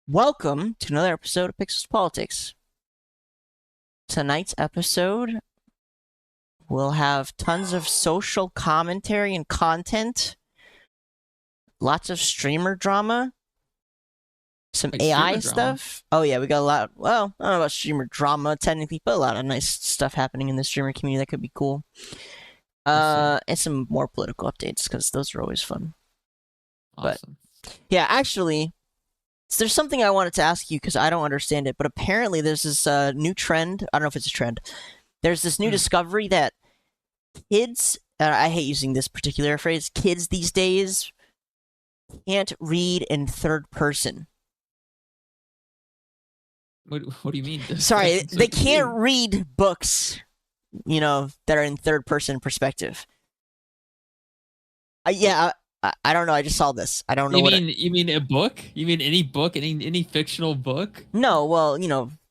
Welcome to another episode of Pixels Politics. Tonight's episode will have tons of social commentary and content, lots of streamer drama, some Like AI streamer drama. stuff. Oh, yeah, we got a lot. Well, I don't know about streamer drama technically, but a lot of nice stuff happening in the streamer community that could be cool. Awesome. And some more political updates because those are always fun. But Awesome. yeah, actually, there's something I wanted to ask you because I don't understand it, but apparently there's this new trend. I don't know if it's a trend. There's this new Hmm. discovery that kids, I hate using this particular phrase, kids these days can't read in third person. What do you mean? Sorry, So they can can't you. read books, that are in third person perspective. Yeah, I don't know. I just saw this. I don't know You what. mean you mean a book? You mean any book? Any fictional book? No, well,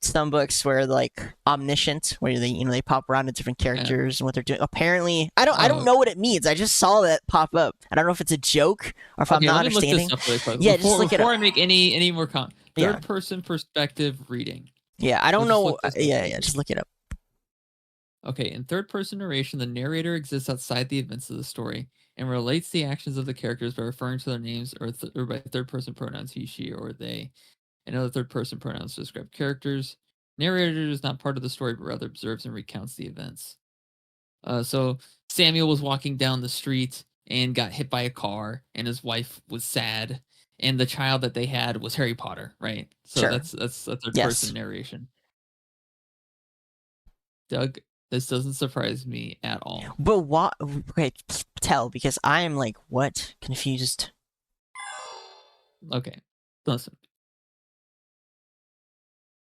some books where like omniscient, where they pop around to different Yeah. characters and what they're doing. Apparently, I don't Oh, know what it means. I just saw that pop up. I don't know if it's a joke or if I'm okay. not Let me look this understanding. up really quick Yeah, just look it before up. I make any more Yeah, third person perspective reading. yeah. I We'll don't just know. look this up Yeah, real yeah. quick. Just look it up. Okay, in third person narration, the narrator exists outside the events of the story and relates the actions of the characters by referring to their names or by third person pronouns he, she, or they, and other third person pronouns to describe characters. Narrator is not part of the story, but rather observes and recounts the events. So Samuel was walking down the street and got hit by a car, and his wife was sad, and the child that they had was Harry Potter, right? So Sure. that's a third person Yes. narration. Doug, this doesn't surprise me at all. But what? Okay, tell because I am like what confused. Okay, listen.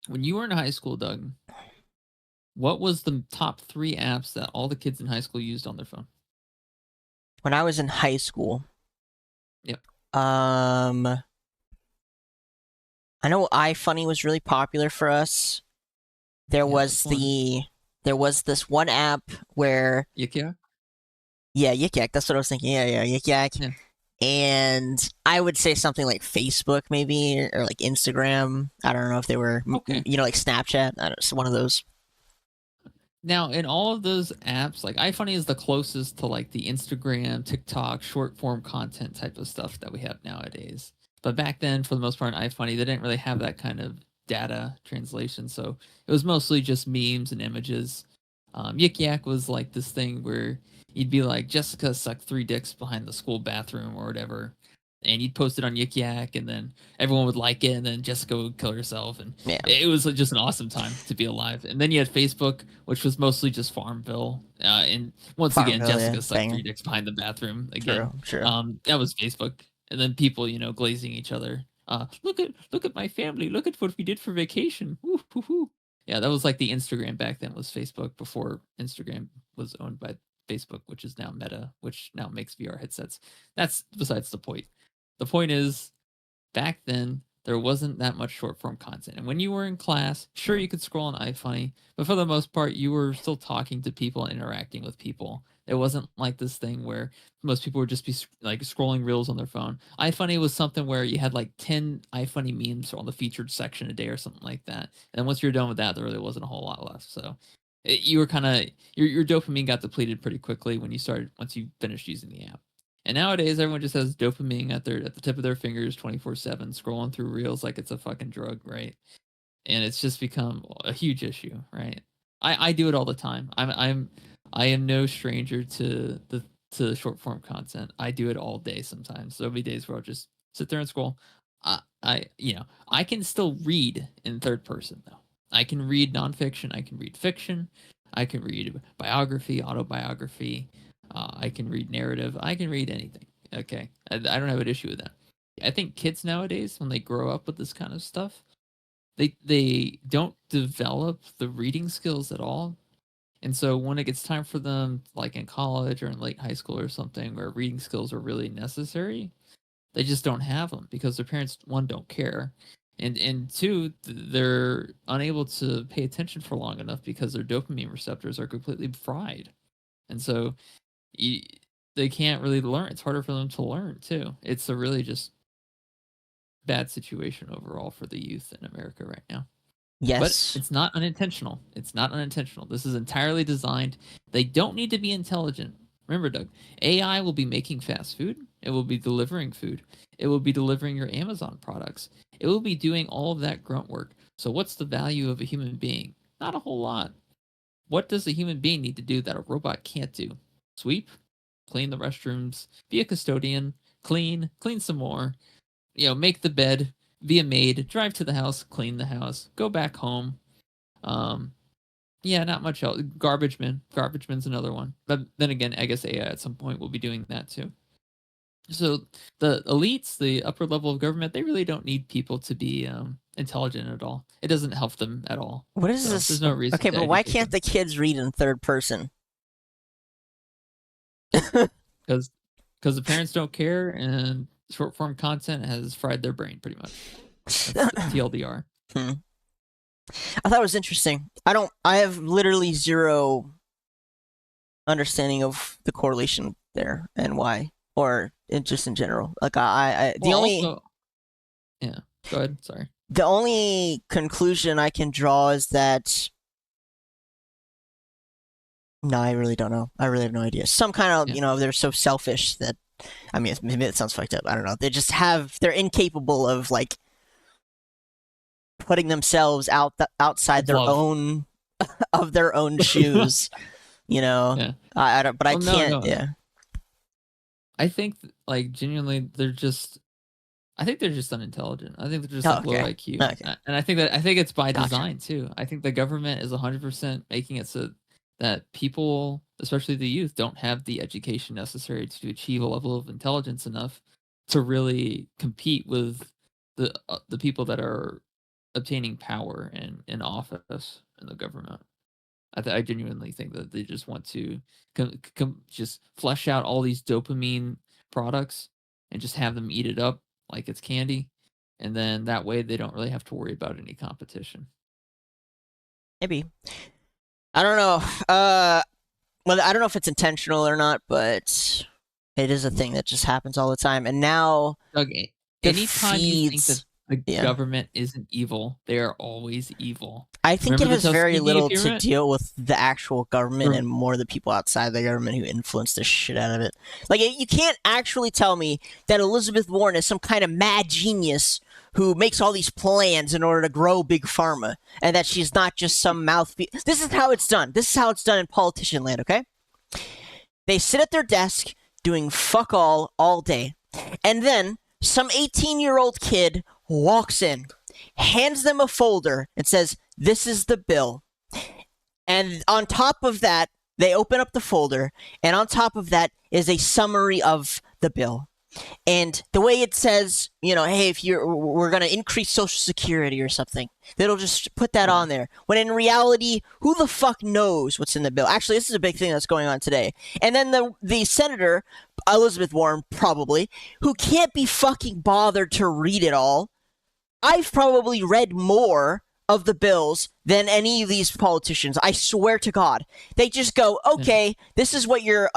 When you were in high school, Doug, what was the top three apps that all the kids in high school used on their phone? When I was in high school, Yep. um, I know iFunny was really popular for us. There Yeah, was that's one. there was this one app where Yik Yak? yeah, Yik Yak. That's what I was thinking. Yeah, yeah, Yik Yak. Yeah. And I would say something like Facebook, maybe, or like Instagram. I don't know if they were, Okay. like Snapchat. I don't know, it's one of those. Now, in all of those apps, like iFunny is the closest to like the Instagram, TikTok, short form content type of stuff that we have nowadays. But back then, for the most part, in iFunny, they didn't really have that kind of data translation. So it was mostly just memes and images. Yik Yak was like this thing where you'd be like, Jessica sucked 3 dicks behind the school bathroom or whatever. And you'd post it on Yik Yak, and then everyone would like it, and then Jessica would kill herself. And Yeah, it was just an awesome time to be alive. And then you had Facebook, which was mostly just Farmville. And once again, Farmville. Yeah, Jessica sucked banger. 3 dicks behind the bathroom True, again. true. That was Facebook. And then people, glazing each other. Look at my family. Look at what we did for vacation. Woo, woo, woo. Yeah, that was like the Instagram back then was Facebook before Instagram was owned by Facebook, which is now Meta, which now makes VR headsets. That's besides the point. The point is, back then, there wasn't that much short form content. And when you were in class, sure, you could scroll on iFunny, but for the most part, you were still talking to people and interacting with people. It wasn't like this thing where most people would just be like scrolling reels on their phone. iFunny was something where you had like 10 iFunny memes on the featured section a day or something like that. And once you're done with that, there really wasn't a whole lot left. So you were kind of, your dopamine got depleted pretty quickly once you finished using the app. And nowadays, everyone just has dopamine at the tip of their fingers, 24/7, scrolling through reels like it's a fucking drug, right? And it's just become a huge issue, right? I do it all the time. I am no stranger to short form content. I do it all day sometimes. There'll be days where I'll just sit there and scroll. I can still read in third person though. I can read nonfiction. I can read fiction. I can read biography, autobiography. I can read narrative. I can read anything. Okay, I don't have an issue with that. I think kids nowadays, when they grow up with this kind of stuff, they don't develop the reading skills at all. And so when it gets time for them, like in college or in late high school or something, where reading skills are really necessary, they just don't have them because their parents, one, don't care, and two, they're unable to pay attention for long enough because their dopamine receptors are completely fried, and so they can't really learn. It's harder for them to learn too. It's a really just bad situation overall for the youth in America right now. Yes. But it's not unintentional. It's not unintentional. This is entirely designed. They don't need to be intelligent. Remember, Doug, AI will be making fast food. It will be delivering food. It will be delivering your Amazon products. It will be doing all of that grunt work. So what's the value of a human being? Not a whole lot. What does a human being need to do that a robot can't do? Sweep, clean the restrooms, be a custodian, clean some more, make the bed, be a maid, drive to the house, clean the house, go back home. Yeah, not much else. Garbage man's another one. But then again, I guess AI at some point will be doing that too. So the elites, the upper level of government, they really don't need people to be intelligent at all. It doesn't help them at all. What is this? There's no reason. Okay, but why can't the kids read in third person? Because the parents don't care, and short form content has fried their brain pretty much. That's TLDR. I thought it was interesting. I have literally zero understanding of the correlation there and why, or just in general. Like yeah, go ahead. Sorry. The only conclusion I can draw is that no, I really don't know. I really have no idea. Some kind of, they're so selfish that, I mean, maybe it sounds fucked up. I don't know. They're incapable of like putting themselves outside their own of their own shoes. Yeah. I don't. But I can't. No. Yeah. I think like genuinely, they're just unintelligent. I think they're just low IQ, and I think it's by design too. I think the government is 100% making it so that people, especially the youth, don't have the education necessary to achieve a level of intelligence enough to really compete with the people that are obtaining power in office in the government. I genuinely think that they just want to just flesh out all these dopamine products and just have them eat it up like it's candy, and then that way they don't really have to worry about any competition. Maybe. I don't know. Well, I don't know if it's intentional or not, but it is a thing that just happens all the time. And now, Doug, anytime you think that the government isn't evil, they are always evil. I think it has very little to deal with the actual government and more the people outside the government who influence the shit out of it. Like, you can't actually tell me that Elizabeth Warren is some kind of mad genius who makes all these plans in order to grow big pharma, and that she's not just some mouthpiece. This is how it's done. This is how it's done in politician land, okay? They sit at their desk doing fuck all day, and then some 18-year-old kid walks in, hands them a folder, and says, "This is the bill." And on top of that, they open up the folder, and on top of that is a summary of the bill. And the way it says, hey, we're going to increase Social Security or something, they'll just put that on there. When in reality, who the fuck knows what's in the bill? Actually, this is a big thing that's going on today. And then the senator, Elizabeth Warren, probably, who can't be fucking bothered to read it all. I've probably read more of the bills than any of these politicians. I swear to God. They just go, okay, this is what your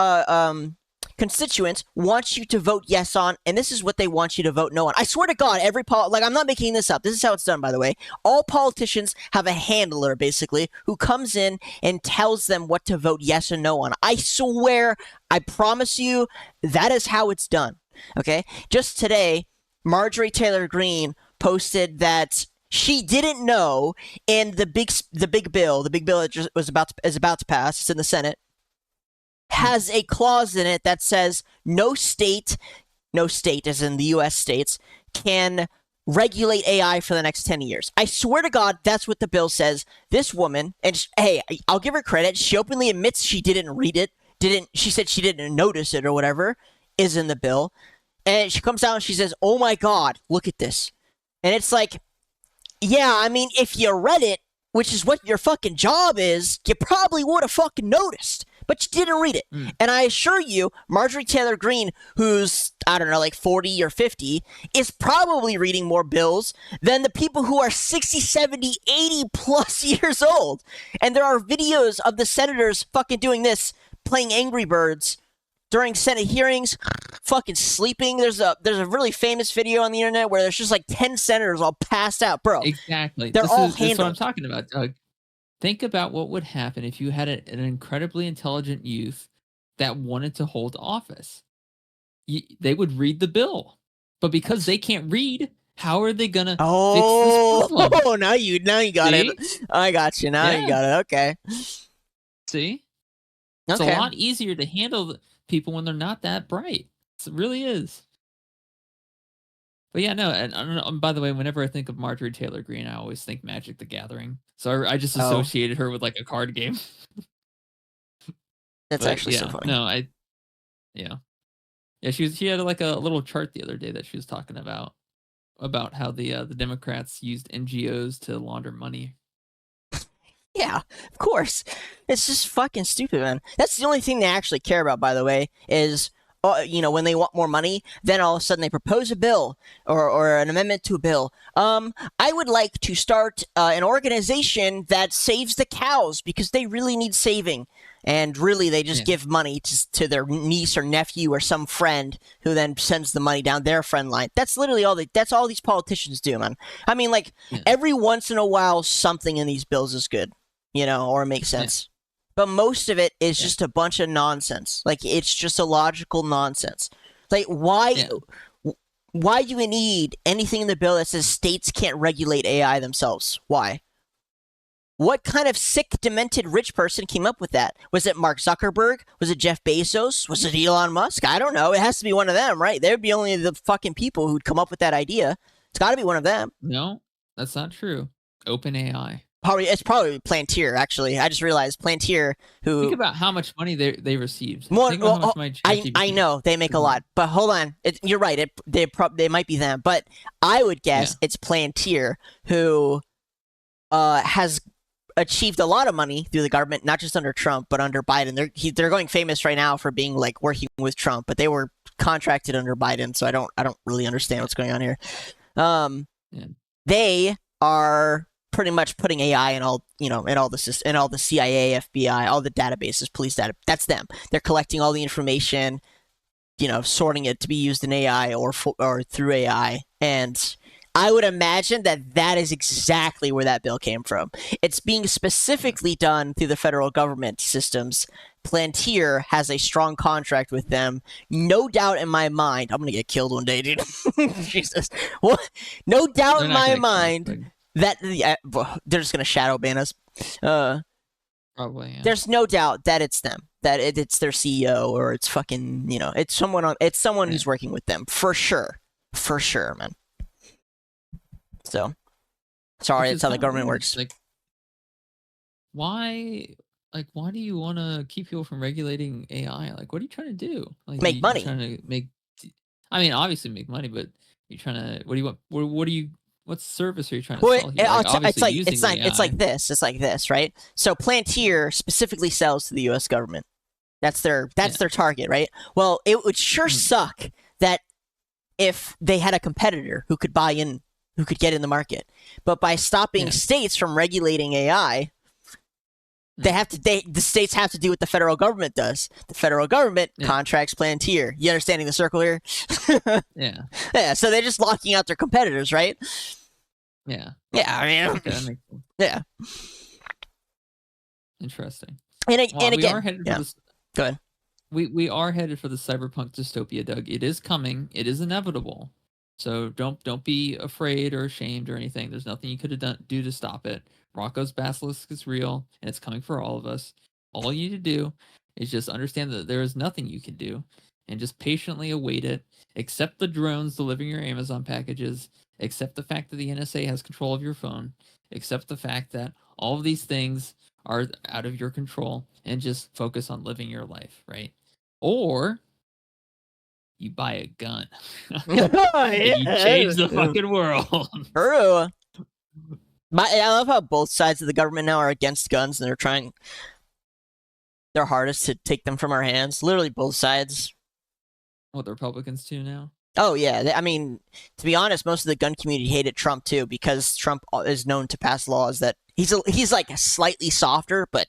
constituents want you to vote yes on, and this is what they want you to vote no on. I swear to God, I'm not making this up. This is how it's done, by the way. All politicians have a handler, basically, who comes in and tells them what to vote yes and no on. I swear, I promise you, that is how it's done. Okay? Just today, Marjorie Taylor Greene posted that she didn't know in the big bill that just is about to pass. It's in the Senate. Has a clause in it that says no state as in the U.S. states, can regulate AI for the next 10 years. I swear to God, that's what the bill says. This woman, and hey, I'll give her credit. She openly admits she didn't read it. She said she didn't notice it or whatever is in the bill. And she comes out and she says, "Oh my God, look at this." And it's like, yeah, I mean, if you read it, which is what your fucking job is, you probably would have fucking noticed. But you didn't read it. And I assure you, Marjorie Taylor Greene, who's, I don't know, like 40 or 50, is probably reading more bills than the people who are 60, 70, 80 plus years old. And there are videos of the senators fucking doing this, playing Angry Birds during Senate hearings, fucking sleeping. There's a really famous video on the internet where there's just like 10 senators all passed out, bro. Exactly. They're all This is what I'm handled. talking about, Doug. Think about what would happen if you had an incredibly intelligent youth that wanted to hold office. They would read the bill, but because they can't read, how are they gonna fix this problem? Oh, now you got See? it. I got you. Now you Yeah. got it. Okay. See? It's a lot easier to handle people when they're not that bright. It really is. But yeah, no, and by the way, whenever I think of Marjorie Taylor Greene, I always think Magic the Gathering. So I just associated her with like a card game. That's actually so funny. No, yeah, she had like a little chart the other day that she was talking about how the Democrats used NGOs to launder money. Yeah, of course. It's just fucking stupid, man. That's the only thing they actually care about, by the way, is when they want more money, then all of a sudden they propose a bill or an amendment to a bill. I would like to start an organization that saves the cows because they really need saving. And really, they just give money to their niece or nephew or some friend who then sends the money down their friend line. That's literally that's all these politicians do, man. I mean, like, every once in a while, something in these bills is good, or makes sense. But most of it is just a bunch of nonsense. Like, it's just illogical nonsense. Like, why do we need anything in the bill that says states can't regulate AI themselves? Why? What kind of sick, demented, rich person came up with that? Was it Mark Zuckerberg? Was it Jeff Bezos? Was it Elon Musk? I don't know. It has to be one of them, right? They'd be only the fucking people who'd come up with that idea. It's got to be one of them. No, that's not true. OpenAI. It's probably Palantir, actually. I just realized Palantir, who... Think about how much money they received. More, Think about how much money I know, they make a lot. But hold on. You're right. They might be them. But I would guess it's Palantir, who has achieved a lot of money through the government, not just under Trump, but under Biden. They're going famous right now for being like working with Trump, but they were contracted under Biden, so I don't really understand what's going on here. They are pretty much putting AI in all in all the CIA, FBI, all the databases, police data. That's them. They're collecting all the information, sorting it to be used in AI or through AI, and I would imagine that is exactly where that bill came from. It's being specifically done through the federal government systems. Palantir has a strong contract with them. No doubt in my mind, I'm going to get killed one day, dude. Jesus. What? No doubt in my mind that they're just going to shadow ban us. Probably, yeah. There's no doubt that it's them. That it's their CEO or it's fucking, it's someone who's working with them. For sure. For sure, man. So, sorry, that's how the government works. Like, why do you want to keep people from regulating AI? Like, what are you trying to do? Like, make money. Trying to make, I mean, obviously make money, but you're trying to. What do you want? What service are you trying to sell here? It's like this, right? So Palantir specifically sells to the U.S. government. That's their target, right? Well, it would sure suck that if they had a competitor who could buy in. Who could get in the market, but by stopping states from regulating AI, the states have to do what the federal government does. The federal government contracts Palantir. You understanding the circle here? Yeah. So they're just locking out their competitors, right? Yeah. Yeah. I mean, okay, that makes sense. Yeah. Interesting. And again, we are headed for this. Go ahead. We are headed for the cyberpunk dystopia, Doug. It is coming. It is inevitable. So don't be afraid or ashamed or anything. There's nothing you could have do to stop it. Rocco's basilisk is real, and it's coming for all of us. All you need to do is just understand that there is nothing you can do, and just patiently await it. Accept the drones delivering your Amazon packages. Accept the fact that the NSA has control of your phone. Accept the fact that all of these things are out of your control, and just focus on living your life, right? Or you buy a gun. You change the fucking world. True. I love how both sides of the government now are against guns and they're trying their hardest to take them from our hands. Literally both sides. What, the Republicans too now? Oh, yeah. I mean, to be honest, most of the gun community hated Trump too because Trump is known to pass laws that he's like slightly softer, but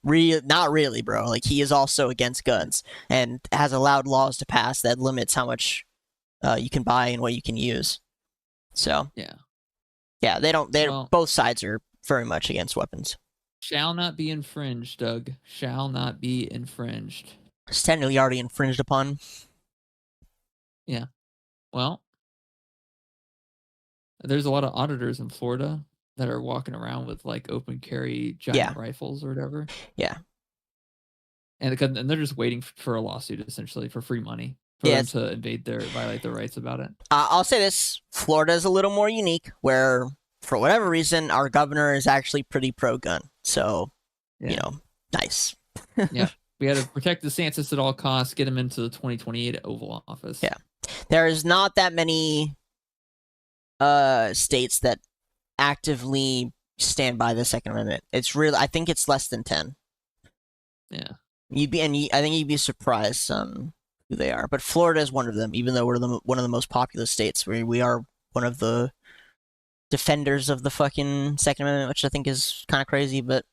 Not really, bro. Like he is also against guns and has allowed laws to pass that limits how much you can buy and what you can use. So yeah, they don't. They're both sides are very much against weapons. Shall not be infringed, Doug. Shall not be infringed. It's technically already infringed upon. Yeah. Well, there's a lot of auditors in Florida that are walking around with like open carry giant rifles or whatever. Yeah. And they're just waiting for a lawsuit essentially for free money for them to violate their rights about it. I'll say this: Florida is a little more unique, where for whatever reason our governor is actually pretty pro-gun. So, you know, nice. Yeah, we had to protect DeSantis at all costs, get him into the 2028 Oval Office. Yeah, there is not that many states that actively stand by the Second Amendment. It's really, I think it's less than 10. Yeah. I think you'd be surprised who they are. But Florida is one of them, even though we're one of the most populous states. We are one of the defenders of the fucking Second Amendment, which I think is kind of crazy. But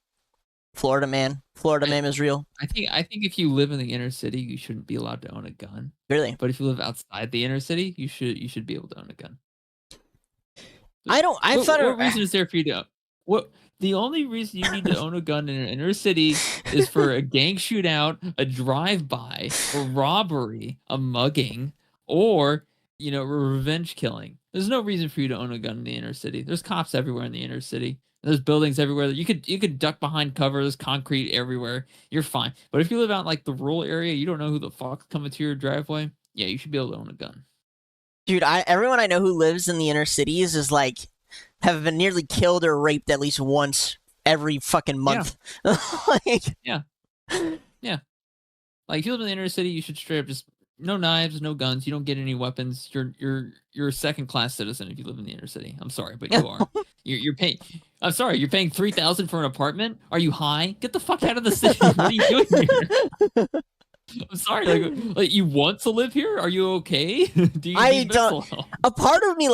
Florida man is real. I think if you live in the inner city, you shouldn't be allowed to own a gun. Really? But if you live outside the inner city, you should be able to own a gun. What reason is there for you to? The only reason you need to own a gun in an inner city is for a gang shootout, a drive-by, a robbery, a mugging, or a revenge killing. There's no reason for you to own a gun in the inner city. There's cops everywhere in the inner city. There's buildings everywhere. You could duck behind cover. There's concrete everywhere. You're fine. But if you live out in like the rural area, you don't know who the fuck's coming to your driveway. Yeah, you should be able to own a gun. Dude, everyone I know who lives in the inner cities is like have been nearly killed or raped at least once every fucking month. Yeah. Like if you live in the inner city, you should straight up just no knives, no guns. You don't get any weapons. You're a second class citizen if you live in the inner city. I'm sorry, but you are. You're paying. I'm sorry, you're paying $3,000 for an apartment. Are you high? Get the fuck out of the city. What are you doing here? I'm sorry. Like you want to live here? Are you okay? Do you need mental health? A part of me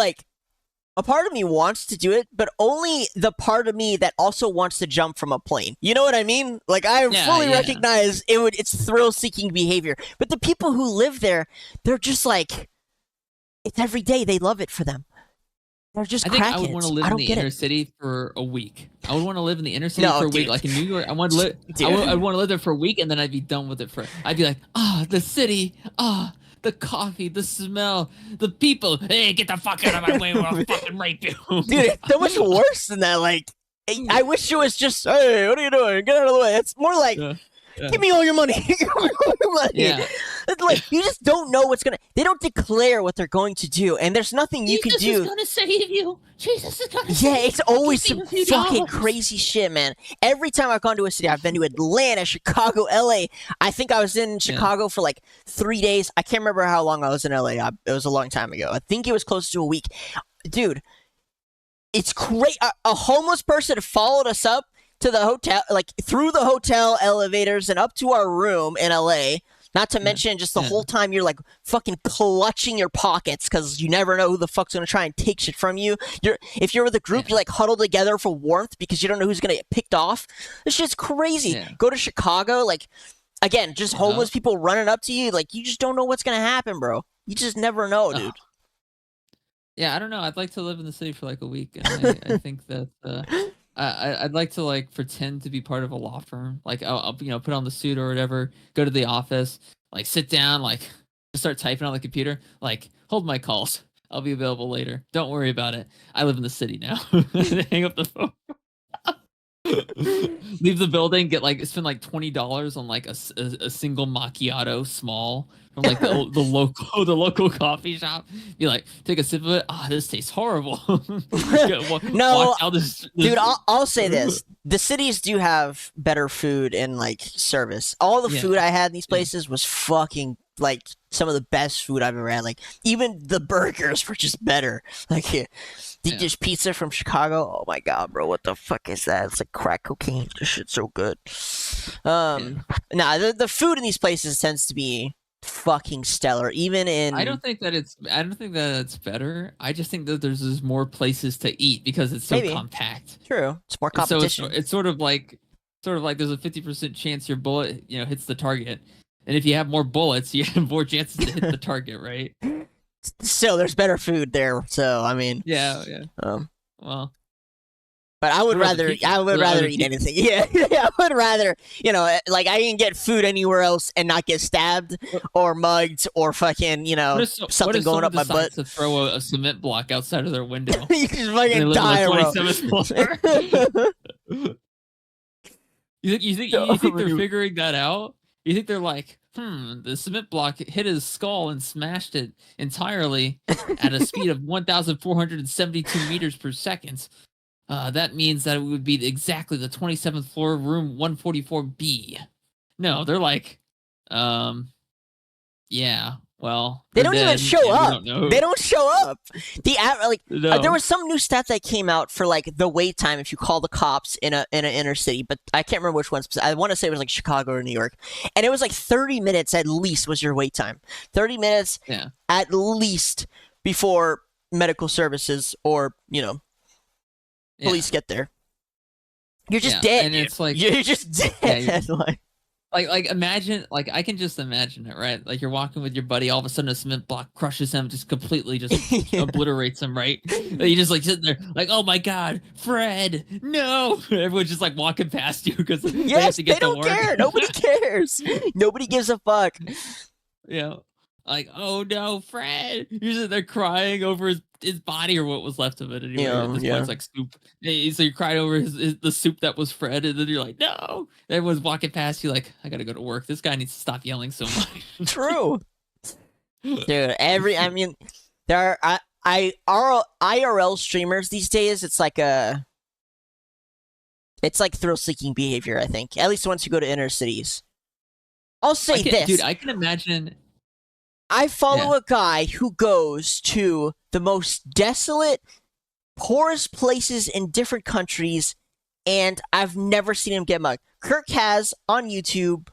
wants to do it, but only the part of me that also wants to jump from a plane. You know what I mean? Like I fully recognize it's thrill-seeking behavior. But the people who live there, they're just like, it's every day. They love it for them. They're just crackheads. I would want to live in the inner city for a week. I would want to live in the inner city for a week, like in New York. I want to live. I want to live there for a week, and then I'd be done with it. I'd be like, the city, the coffee, the smell, the people. Hey, get the fuck out of my way, or I'll fucking rape you. Dude, it's so much worse than that. Like, I wish it was just, hey, what are you doing? Get out of the way. It's more like, give me all your money. Give me all your money. Yeah. It's like, you just don't know they don't declare what they're going to do, and there's nothing you can do. Jesus is going to save you. Jesus is going to save you. Yeah, it's always some fucking crazy shit, man. Every time I've gone to a city, I've been to Atlanta, Chicago, LA. I think I was in Chicago for like 3 days. I can't remember how long I was in LA. It was a long time ago. I think it was close to a week. Dude, it's great. A homeless person followed us up to the hotel, like through the hotel elevators and up to our room in LA. Not to mention just the whole time you're like fucking clutching your pockets because you never know who the fuck's going to try and take shit from you. If you're with a group, you're like huddled together for warmth because you don't know who's going to get picked off. This shit's crazy. Yeah. Go to Chicago, like, again, just homeless people running up to you. Like, you just don't know what's going to happen, bro. You just never know, dude. Yeah, I don't know. I'd like to live in the city for like a week. And I think that I'd like to like pretend to be part of a law firm. Like I'll put on the suit or whatever, go to the office, like sit down, like start typing on the computer, like hold my calls. I'll be available later. Don't worry about it. I live in the city now. Hang up the phone. Leave the building, spend like $20 on like a single macchiato small from like the local coffee shop. Be like, take a sip of it. This tastes horrible. No, dude, I'll say this: the cities do have better food and like service. All the food I had in these places was fucking like some of the best food I've ever had. Like even the burgers were just better. Like the dish pizza from Chicago. Oh my god, bro, what the fuck is that? It's like crack cocaine. This shit's so good. The food in these places tends to be fucking stellar. Even in I don't think that it's better. I just think that there's more places to eat because it's so compact. True, it's more competition. So it's sort of like sort of like there's a 50% chance your bullet, hits the target. And if you have more bullets, you have more chances to hit the target, right? Still, there's better food there, so I mean, Yeah. Well, but I would rather eat anything. Yeah, I would rather, like I can get food anywhere else and not get stabbed or mugged or fucking, something going up my butt. To throw a cement block outside of their window. You just fucking die, bro. 27th floor. You think they're figuring that out? You think they're like, the cement block hit his skull and smashed it entirely at a speed of 1,472 meters per second. That means that it would be exactly the 27th floor, room 144B. No, they're like, yeah. Well, they don't even show up. They don't show up. No. There was some new stat that came out for like the wait time if you call the cops in an inner city, but I can't remember which ones. I want to say it was like Chicago or New York, and it was like 30 minutes at least was your wait time. 30 minutes, at least before medical services or police get there. You're just dead. And it's like you're just dead. Like imagine, like I can just imagine it, right? Like you're walking with your buddy, all of a sudden a cement block crushes him, just completely obliterates him, right? And you just like sitting there, like, oh my god, Fred, no! Everyone's just like walking past you because they have to get to work. They don't care. Nobody cares. Nobody gives a fuck. Yeah. Like, oh no, Fred! Usually they're crying over his body or what was left of it. Anyway, at this point, it's like soup. So you're crying over the soup that was Fred, and then you're like, no! Everyone's walking past you like, I gotta go to work. This guy needs to stop yelling so much. True. Dude, there are IRL streamers these days. It's like thrill-seeking behavior, I think. At least the ones who go to inner cities. I'll say this. Dude, I can imagine... I follow a guy who goes to the most desolate, poorest places in different countries, and I've never seen him get mugged. Kirk has on YouTube.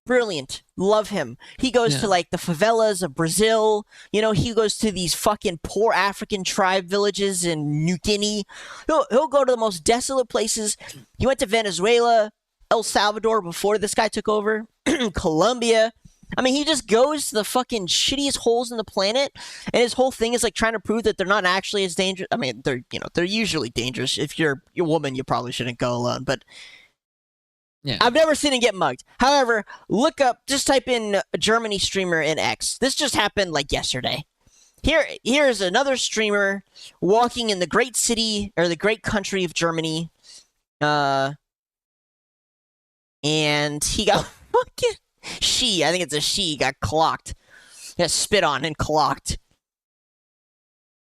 Brilliant. Love him. He goes to like the favelas of Brazil. He goes to these fucking poor African tribe villages in New Guinea. He'll go to the most desolate places. He went to Venezuela, El Salvador before this guy took over, Colombia. I mean, he just goes to the fucking shittiest holes in the planet, and his whole thing is like trying to prove that they're not actually as dangerous. I mean, they're usually dangerous. If you're a woman, you probably shouldn't go alone. But I've never seen him get mugged. However, just type in Germany streamer in X. This just happened like yesterday. Here's another streamer walking in the great city or the great country of Germany, and he got fucking. I think it's a she, got clocked. Got spit on and clocked.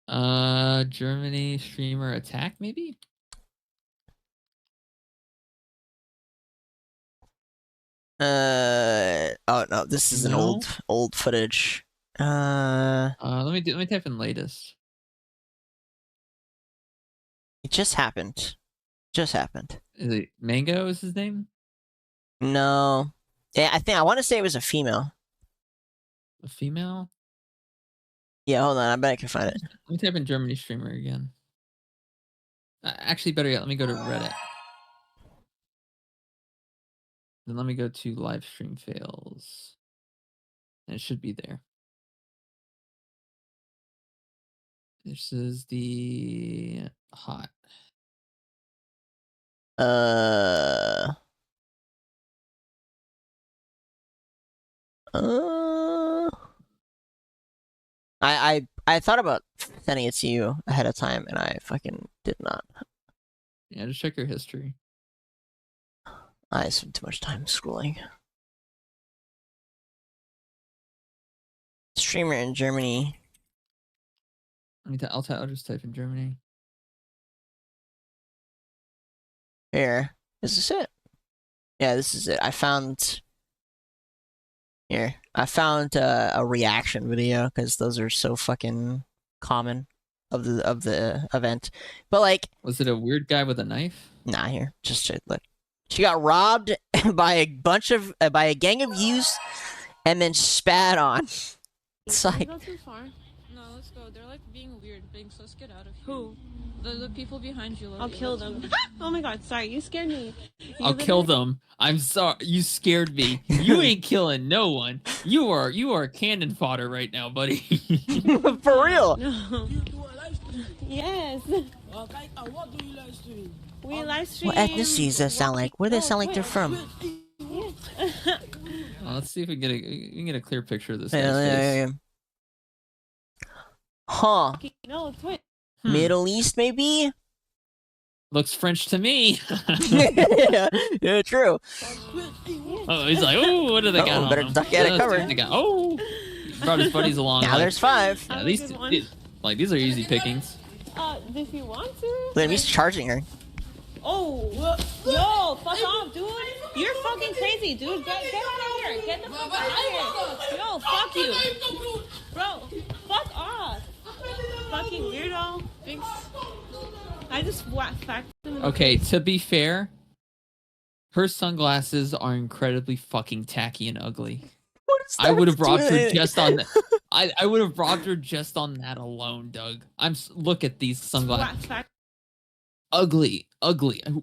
Germany streamer attack, maybe? Oh no, this is an old footage. Let me type in latest. It just happened. Is it Mango is his name? No. Yeah, I want to say it was a female. A female? Yeah, hold on. I bet I can find it. Let me type in Germany streamer again. Actually, better yet, let me go to Reddit. Then let me go to live stream fails. And it should be there. This is the hot. I thought about sending it to you ahead of time, and I fucking did not. Yeah, just check your history. I spent too much time scrolling. Streamer in Germany. I'll just type in Germany. Here. Is this it? Yeah, this is it. I found a reaction video because those are so fucking common of the event. But like, was it a weird guy with a knife? Nah, here, just look. She got robbed by a gang of youths and then spat on. It's like, Not too far. No. let's go. They're like being weird. Binks, let's get out of here. Who? The people behind you. I'll kill them. Oh my god, sorry, you scared me. I'll kill them. I'm sorry. You scared me. You ain't killing no one. You are cannon fodder right now, buddy. For real. No. You do a live stream? Yes. Okay, what do you live stream? We live stream. What ethnicities does that sound like? Where do they sound like they're from? Let's see if we can get a clear picture of this Yeah, guy's yeah, face. yeah. Huh. No, twitch. Middle East, maybe? Looks French to me. Yeah, true. Oh, he's like, oh, what do they got on better him? duck out of cover. Oh, brought his buddies along. Now like, there's 5. yeah, these are easy pickings. If you want to. Look, he's charging her. Oh, yo, fuck off, dude. You're fucking crazy, dude. Get out of here. Get the fuck out of here. Yo, fuck you. Bro, fuck off. Fucking weirdo. Thanks. I just fact them. Okay, to be fair, her sunglasses are incredibly fucking tacky and ugly. I would have robbed her just on that. I would have robbed her just on that alone, Doug. Look at these sunglasses. Ugly.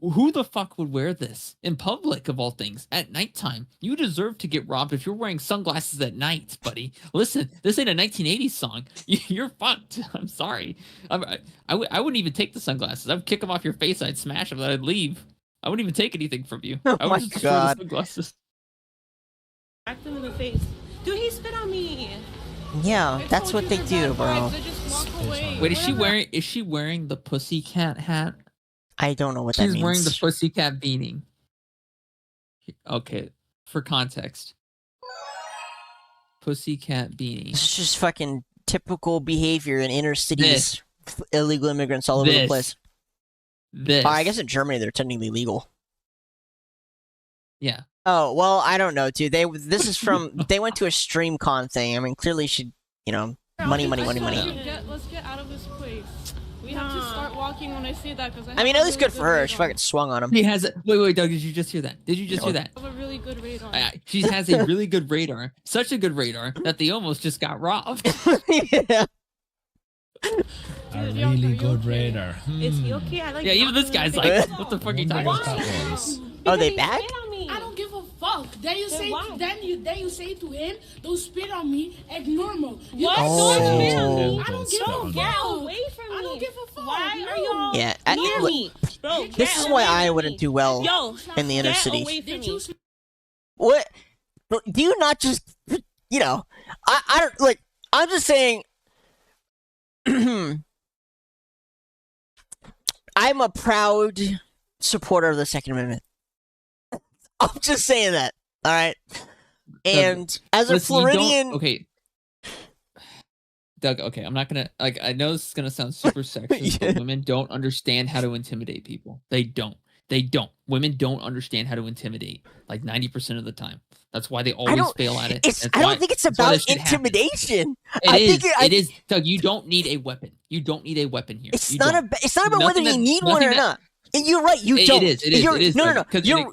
Who the fuck would wear this in public of all things at nighttime? You deserve to get robbed if you're wearing sunglasses at night, buddy. Listen, this ain't a 1980s song. You're fucked. I'm sorry. I wouldn't even take the sunglasses. I'd kick them off your face. I'd smash them. I'd leave. I wouldn't even take anything from you. Oh I would my just destroy God. the sunglasses. Back them in the face. Dude, he spit on me. Yeah, that's what they do, bro. Wait, is she wearing the pussycat hat? I don't know what that means. She's wearing the pussycat beanie. Okay, for context. Pussycat beanie. This is just fucking typical behavior in inner cities. Illegal immigrants all over the place. This. I guess in Germany they're technically legal. Yeah. Oh, well, I don't know, dude. They went to a StreamCon thing. I mean, clearly she, money. Let's get out of this place. We have to start walking when I see that because I mean, at least good for her. She fucking swung on him. He has a wait, Doug. Did you just hear that? Hear that? I have a really good radar. She has a really good radar. Such a good radar that they almost just got robbed. Yeah. A really good radar. Is he okay? I like. Yeah, even this guy's like, what the fuck are you talking about? Oh, they back? I don't give a fuck. Then you say to him, don't spit on me, act normal. What? Oh. Don't spit on me. I don't give a Get fuck. away from me. I don't give a fuck. Why are you all Yeah, near me? Bro, This is why I wouldn't do well Yo, in the inner get city. away from Did me. you What? But do you not just, I don't, like, I'm just saying, I'm a proud supporter of the Second Amendment. I'm just saying that, all right? And as a Floridian... Okay. Doug, okay, I'm not gonna, I know this is gonna sound super sexist, but women don't understand how to intimidate people. They don't. Women don't understand how to intimidate, like 90% of the time. That's why they always fail at it. I don't think it's about intimidation. It is. Doug, you don't need a weapon. You don't need a weapon here. It's not about whether you need one or not. And you're right, you don't. It is. No.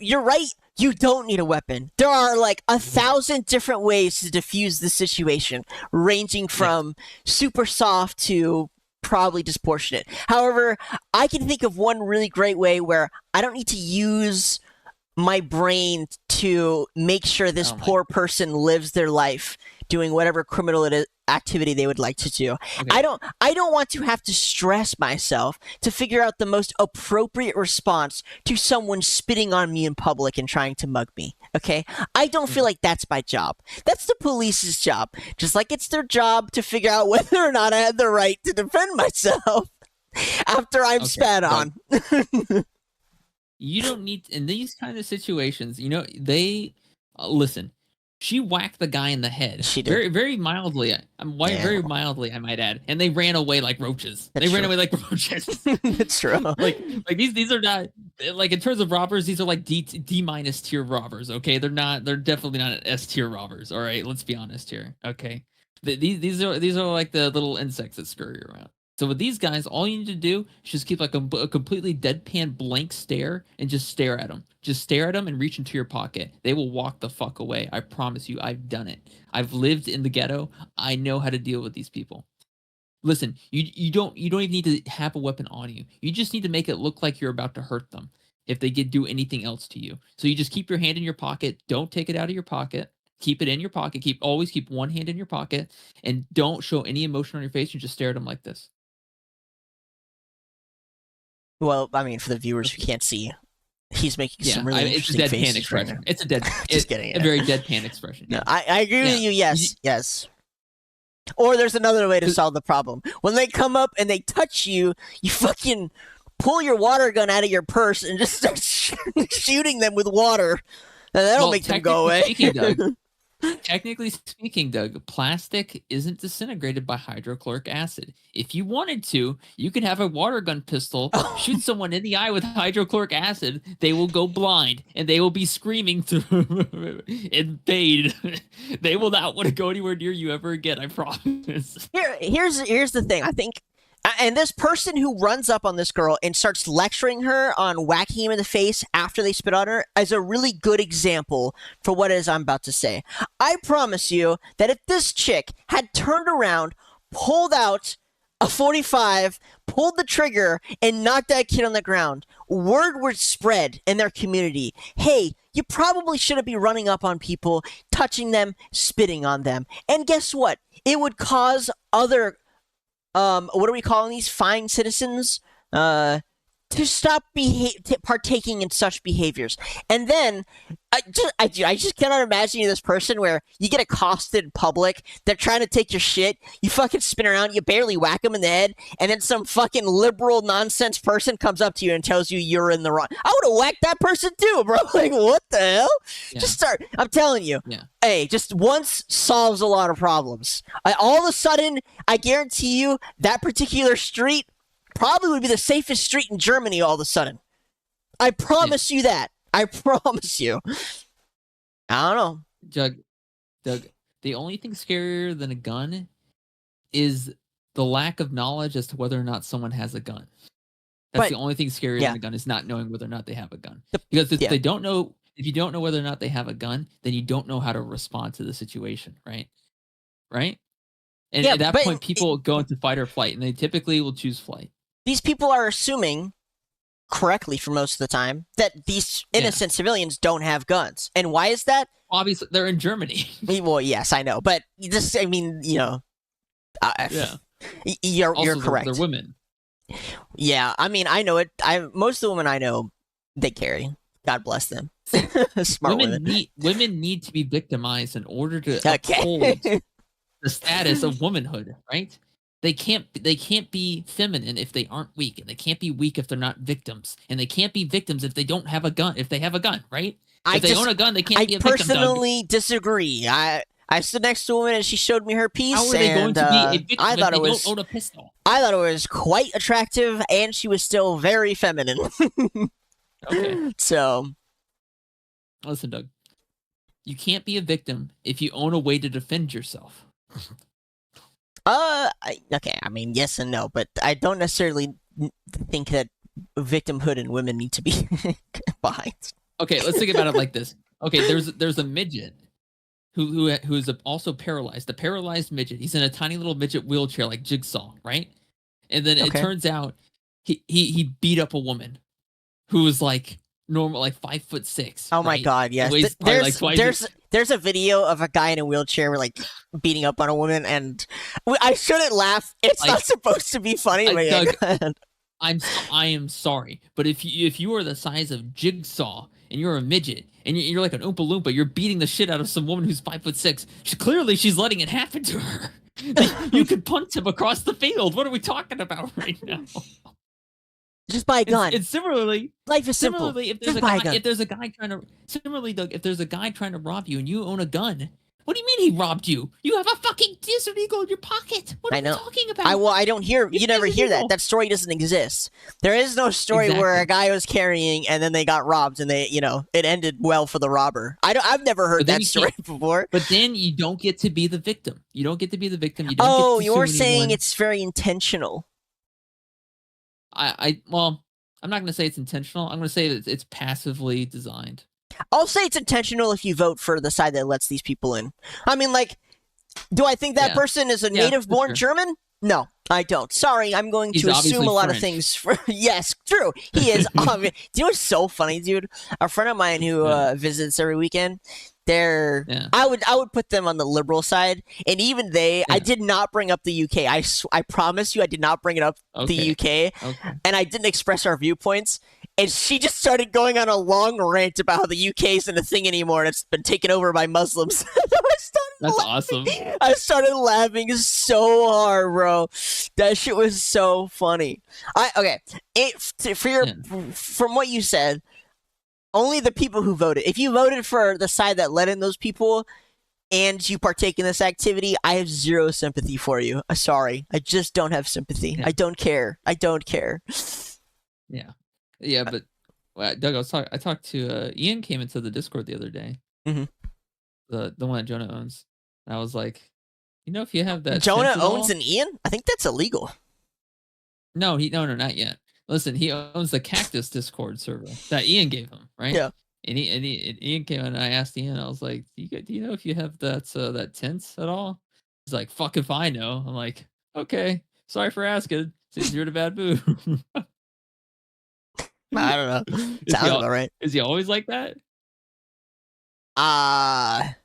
You're right. You don't need a weapon. There are like 1,000 different ways to diffuse the situation, ranging from super soft to probably disproportionate. However, I can think of one really great way where I don't need to use my brain to make sure this poor person lives their life doing whatever criminal activity they would like to do. Okay. I don't want to have to stress myself to figure out the most appropriate response to someone spitting on me in public and trying to mug me. Okay? I don't feel like that's my job. That's the police's job. Just like it's their job to figure out whether or not I had the right to defend myself after I'm spat on. You don't need, in these kind of situations, they listen. She whacked the guy in the head. She did. Very, very mildly. Very mildly, I might add. And they ran away like roaches. Ran away like roaches. That's true. Like these are not, like, in terms of robbers, these are like D minus tier robbers. Okay, they're definitely not S tier robbers. All right, let's be honest here. Okay, these are like the little insects that scurry around. So with these guys, all you need to do is just keep like a completely deadpan blank stare and just stare at them. Just stare at them and reach into your pocket. They will walk the fuck away. I promise you, I've done it. I've lived in the ghetto. I know how to deal with these people. Listen, you don't even need to have a weapon on you. You just need to make it look like you're about to hurt them if they do anything else to you. So you just keep your hand in your pocket. Don't take it out of your pocket. Keep it in your pocket. Always keep one hand in your pocket, and don't show any emotion on your face. You just stare at them like this. Well, I mean, for the viewers who can't see, he's making some really interesting it's a deadpan faces expression. right now. It's a dead, a very deadpan expression. No, I agree with you. Yes. Or there's another way to solve the problem. When they come up and they touch you, you fucking pull your water gun out of your purse and just start shooting them with water. And that'll make them go away. Technically speaking, Doug, plastic isn't disintegrated by hydrochloric acid. If you wanted to, you could have a water gun pistol, shoot someone in the eye with hydrochloric acid. They will go blind, and they will be screaming through in pain. They will not want to go anywhere near you ever again, I promise. Here's the thing. I think, and this person who runs up on this girl and starts lecturing her on whacking him in the face after they spit on her is a really good example for what it is I'm about to say. I promise you that if this chick had turned around, pulled out a 45, pulled the trigger, and knocked that kid on the ground, word would spread in their community. Hey, you probably shouldn't be running up on people, touching them, spitting on them. And guess what? It would cause other what are we calling these? Fine citizens? To stop partaking in such behaviors. And then, I just cannot imagine this person where you get accosted in public, they're trying to take your shit, you fucking spin around, you barely whack them in the head, and then some fucking liberal nonsense person comes up to you and tells you you're in the wrong. I would have whacked that person too, bro. Like, what the hell? Yeah. Just start. I'm telling you. Yeah. Hey, just once solves a lot of problems. All of a sudden, I guarantee you, that particular street probably would be the safest street in Germany all of a sudden. I promise you that. I promise you. I don't know. Doug, the only thing scarier than a gun is the lack of knowledge as to whether or not someone has a gun. That's the only thing scarier than a gun, is not knowing whether or not they have a gun. Because if they don't know, if you don't know whether or not they have a gun, then you don't know how to respond to the situation, right? Right? And at that point, people go into fight or flight, and they typically will choose flight. These people are assuming, correctly for most of the time, that these innocent civilians don't have guns. And why is that? Obviously, they're in Germany. Well, yes, I know. But just, I mean, you know, you're correct. They're women. Yeah, I mean, I know it. Most of the women I know, they carry. God bless them. Smart women. Women need to be victimized in order to uphold the status of womanhood, right? They can't be feminine if they aren't weak, and they can't be weak if they're not victims, and they can't be victims if they don't have a gun. If they have a gun, right? If they own a gun, they can't be a victim. I personally disagree. I stood next to a woman and she showed me her piece. How are they going to be a victim I thought if it they was, don't own a pistol? I thought it was quite attractive, and she was still very feminine. Okay. So, listen, Doug. You can't be a victim if you own a way to defend yourself. Okay, I mean, yes and no, but I don't necessarily think that victimhood and women need to be behind. Okay, let's think about it like this. Okay, there's a midget who's also paralyzed. A paralyzed midget. He's in a tiny little midget wheelchair, like Jigsaw, right? And then it turns out he beat up a woman who was like normal, like 5'6". Oh my god, yes. There's a video of a guy in a wheelchair like beating up on a woman, and I shouldn't laugh. It's not supposed to be funny. Doug, I am sorry, but if you are the size of Jigsaw and you're a midget and you're like an Oompa Loompa, you're beating the shit out of some woman who's 5'6". Clearly, she's letting it happen to her. You could punt him across the field. What are we talking about right now? Just buy a gun. And similarly, life is simple. Similarly, if there's a guy trying to rob you and you own a gun, what do you mean he robbed you? You have a fucking Desert Eagle in your pocket. What are you talking about? I don't hear. You never hear that. That story doesn't exist. There is no story where a guy was carrying and then they got robbed and it ended well for the robber. I've never heard that story before. But then you don't get to be the victim. You don't get to be the victim. You don't get to you're sue saying anyone. It's very intentional. Well, I'm not going to say it's intentional. I'm going to say it's passively designed. I'll say it's intentional if you vote for the side that lets these people in. I mean, like, do I think that person is a native-born German? No, I don't. Sorry, I'm going He's to assume a lot French. of things. Yes, true. He is. Obvious. Do you know what's so funny, dude? A friend of mine who visits every weekend. I would put them on the liberal side, and even they. I did not bring up the UK. I promise you, I did not bring it up the UK, and I didn't express our viewpoints. And she just started going on a long rant about how the UK isn't a thing anymore, and it's been taken over by Muslims. That's awesome. I started laughing so hard, bro. That shit was so funny. From what you said, only the people who voted. If you voted for the side that let in those people, and you partake in this activity, I have zero sympathy for you. Sorry, I just don't have sympathy. Yeah. I don't care. Yeah, but Doug, I talked to Ian. Came into the Discord the other day. Mm-hmm. The one that Jonah owns. And I was like, if you have that. Jonah owns an Ian? I think that's illegal. No, not yet. Listen, he owns the Cactus Discord server that Ian gave him, right? Yeah. And Ian came in, and I asked Ian, I was like, do you know if you have that tint at all? He's like, fuck if I know. I'm like, okay, sorry for asking. Since you're in a bad mood. I don't know. Sounds about right. Is he always like that? I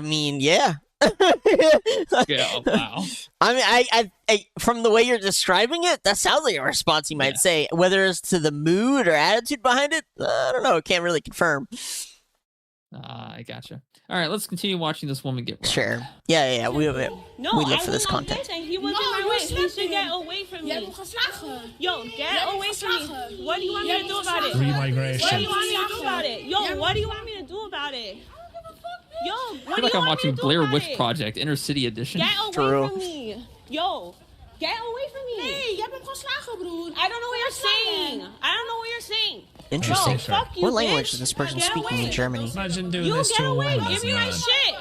mean, yeah. Yeah, wow. I mean, I from the way you're describing it, that sounds like a response you might say. Whether it's to the mood or attitude behind it, I don't know. Can't really confirm. I gotcha. All right, let's continue watching this woman get robbed. Sure. Yeah. We live for this content. He was in my way. He should get away from me. Yo, get away from me. What do you want me to do about it? Remigration. What do you want me to do about it? Yo, what do you want me to do about it? Yo, I feel like I'm watching Blair Witch Project, Inner City Edition. Get away from me. Yo, get away from me. Nee, jij bent gewoon slagen, broer. I don't know what you're saying. Interesting. Bro, fuck you, what language bitch. is this person Get speaking away. in Germany? Imagine doing You this get to a away. woman. Give me my man. shit.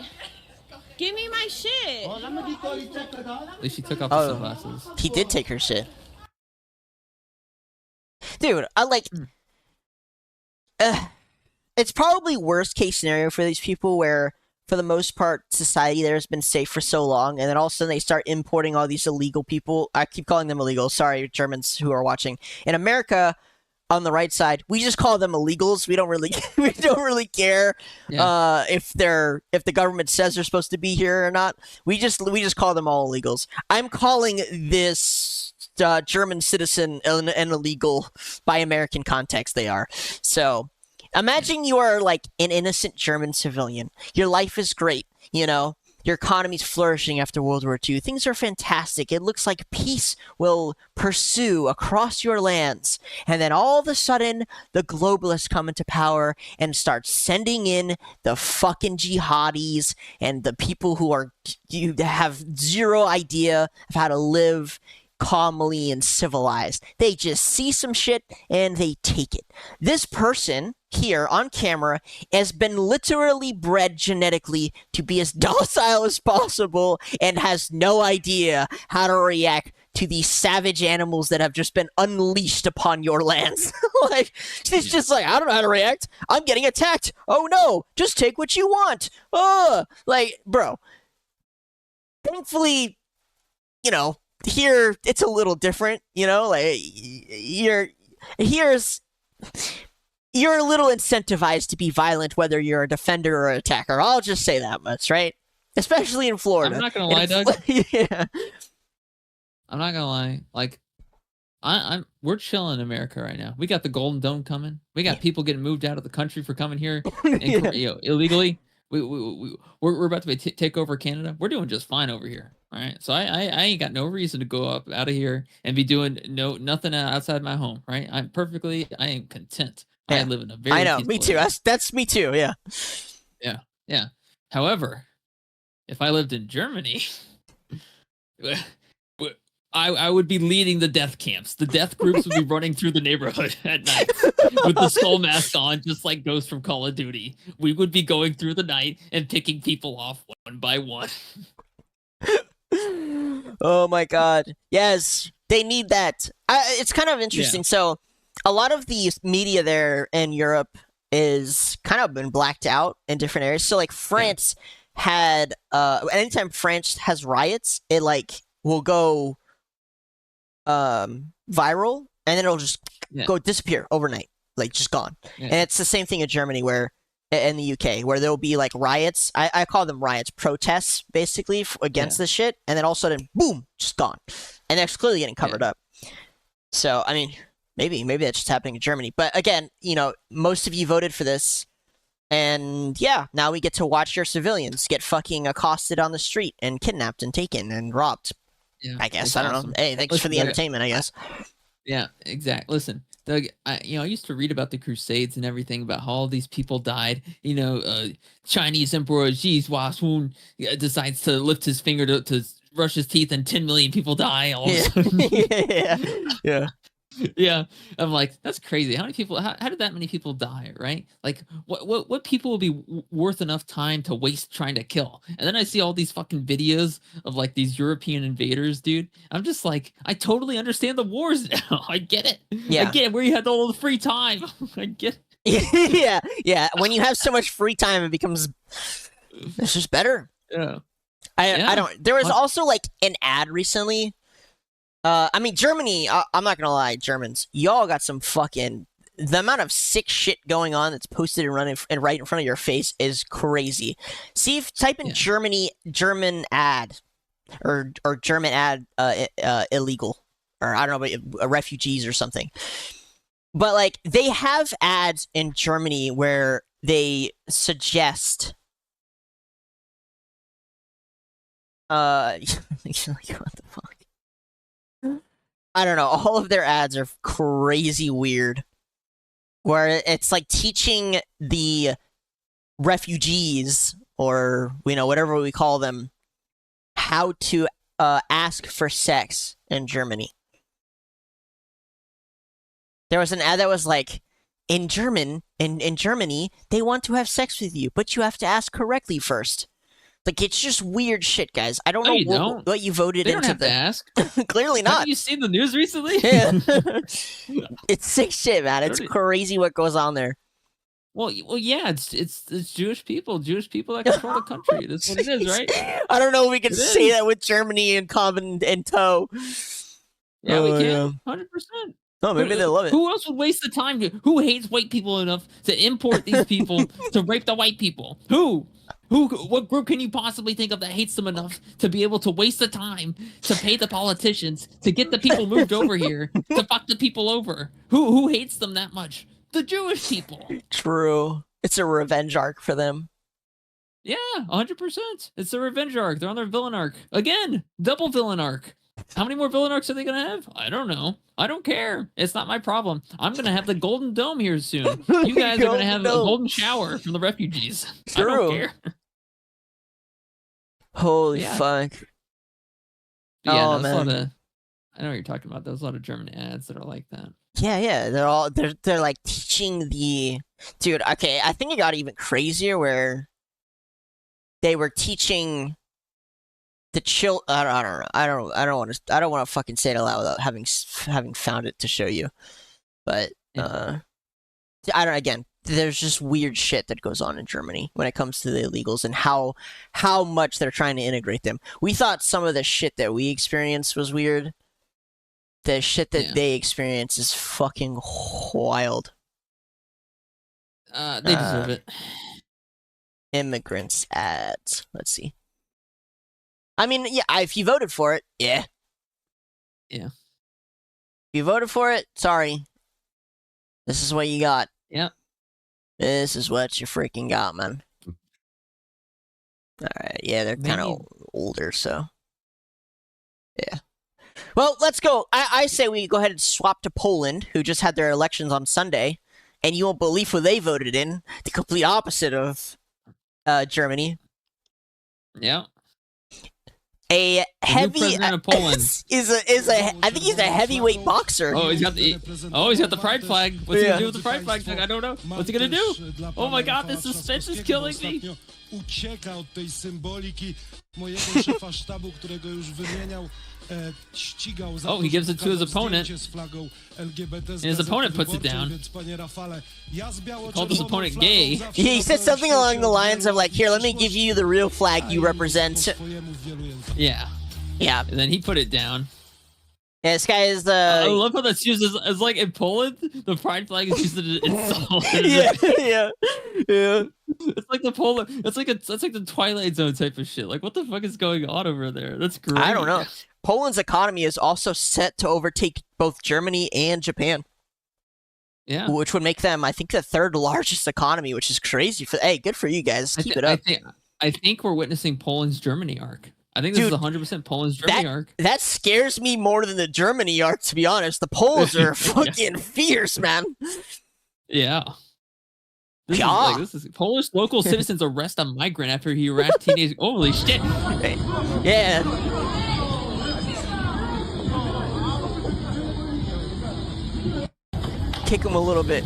Give me my shit. At least she took off the sunglasses. He did take her shit. Dude, I like... it's probably worst case scenario for these people where, for the most part, society there has been safe for so long, and then all of a sudden they start importing all these illegal people. I keep calling them illegal. Sorry, Germans who are watching. In America, on the right side, we just call them illegals. We don't really care if the government says they're supposed to be here or not. We just call them all illegals. I'm calling this German citizen an illegal by American context. They are. So imagine you are like an innocent German civilian. Your life is great, Your economy's flourishing after World War II. Things are fantastic. It looks like peace will pursue across your lands. And then all of a sudden, the globalists come into power and start sending in the fucking jihadis and the people who have zero idea of how to live calmly and civilized. They just see some shit and they take it. This person here on camera has been literally bred genetically to be as docile as possible and has no idea how to react to these savage animals that have just been unleashed upon your lands. Like, she's just like, I don't know how to react. I'm getting attacked. Oh no, just take what you want. Like, bro. Thankfully, here it's a little different, like you're a little incentivized to be violent whether you're a defender or an attacker. I'll just say that much, right? Especially in Florida. I'm not gonna lie, Doug. Yeah. I'm not gonna lie. Like, we're chilling in America right now. We got the Golden Dome coming. We got people getting moved out of the country for coming here illegally. We're about to take over Canada. We're doing just fine over here. All right, so I ain't got no reason to go up out of here and be doing nothing outside my home. Right, I am content. Yeah. I live in a very. I know, me too. That's me too. Yeah. Yeah. However, if I lived in Germany, I would be leading the death camps. The death groups would be running through the neighborhood at night with the skull mask on, just like Ghost from Call of Duty. We would be going through the night and picking people off one by one. Oh my god. Yes, they need that. It's kind of interesting. Yeah. So a lot of the media there in Europe is kind of been blacked out in different areas. So like France had anytime France has riots, it like will go viral, and then it'll just go disappear overnight, like just gone. And it's the same thing in Germany, where in the UK, where there'll be like riots. I call them riots, protests, basically against this shit, and then all of a sudden, boom, just gone, and that's clearly getting covered up. So I mean, maybe that's just happening in Germany. But again, you know, most of you voted for this, and yeah, now we get to watch your civilians get fucking accosted on the street and kidnapped and taken and robbed. Yeah, I guess I don't know. Hey, thanks for the entertainment, I guess. Yeah, exactly. Listen, Doug, I used to read about the Crusades and everything, about how all these people died. You know, Chinese Emperor Xi Huasun decides to lift his finger to brush his teeth, and 10 million people die all of a sudden. Yeah. Yeah, I'm like, that's crazy. How many people? How did that many people die? Right? Like, what people will be worth enough time to waste trying to kill? And then I see all these fucking videos of like these European invaders, dude. I'm just like, I totally understand the wars now. I get it. Yeah. I get it. Where you had all the free time. I get it. Yeah. When you have so much free time, it becomes it's just better. Yeah. I don't. There was also like an ad recently. I mean, Germany, I'm not gonna lie, Germans, y'all got some fucking... The amount of sick shit going on that's posted and running and right in front of your face is crazy. See, type in German ad, or German ad illegal, or I don't know, but refugees or something. But, like, they have ads in Germany where they suggest... what the fuck? I don't know. All of their ads are crazy weird. Where it's like teaching the refugees, or, you know, whatever we call them, how to ask for sex in Germany. There was an ad that was like, in Germany, they want to have sex with you, but you have to ask correctly first. Like, it's just weird shit, guys. I don't know what you voted they don't into. Have to ask. Clearly not. Have you seen the news recently? Yeah. It's sick shit, man. It's crazy what goes on there. Well, yeah. It's Jewish people. Jewish people that control the country. That's what it is, right? I don't know if we can say that with Germany in common in tow. Yeah, we can. 100%. No, maybe they love it. Who else would waste the time? Who hates white people enough to import these people to rape the white people? Who? What group can you possibly think of that hates them enough to be able to waste the time to pay the politicians to get the people moved over here to fuck the people over? Who hates them that much? The Jewish people. True. It's a revenge arc for them. Yeah, 100%. It's a revenge arc. They're on their villain arc. Again, double villain arc. How many more villain arcs are they going to have? I don't know. I don't care. It's not my problem. I'm going to have the Golden Dome here soon. You guys are going to have a golden shower from the refugees. True. I don't care. Holy fuck. Yeah, man. I know what you're talking about. There's a lot of German ads that are like that. Yeah. They're like teaching the... Dude, okay, I think it got even crazier where they were teaching... I don't know. I don't want to fucking say it out loud without having found it to show you. But again, there's just weird shit that goes on in Germany when it comes to the illegals and how much they're trying to integrate them. We thought some of the shit that we experienced was weird. The shit that they experience is fucking wild. They deserve it. Immigrants ads. Let's see. I mean, yeah, if you voted for it, yeah. Yeah. If you voted for it, sorry. This is what you got. Yep. This is what you freaking got, man. Alright, yeah, they're kind of older, so. Yeah. Well, let's go. I say we go ahead and swap to Poland, who just had their elections on Sunday, and you won't believe who they voted in. The complete opposite of Germany. Yeah. A heavy president of Poland I think he's a heavyweight boxer. Oh, he's got the pride flag. What's he gonna do with the pride flag? I don't know. What's he gonna do? Oh my god, this suspense is killing me. ucieka od tej symboliki mojego szefa sztabu, którego już wymieniał, ścigał za Oh, he gives it to his opponent. z flagą LGBT And his opponent puts it down. Więc, panie Rafale, ja z Called his opponent gay. He said something along the lines of like, here, let me give you the real flag you represent. Yeah. Yeah. And then he put it down. Yeah, this guy is the... I love how that's used as like in Poland, the pride flag is used as an insult. yeah. It's like that's like the Twilight Zone type of shit. Like, what the fuck is going on over there? That's great. I don't know. Poland's economy is also set to overtake both Germany and Japan. Yeah. Which would make them, I think, the third largest economy, which is crazy. Hey, good for you guys. Keep it up. I think we're witnessing Poland's Germany arc. I think this is 100% Poland's Germany arc. That scares me more than the Germany arc, to be honest. The Poles are fucking fierce, man. Yeah. This is Polish local citizens arrest a migrant after he harassed teenagers. Holy shit. Yeah. Kick him a little bit.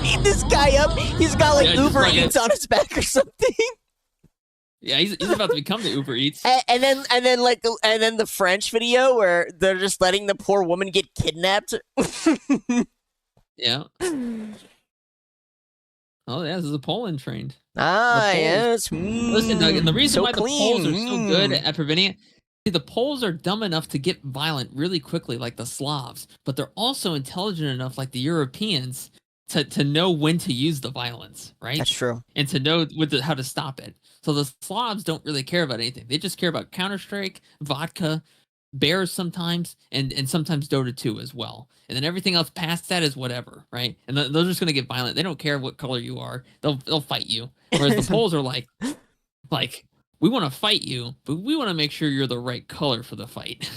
Beat this guy up. He's got like Uber Eats on his back or something. Yeah, he's about to become the Uber Eats. And then the French video where they're just letting the poor woman get kidnapped. Yeah. Oh, yeah, this is a Poland trained. Yes. Listen, Doug, and the reason why the Poles are so good at preventing it, see, the Poles are dumb enough to get violent really quickly, like the Slavs, but they're also intelligent enough, like the Europeans, to know when to use the violence, right? That's true. And to know how to stop it. So the Slavs don't really care about anything. They just care about Counter-Strike, vodka, bears sometimes, and sometimes Dota 2 as well. And then everything else past that is whatever, right? And they're just going to get violent. They don't care what color you are. They'll fight you. Whereas the Poles are like, we want to fight you, but we want to make sure you're the right color for the fight.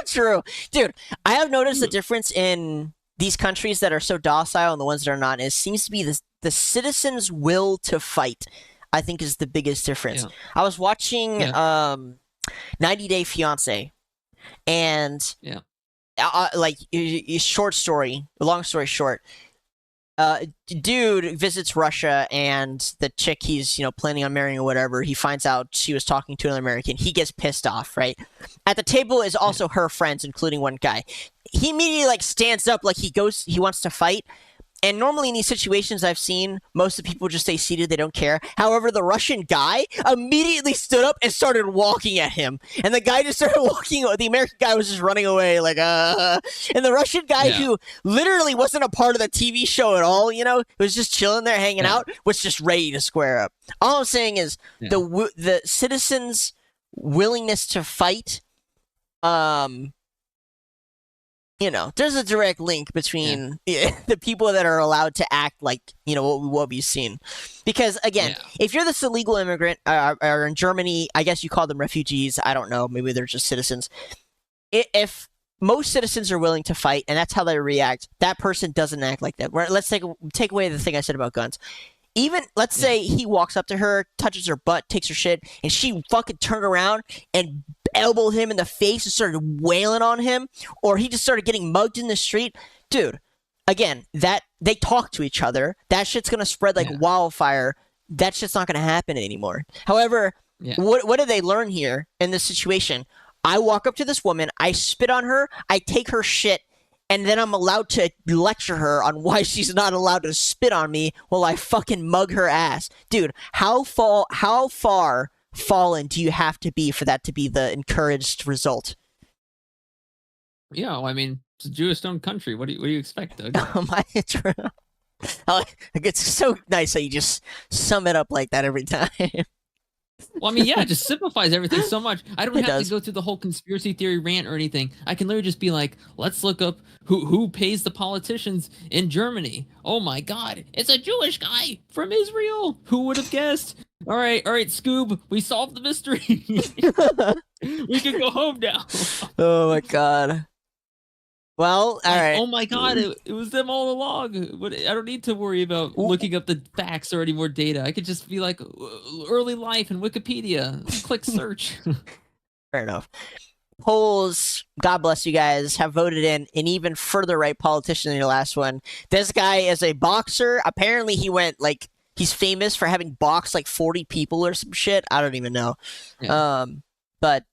True. Dude, I have noticed the difference in these countries that are so docile and the ones that are not. It seems to be the citizens' will to fight, I think, is the biggest difference. Yeah. I was watching 90 Day Fiancé, and like short story, long story short, dude visits Russia, and the chick he's planning on marrying or whatever, he finds out she was talking to another American. He gets pissed off, right? At the table is also her friends, including one guy. He immediately like stands up, like he wants to fight. And normally in these situations I've seen, most of the people just stay seated, they don't care. However, the Russian guy immediately stood up and started walking at him. And the guy just started walking, the American guy was just running away, like, And the Russian guy, who literally wasn't a part of the TV show at all, was just chilling there, hanging out, was just ready to square up. All I'm saying is the citizens' willingness to fight, there's a direct link between the people that are allowed to act like, what we've seen. Because, again, if you're this illegal immigrant, or in Germany, I guess you call them refugees, I don't know, maybe they're just citizens. If most citizens are willing to fight, and that's how they react, that person doesn't act like that. Let's take away the thing I said about guns. Even, let's say he walks up to her, touches her butt, takes her shit, and she fucking turned around and elbowed him in the face and started wailing on him, or he just started getting mugged in the street. Dude, again, that they talk to each other. That shit's gonna spread like wildfire. That shit's not gonna happen anymore. However, what did they learn here in this situation? I walk up to this woman, I spit on her, I take her shit, and then I'm allowed to lecture her on why she's not allowed to spit on me while I fucking mug her ass. Dude, how far fallen do you have to be for that to be the encouraged result? Yeah, well, I mean, it's a Jewish-owned country. What do you expect, Doug? It's so nice that you just sum it up like that every time. Well, I mean, it just simplifies everything so much. I don't have to go through the whole conspiracy theory rant or anything. I can literally just be like, let's look up who pays the politicians in Germany. Oh my God, it's a Jewish guy from Israel. Who would have guessed? All right, Scoob, we solved the mystery. We can go home now. Oh my God. Well, all right. Oh my God, it was them all along. I don't need to worry about looking up the facts or any more data. I could just be like, early life in Wikipedia. Click search. Fair enough. Polls, God bless you guys, have voted in an even further right politician than your last one. This guy is a boxer. Apparently he went like He's famous for having boxed like 40 people or some shit. I don't even know. Yeah. But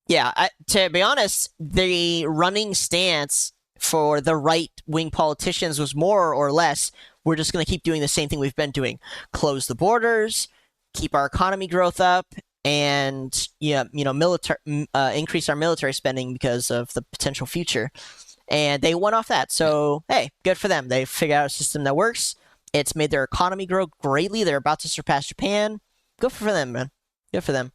yeah, to be honest, the running stance for the right-wing politicians was more or less, we're just going to keep doing the same thing we've been doing. Close the borders, keep our economy growth up, and increase our military spending because of the potential future. And they went off that. So, hey, good for them. They figured out a system that works. It's made their economy grow greatly. They're about to surpass Japan. Good for them, man. Good for them.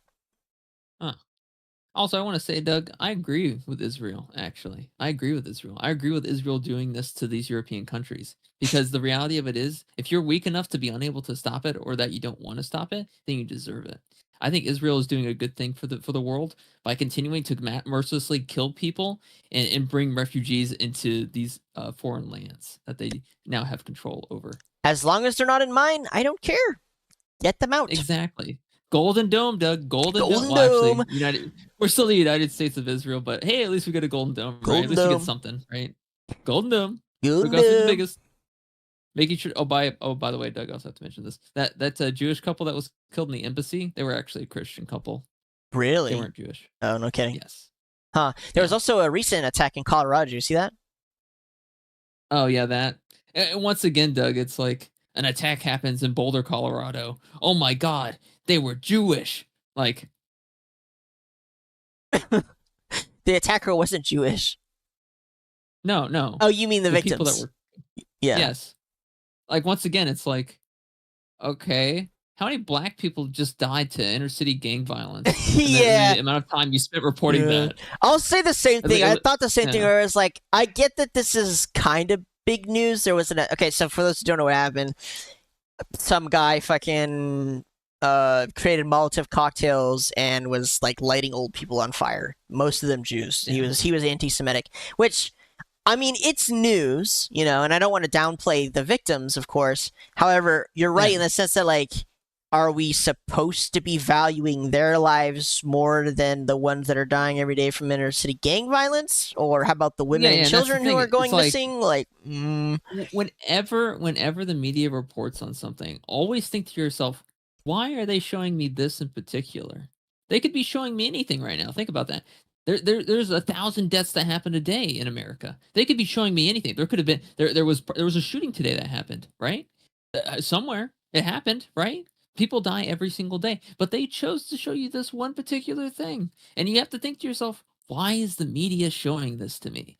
Also, I want to say, Doug, I agree with Israel, actually. I agree with Israel. I agree with Israel doing this to these European countries. Because the reality of it is, if you're weak enough to be unable to stop it or that you don't want to stop it, then you deserve it. I think Israel is doing a good thing for the world by continuing to mercilessly kill people and bring refugees into these foreign lands that they now have control over. As long as they're not in mine, I don't care. Get them out. Exactly. Golden Dome, Doug. Golden Dome. Well, actually, we're still the United States of Israel, but hey, at least we got a Golden Dome, right? At least we get something, right? Golden Dome. Golden Dome. The biggest. Making sure. Oh, by the way, Doug, I also have to mention this. That Jewish couple that was killed in the embassy, they were actually a Christian couple. Really? They weren't Jewish. Oh, no kidding. Yes. Huh. There was also a recent attack in Colorado. Did you see that? Oh, yeah, that. And once again, Doug, it's like an attack happens in Boulder, Colorado. Oh my God, they were Jewish. Like, the attacker wasn't Jewish. No. Oh, you mean the victims? People that were. Yeah. Yes. Like, once again, it's like, okay, how many black people just died to inner city gang violence? Yeah. The amount of time you spent reporting that. I'll say the same thing. I thought the same thing. Yeah. Where it's like, I get that this is kind of big news. There was okay. So for those who don't know what happened, some guy fucking created Molotov cocktails and was like lighting old people on fire. Most of them Jews. Yeah. He was anti-Semitic, which, I mean, it's news, you know, and I don't want to downplay the victims, of course. However, you're right in the sense that, like, are we supposed to be valuing their lives more than the ones that are dying every day from inner city gang violence? Or how about the women and children who are going missing? Whenever the media reports on something, always think to yourself, why are they showing me this in particular? They could be showing me anything right now. Think about that. There's 1,000 deaths that happen a day in America. They could be showing me anything. There could have been there was a shooting today that happened, right? Somewhere it happened, right? People die every single day, but they chose to show you this one particular thing, and you have to think to yourself, why is the media showing this to me?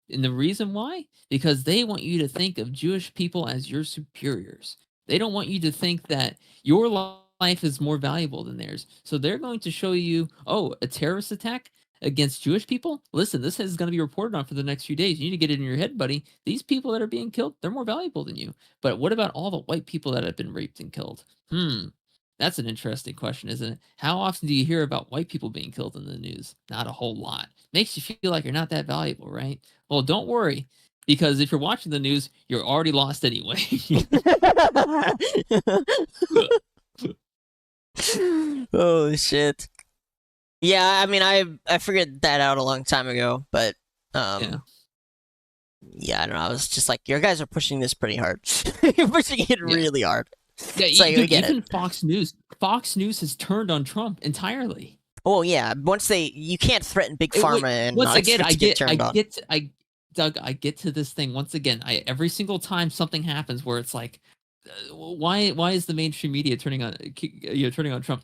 And the reason why? Because they want you to think of Jewish people as your superiors. They don't want you to think that your life is more valuable than theirs. So they're going to show you, oh, a terrorist attack against Jewish people? Listen, this is going to be reported on for the next few days. You need to get it in your head, buddy. These people that are being killed, they're more valuable than you. But what about all the white people that have been raped and killed? That's an interesting question, isn't it? How often do you hear about white people being killed in the news? Not a whole lot. Makes you feel like you're not that valuable, right? Well, don't worry, because if you're watching the news, you're already lost anyway. Oh shit. Yeah, I mean, I figured that out a long time ago, but yeah, I don't know. I was just like, your guys are pushing this pretty hard. You're pushing it really hard. Yeah, even Fox News has turned on Trump entirely. Oh yeah, you can't threaten big pharma and once not again, Doug, I get to this thing once again. Every single time something happens where it's like, why is the mainstream media turning on Trump?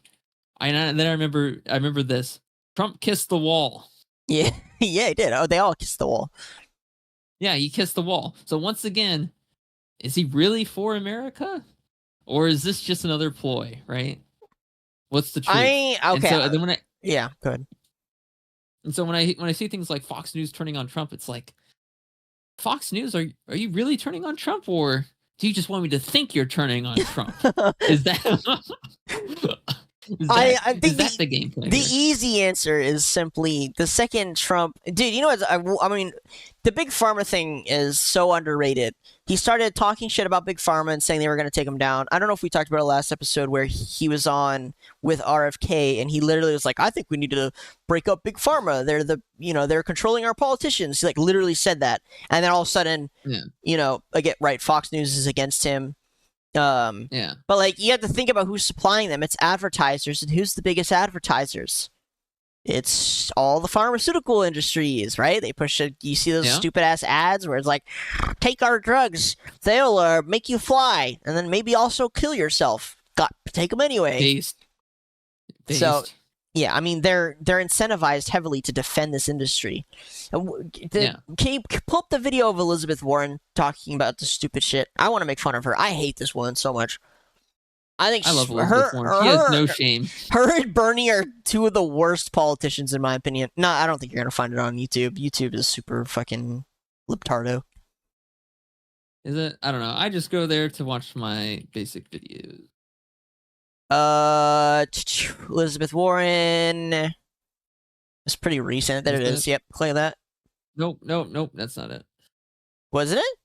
And then I remember this. Trump kissed the wall. Yeah, yeah, he did. Oh, they all kissed the wall. Yeah, he kissed the wall. So once again, is he really for America, or is this just another ploy? Right? What's the truth? Okay. And so then yeah, good. And so when I see things like Fox News turning on Trump, it's like, Fox News, are you really turning on Trump, or do you just want me to think you're turning on Trump? Is that I think that's the game plan? The easy answer is simply the second Trump, dude. You know what? I mean, the big pharma thing is so underrated. He started talking shit about big pharma and saying they were going to take him down. I don't know if we talked about it last episode where he was on with RFK and he literally was like, "I think we need to break up big pharma. They're controlling our politicians." He like literally said that, and then all of a sudden, again, right? Fox News is against him. Yeah. But like, you have to think about who's supplying them. It's advertisers, and who's the biggest advertisers? It's all the pharmaceutical industries, right? They push it. You see those stupid ass ads where it's like, "Take our drugs; they'll make you fly, and then maybe also kill yourself." Take them anyway. Based. So, yeah, I mean, they're incentivized heavily to defend this industry. Can you pull up the video of Elizabeth Warren talking about this stupid shit? I want to make fun of her. I hate this woman so much. I love Elizabeth Warren. She has no shame. Her and Bernie are two of the worst politicians, in my opinion. No, I don't think you're gonna find it on YouTube. YouTube is super fucking libtardo. Is it? I don't know. I just go there to watch my basic videos. Elizabeth Warren. It's pretty recent. There it is. Yep, play that. Nope. That's not it. Wasn't it?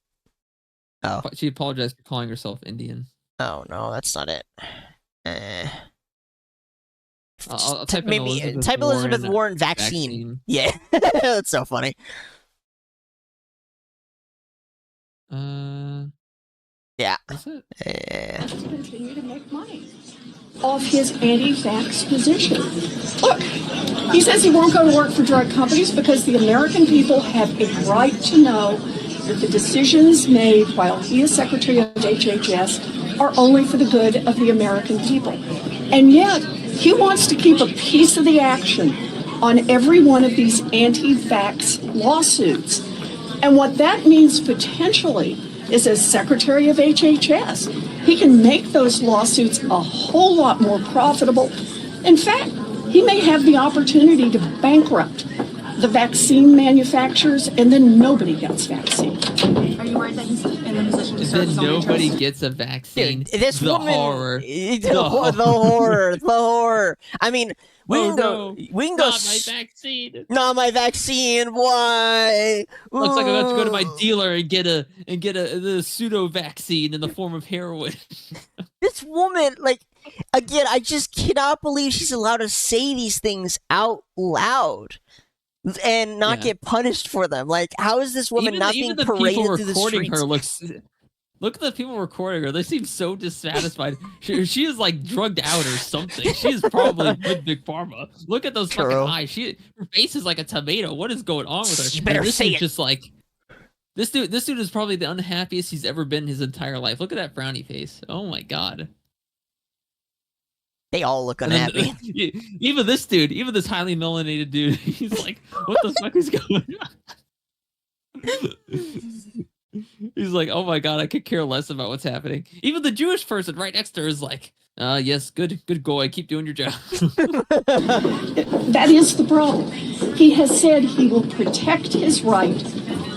Oh. She apologized for calling herself Indian. Oh no, that's not it. I'll type Elizabeth Warren vaccine. Yeah, that's so funny. Yeah. That's it. To continue to make money off his anti-vax position. Look, he says he won't go to work for drug companies because the American people have a right to know that the decisions made while he is Secretary of HHS are only for the good of the American people. And yet, he wants to keep a piece of the action on every one of these anti-vax lawsuits. And what that means potentially is, as Secretary of HHS, he can make those lawsuits a whole lot more profitable. In fact, he may have the opportunity to bankrupt the vaccine manufacturers, and then nobody gets vaccine. Are you worried that he's in a position to serve then nobody gets a vaccine? Dude, this the woman, horror. The horror. I mean, we can go. Not my vaccine. Not my vaccine. Why? Looks like I got to go to my dealer and get the pseudo vaccine in the form of heroin. This woman, like, again, I just cannot believe she's allowed to say these things out loud and not get punished for them. Like, how is this woman not being paraded through the streets? Look at the people recording her. They seem so dissatisfied. She is like drugged out or something. She is probably with Big Pharma. Look at those fucking eyes. Her face is like a tomato. What is going on with her? You better say it. Just like this dude is probably the unhappiest he's ever been in his entire life. Look at that frowny face. Oh my god. They all look unhappy. Even this dude, even this highly melanated dude, he's like, what the fuck is going on? He's like, oh my god, I could care less about what's happening. Even the Jewish person right next to her is like, yes, good goy, keep doing your job. That is the problem. He has said he will protect his right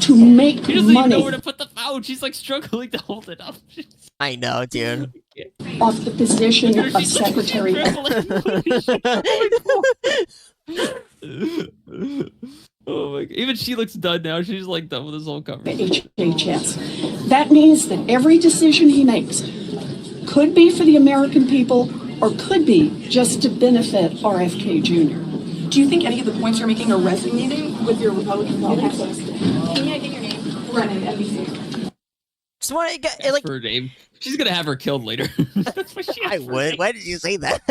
to make money. He doesn't even know where to put the pouch. He's like struggling to hold it up. I know, dude. Off the position of secretary. Oh my god. Even she looks done now. She's like done with this whole conversation. HHS. That means that every decision he makes could be for the American people or could be just to benefit RFK Jr. Do you think any of the points you're making are resonating with your Republican voters? Can I get your name? Brennan, NBC. So what, like, her name. She's gonna have her killed later. I would. Why did you say that?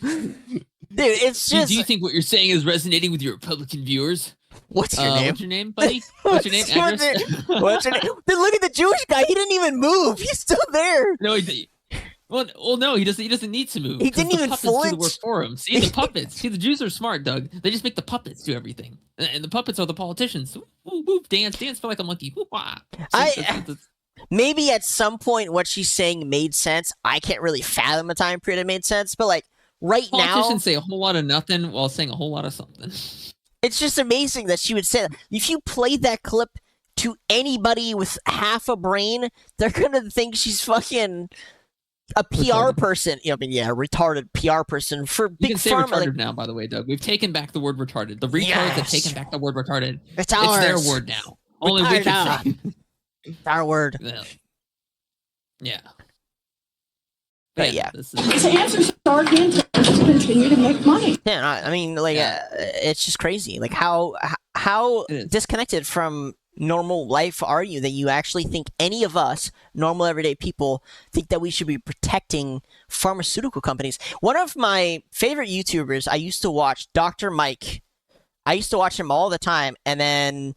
Dude, it's just. Do you think what you're saying is resonating with your Republican viewers? What's your name? What's your name, buddy? What's your name? Address? What's your name? Then look at the Jewish guy. He didn't even move. He's still there. No, well, no, he doesn't need to move. He didn't even flinch. Do the work for him. See, the puppets. See, the Jews are smart, Doug. They just make the puppets do everything, and the puppets are the politicians. Woo, woo, dance, feel like a monkey. Woo, wah. Maybe at some point what she's saying made sense. I can't really fathom a time period it made sense, but like right now, politicians say a whole lot of nothing while saying a whole lot of something. It's just amazing that she would say that. If you played that clip to anybody with half a brain, they're gonna think she's fucking a PR person. I mean, yeah, retarded PR person for Big Pharma. You can say retarded now, by the way, Doug. We've taken back the word retarded. The retards have taken back the word retarded. It's their word now. Only we can say. It's our word. Yeah. But yeah. His answers are again to continue to make money. Yeah, I mean, like, it's just crazy. Like, how disconnected from normal life are you that you actually think any of us, normal everyday people, think that we should be protecting pharmaceutical companies? One of my favorite YouTubers, I used to watch, Dr. Mike. I used to watch him all the time, and then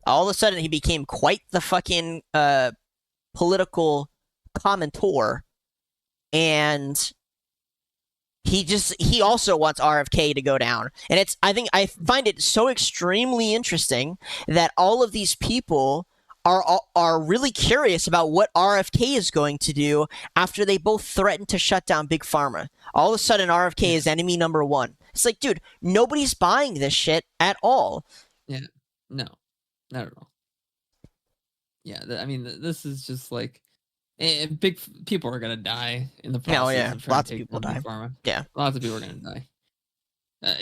all of a sudden he became quite the fucking political commentator, and he also wants RFK to go down. And I find it so extremely interesting that all of these people are really curious about what RFK is going to do after they both threatened to shut down Big Pharma. All of a sudden, RFK is enemy number one. It's like, dude, nobody's buying this shit at all. Yeah, no, not at all. Yeah, I mean, this is just like, big people are gonna die in the process. Oh yeah, of trying lots to of take people down die. Big Pharma. Yeah, lots of people are gonna die.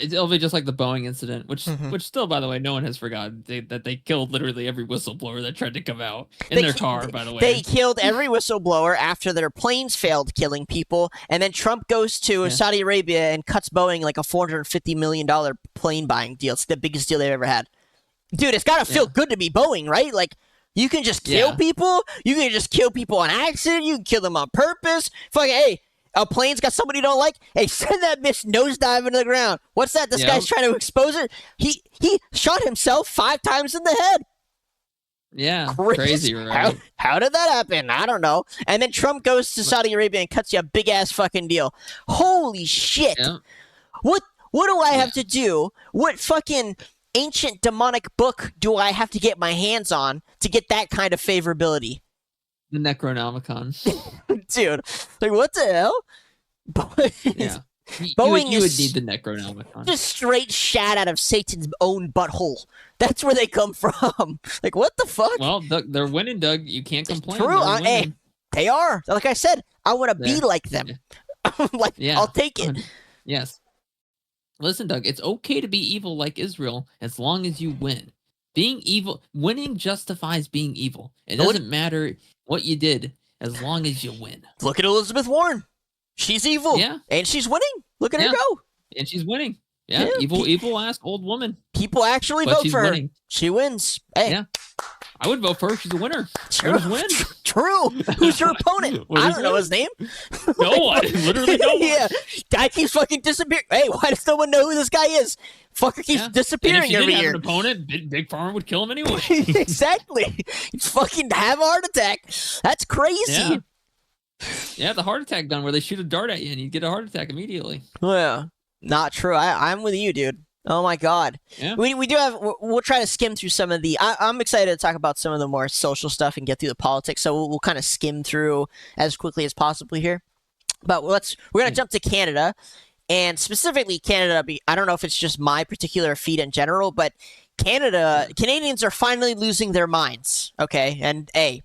It'll be just like the Boeing incident, which still, by the way, no one has forgotten that they killed literally every whistleblower that tried to come out in their car. By the way, they killed every whistleblower after their planes failed killing people, and then Trump goes to Saudi Arabia and cuts Boeing like a $450 million plane buying deal. It's the biggest deal they've ever had. Dude, it's gotta feel good to be Boeing, right? Like, you can just kill people. You can just kill people on accident. You can kill them on purpose. Fucking, hey, a plane's got somebody you don't like. Hey, send that bitch nosedive into the ground. What's that? This guy's trying to expose it. He shot himself 5 times in the head. Yeah, crazy, right? How did that happen? I don't know. And then Trump goes to Saudi Arabia and cuts you a big ass fucking deal. Holy shit! Yeah. What do I have to do? What fucking ancient demonic book do I have to get my hands on to get that kind of favorability? The Necronomicon. Dude, like, what the hell? Yeah. Boeing you would need the Necronomicon. Just straight shat out of Satan's own butthole. That's where they come from. Like, what the fuck? Well, they're winning, Doug. You can't complain. True. Hey, they are. Like I said, I want to be like them. Like, I'll take it. Yes. Listen, Doug, it's okay to be evil like Israel as long as you win. Being evil, winning justifies being evil. It doesn't matter what you did as long as you win. Look at Elizabeth Warren. She's evil. Yeah. And she's winning. Look at her go. And she's winning. Yeah. Evil ass old woman. People actually vote for her. She wins. Hey. Yeah. I would vote for her. She's a winner. True. Win. True. Who's your opponent? I don't know his name. No one. Literally no one. Yeah. Guy keeps fucking disappearing. Hey, why does no one know who this guy is? Fucker keeps disappearing every year. Have an opponent, Big Pharma would kill him anyway. Exactly. He'd fucking have a heart attack. That's crazy. Yeah, the heart attack gun where they shoot a dart at you and you get a heart attack immediately. Yeah. Not true. I'm with you, dude. Oh my god. Yeah. We do have. We'll try to skim through some of the. I'm excited to talk about some of the more social stuff and get through the politics. So we'll kind of skim through as quickly as possible here. But we're gonna jump to Canada, and specifically Canada. I don't know if it's just my particular feed in general, but Canadians are finally losing their minds. Okay, and hey,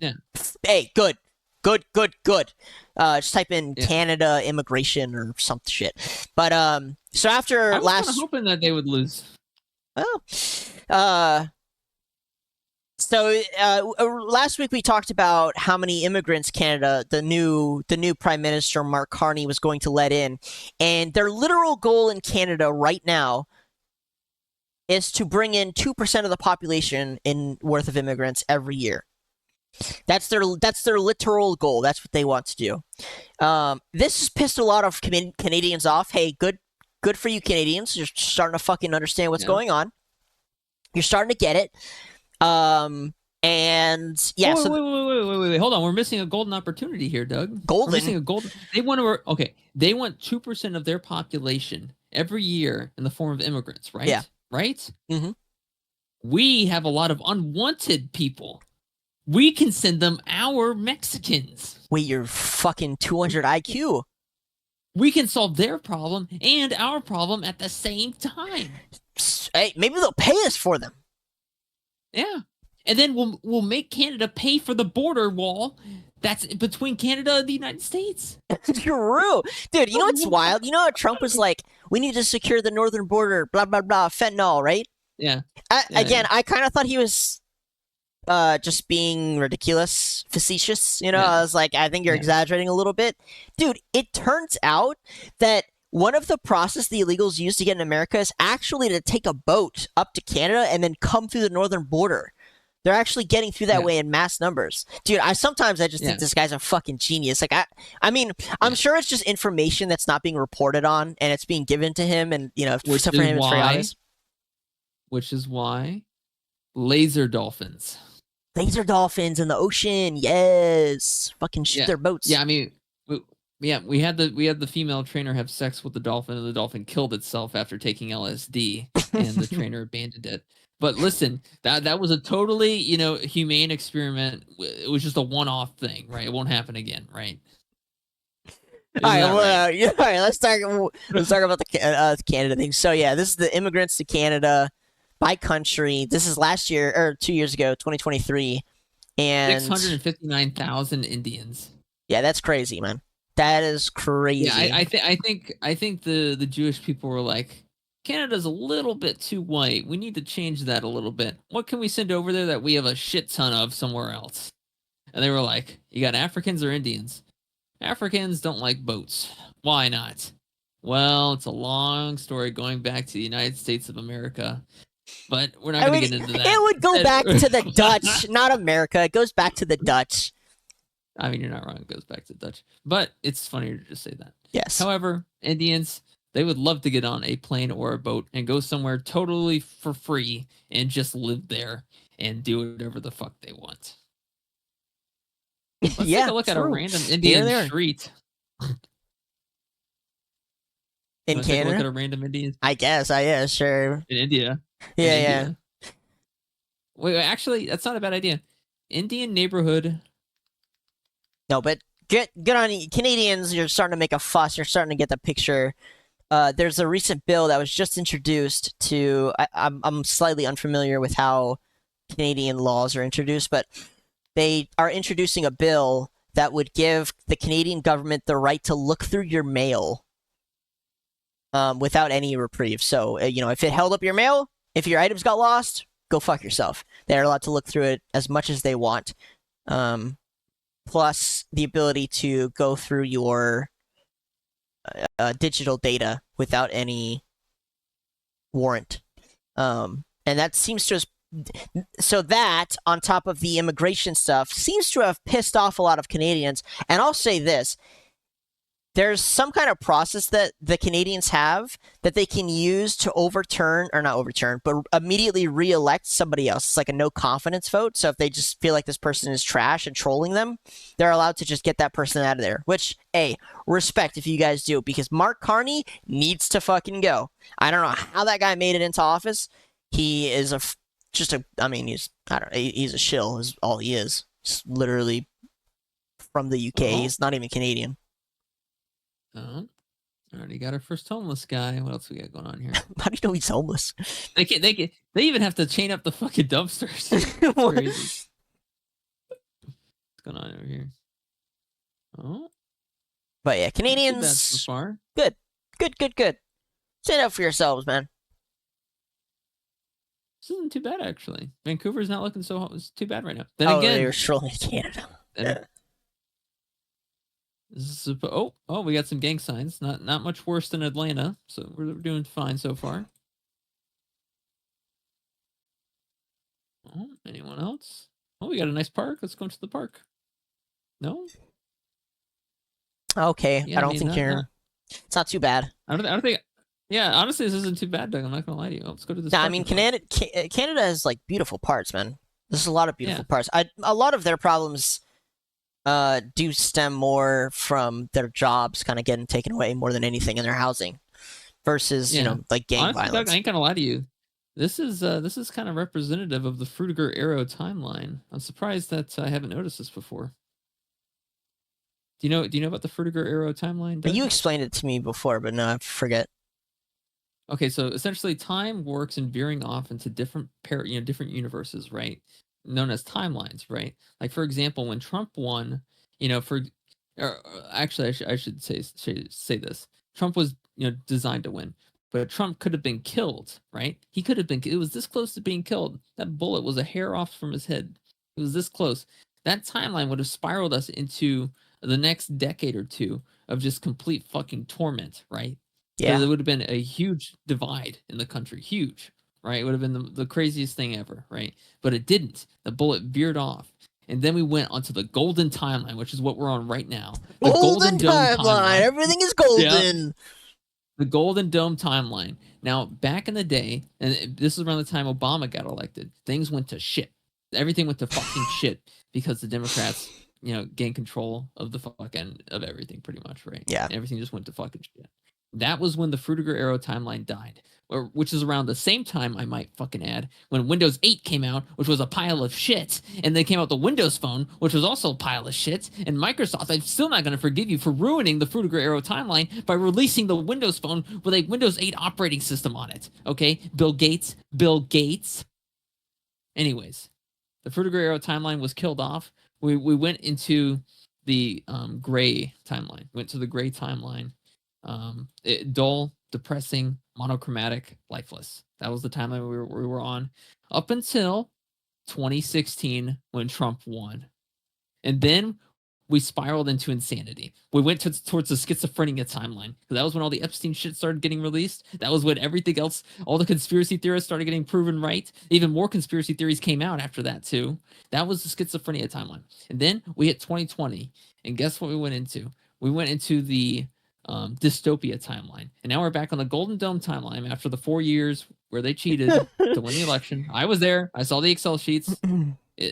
good. Just type in Canada immigration or some shit. But so after I was kind of hoping that they would lose. Well, last week we talked about how many immigrants Canada, the new Prime Minister Mark Carney was going to let in, and their literal goal in Canada right now is to bring in 2% of the population in worth of immigrants every year. That's their literal goal. That's what they want to do. This has pissed a lot of Canadians off. Hey, good for you Canadians. You're starting to fucking understand what's going on. You're starting to get it. And yeah. Wait. Hold on. We're missing a golden opportunity here, Doug. Golden. We're missing a golden. They want 2% of their population every year in the form of immigrants, right? Yeah. Right? Mm-hmm. We have a lot of unwanted people. We can send them our Mexicans. Wait, you're fucking 200 IQ. We can solve their problem and our problem at the same time. Hey, maybe they'll pay us for them. Yeah. And then we'll make Canada pay for the border wall that's between Canada and the United States. True. Dude, you know what's wild? You know how Trump was like, we need to secure the northern border, blah, blah, blah, fentanyl, right? Yeah. I kind of thought he was just being ridiculous, facetious, you know? I was like, I think you're exaggerating a little bit. Dude, it turns out that one of the process the illegals use to get in America is actually to take a boat up to Canada and then come through the northern border. They're actually getting through that Yeah. way in mass numbers. Dude, sometimes I just think this guy's a fucking genius. Like I mean, I'm sure it's just information that's not being reported on and it's being given to him, and stuff for him it's very obvious. Which is why laser dolphins. Laser dolphins in the ocean, yes. Fucking shoot their boats. Yeah, I mean, we had the female trainer have sex with the dolphin, and the dolphin killed itself after taking LSD, and the trainer abandoned it. But listen, that was a totally humane experiment. It was just a one-off thing, right? It won't happen again, right? All right, all right. Let's talk about the Canada thing. So yeah, this is the immigrants to Canada by country. This is last year or 2 years ago, 2023, and 659,000 Indians. Yeah, that's crazy, man. That is crazy. Yeah, I think the Jewish people were like, Canada's a little bit too white. We need to change that a little bit. What can we send over there that we have a shit ton of somewhere else? And they were like, you got Africans or Indians? Africans don't like boats. Why not? Well, it's a long story going back to the United States of America, but we're not going to get into that. It would go back to the Dutch, not America. It goes back to the Dutch. I mean, you're not wrong. It goes back to Dutch, but it's funnier to just say that. Yes. However, Indians, they would love to get on a plane or a boat and go somewhere totally for free and just live there and do whatever the fuck they want. Let's take a look at a random Indian street. In Canada? Take a look at a random Indian. I guess. Sure. In India. Yeah. Wait, actually, that's not a bad idea. Indian neighborhood. No, but good on you. Canadians, you're starting to make a fuss. You're starting to get the picture. There's a recent bill that was just introduced to... I'm slightly unfamiliar with how Canadian laws are introduced, but they are introducing a bill that would give the Canadian government the right to look through your mail without any reprieve. So, if it held up your mail, if your items got lost, go fuck yourself. They're allowed to look through it as much as they want. Plus the ability to go through your digital data without any warrant. And that seems to... So that, on top of the immigration stuff, seems to have pissed off a lot of Canadians. And I'll say this. There's some kind of process that the Canadians have that they can use to but immediately re-elect somebody else. It's like a no confidence vote. So if they just feel like this person is trash and trolling them, they're allowed to just get that person out of there. Which, hey, respect if you guys do, because Mark Carney needs to fucking go. I don't know how that guy made it into office. He is he's a shill is all he is. He's literally from the UK. He's not even Canadian. Oh, already got our first homeless guy. What else we got going on here? How do you know he's homeless? They even have to chain up the fucking dumpsters. Crazy. What's going on over here? Oh, but yeah, Canadians. So far. Good. Stand up for yourselves, man. This isn't too bad, actually. Vancouver's not looking it's too bad right now. Then again, they were strolling Canada. We got some gang signs. Not much worse than Atlanta, so we're doing fine so far. Oh, anyone else? Oh, we got a nice park. Let's go to the park. No? Okay, yeah, I don't think it's not too bad. I don't think. Yeah, honestly, this isn't too bad, Doug. I'm not gonna lie to you. Let's go to this. I mean, Canada has like beautiful parts, man. There's a lot of beautiful parts. A lot of their problems do stem more from their jobs kind of getting taken away more than anything in their housing, versus like gang honestly, violence. Doug, I ain't gonna lie to you. This is kind of representative of the Frutiger Arrow timeline. I'm surprised that I haven't noticed this before. Do you know about the Frutiger Arrow timeline, Doug? You explained it to me before, but no, I forget. Okay, so essentially, time works in veering off into different universes, right? Known as timelines, right? Like for example, when Trump won, actually, I should say this: Trump was designed to win, but Trump could have been killed, right? He could have been. It was this close to being killed. That bullet was a hair off from his head. It was this close. That timeline would have spiraled us into the next decade or two of just complete fucking torment, right? Yeah, there would have been a huge divide in the country, huge. right? It would have been the craziest thing ever, right? But it didn't. The bullet veered off. And then we went onto the golden timeline, which is what we're on right now. The Golden Dome timeline. Everything is Yeah. golden. The Golden Dome timeline. Now, back in the day, and this is around the time Obama got elected, things went to shit. Everything went to fucking shit because the Democrats, gained control of the fucking of everything, pretty much, right? Yeah. And everything just went to fucking shit. That was when the Fruitiger Arrow timeline died, which is around the same time, I might fucking add, when Windows 8 came out, which was a pile of shit, and then came out the Windows Phone, which was also a pile of shit, and Microsoft, I'm still not going to forgive you for ruining the Fruitiger Arrow timeline by releasing the Windows Phone with a Windows 8 operating system on it, okay? Bill Gates. Anyways, the Fruitiger Arrow timeline was killed off. We went into the gray timeline, dull, depressing, monochromatic, lifeless. That was the timeline we were on up until 2016 when Trump won. And then we spiraled into insanity. We went towards the schizophrenia timeline. That was when all the Epstein shit started getting released. That was when everything else, all the conspiracy theorists started getting proven right. Even more conspiracy theories came out after that too. That was the schizophrenia timeline. And then we hit 2020. And guess what we went into? We went into the dystopia timeline. And now we're back on the Golden Dome timeline after the 4 years where they cheated to win the election. I was there. I saw the Excel sheets.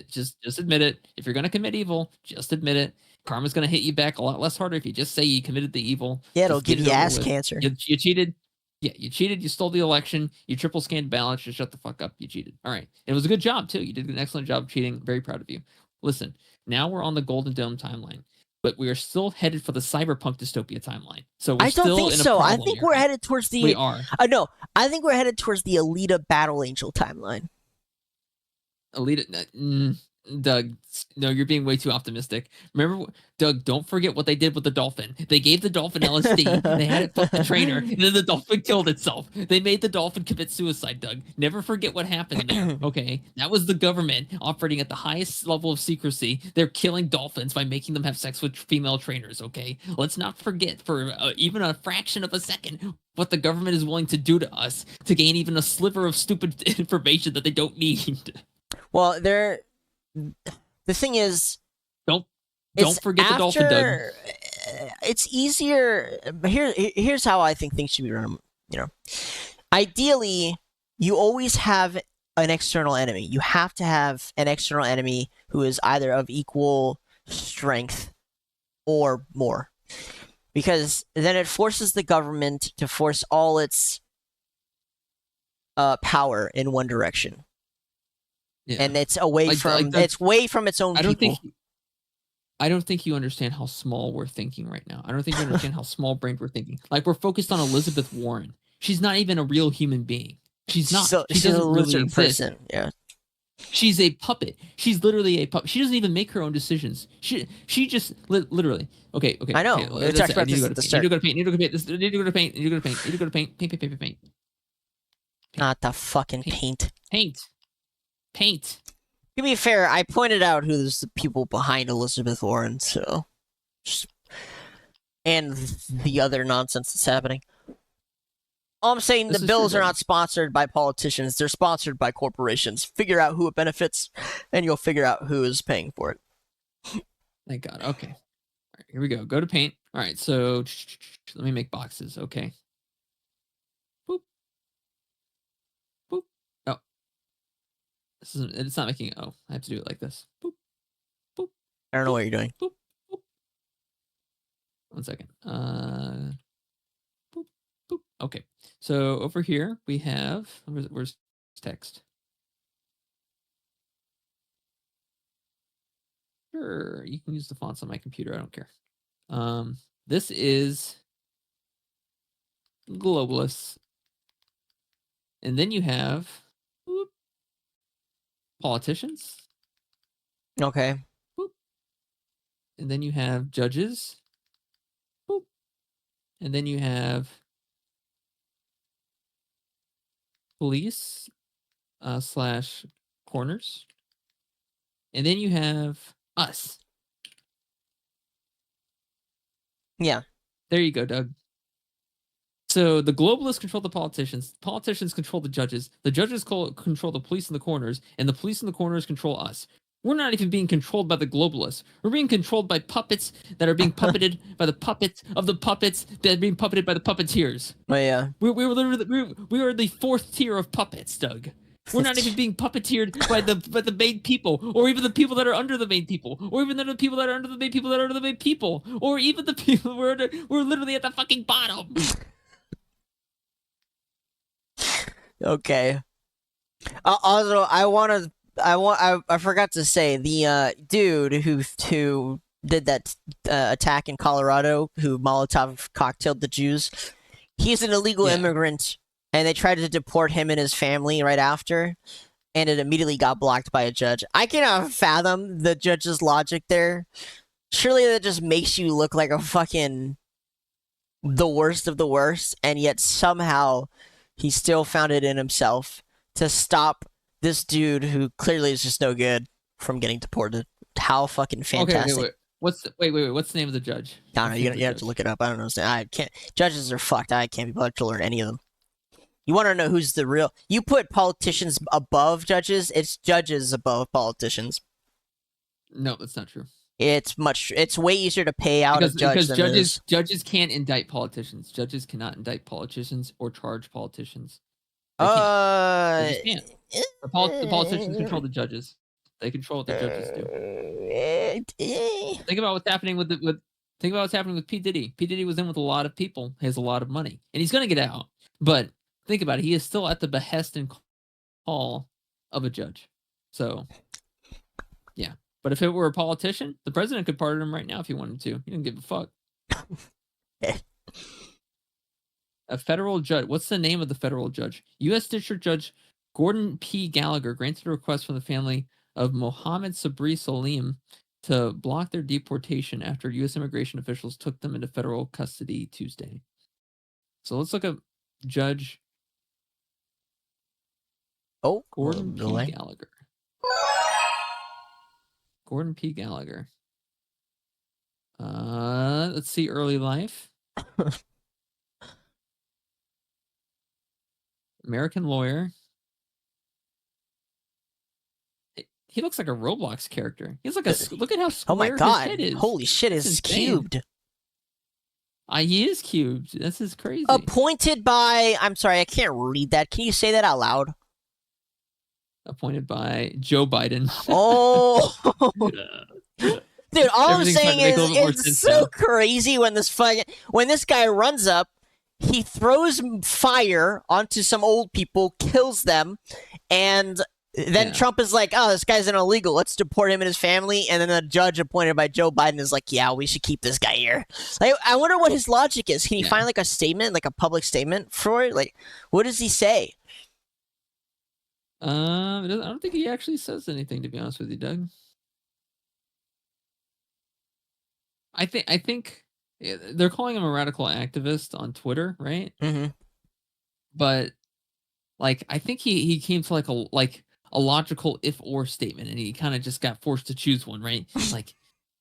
Just admit it. If you're going to commit evil, just admit it. Karma's going to hit you back a lot less harder if you just say you committed the evil. Yeah, it'll give you ass cancer. You cheated. Yeah, you cheated. You stole the election. You triple scanned ballots. Just shut the fuck up. You cheated. All right. It was a good job, too. You did an excellent job cheating. Very proud of you. Listen, now we're on the Golden Dome timeline, but we are still headed for the cyberpunk dystopia timeline. So we're I don't think so. I think we're headed towards the... We are. No, I think we're headed towards the Alita Battle Angel timeline. Alita... Doug, no, you're being way too optimistic. Remember, Doug, don't forget what they did with the dolphin. They gave the dolphin LSD, they had it fuck the trainer, and then the dolphin killed itself. They made the dolphin commit suicide, Doug. Never forget what happened there, okay? That was the government operating at the highest level of secrecy. They're killing dolphins by making them have sex with female trainers, okay? Let's not forget for even a fraction of a second what the government is willing to do to us to gain even a sliver of stupid information that they don't need. Well, the thing is, don't forget the dolphin, Doug. It's easier. Here's how I think things should be run. Ideally, you always have an external enemy. You have to have an external enemy who is either of equal strength or more, because then it forces the government to force all its power in one direction. Yeah. And it's away from it's away from its own people. I don't think you understand how small we're thinking right now. I don't think you understand how small-brained we're thinking. Like, we're focused on Elizabeth Warren. She's not even a real human being. She's not. She doesn't really exist. Person. Yeah. She's a puppet. She's literally a puppet. She doesn't even make her own decisions. She just literally. Okay. I know. Okay, we talked about this at the start. Need to go to paint. Need to go to paint. Paint. Not the fucking paint. Paint. To be fair, I pointed out who's the people behind Elizabeth Warren, so... and the other nonsense that's happening. All I'm saying, the bills are not sponsored by politicians, they're sponsored by corporations. Figure out who it benefits, and you'll figure out who is paying for it. Thank God. Okay. All right, here we go. Go to paint. All right, so let me make boxes. Okay. Boop. Oh. It's not making... Oh, I have to do it like this. Boop. Boop. I don't know what you're doing. Boop. 1 second. Boop. Boop. Okay. So over here we have... Where's text? Sure, you can use the fonts on my computer. I don't care. This is globalists. And then you have politicians. Okay. Boop. And then you have judges. Boop. And then you have police / corners. And then you have us. Yeah. There you go, Doug. So the globalists control the politicians control the judges control the police in the corners, and the police in the corners control us. We're not even being controlled by the globalists. We're being controlled by puppets that are being puppeted by the puppets of the puppets that are being puppeted by the puppeteers. Oh yeah. We were literally we are the fourth tier of puppets, Doug. We're not even being puppeteered by the main people, or even the people that are under the main people, or even the people that are under the main people that are under the main people, or even the people we're literally at the fucking bottom. Okay. Also, I forgot to say the dude who did that attack in Colorado, who Molotov cocktailed the Jews. He's an illegal immigrant, and they tried to deport him and his family right after, and it immediately got blocked by a judge. I cannot fathom the judge's logic there. Surely that just makes you look like a fucking the worst of the worst, and yet somehow he still found it in himself to stop this dude who clearly is just no good from getting deported. How fucking fantastic. Okay, what's the name of the judge? I don't know, you have to look it up. I don't know. I can't. Judges are fucked. I can't be bothered to learn any of them. You want to know who's the real... You put politicians above judges, it's judges above politicians. No, that's not true. It's way easier to pay out a judge because than judges can't indict politicians. Judges cannot indict politicians or charge politicians. They can't. The politicians control the judges. They control what the judges do. Think about what's happening with P. Diddy. P. Diddy was in with a lot of people, has a lot of money, and he's gonna get out. But think about it, he is still at the behest and call of a judge. So, yeah. But if it were a politician, the president could pardon him right now if he wanted to. He didn't give a fuck. A federal judge. What's the name of the federal judge? U.S. District Judge Gordon P. Gallagher granted a request from the family of Mohammed Sabri Salim to block their deportation after U.S. immigration officials took them into federal custody Tuesday. So let's look up Judge Gordon P. Gallagher. Gordon P. Gallagher. Let's see early life. American lawyer. He looks like a Roblox character. He's like look at how square his head is. Holy shit, it's cubed. He is cubed. This is crazy. Appointed by... I'm sorry, I can't read that. Can you say that out loud? Appointed by Joe Biden. Oh! Dude, all I'm saying is it's so crazy when this guy runs up, he throws fire onto some old people, kills them, and then Trump is like, oh, this guy's an illegal, let's deport him and his family, and then the judge appointed by Joe Biden is like, yeah, we should keep this guy here. Like, I wonder what his logic is. Can he find like a statement, like a public statement for it? Like, what does he say? I don't think he actually says anything, to be honest with you, Doug. I think they're calling him a radical activist on Twitter, right? Mm-hmm. But like, I think he came to like a logical if-or statement, and he kind of just got forced to choose one, right? Like,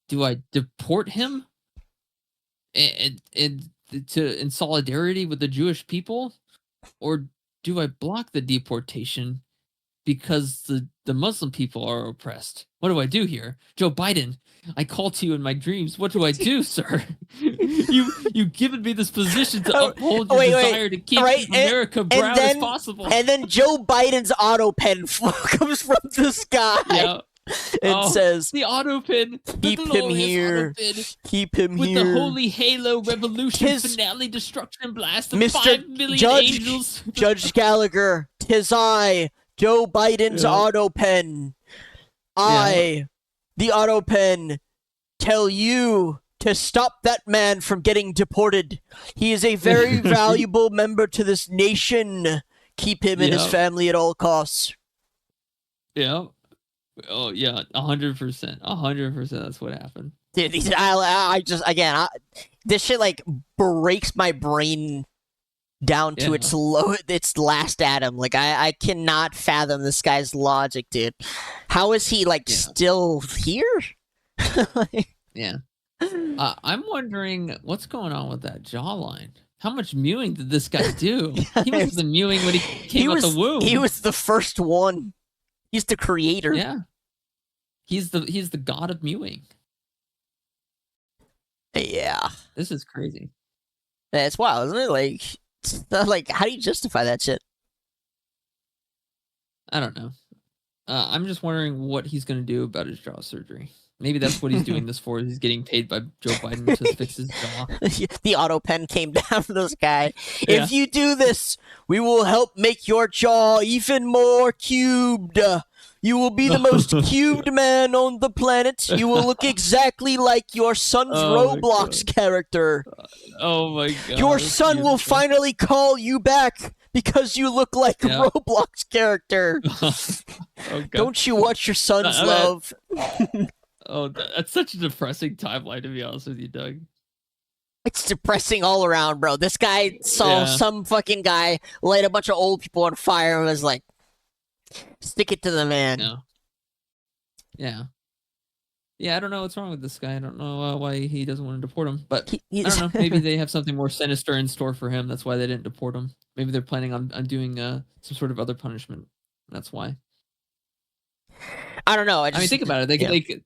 do I deport him in solidarity with the Jewish people, or do I block the deportation because the Muslim people are oppressed? What do I do here? Joe Biden, I call to you in my dreams. What do I do, sir? You've given me this position to uphold your desire to keep America brown as possible. And then Joe Biden's auto pen comes from the sky. Yeah. It says, the auto pen. Keep him here. Keep him with here. With the Holy Halo Revolution finale destruction blast of Mr. 5 million angels. Judge Gallagher, 'tis I, Joe Biden's auto pen. I, the auto pen, tell you to stop that man from getting deported. He is a very valuable member to this nation. Keep him and his family at all costs. Yeah. Oh yeah, 100%. 100%. That's what happened. Dude, this shit like breaks my brain down to its last atom. Like I cannot fathom this guy's logic, dude. How is he still here? Yeah. I'm wondering what's going on with that jawline. How much mewing did this guy do? He must have been mewing when he came out the womb. He was the first one. He's the creator. Yeah. He's the god of mewing. Yeah. This is crazy. It's wild, isn't it? Like, how do you justify that shit? I don't know. I'm just wondering what he's going to do about his jaw surgery. Maybe that's what he's doing this for. He's getting paid by Joe Biden to fix his jaw. The auto pen came down for this guy. Yeah. If you do this, we will help make your jaw even more cubed. You will be the most cubed man on the planet. You will look exactly like your son's Roblox character. Oh my god. Your son will finally call you back because you look like a Roblox character. Don't you watch your son's love? Oh, that's such a depressing timeline, to be honest with you, Doug. It's depressing all around, bro. This guy saw some fucking guy light a bunch of old people on fire and was like, stick it to the man. Yeah. Yeah, I don't know what's wrong with this guy. I don't know why he doesn't want to deport him. But I don't know. Maybe they have something more sinister in store for him. That's why they didn't deport him. Maybe they're planning on doing some sort of other punishment. That's why. I don't know. I mean, think about it.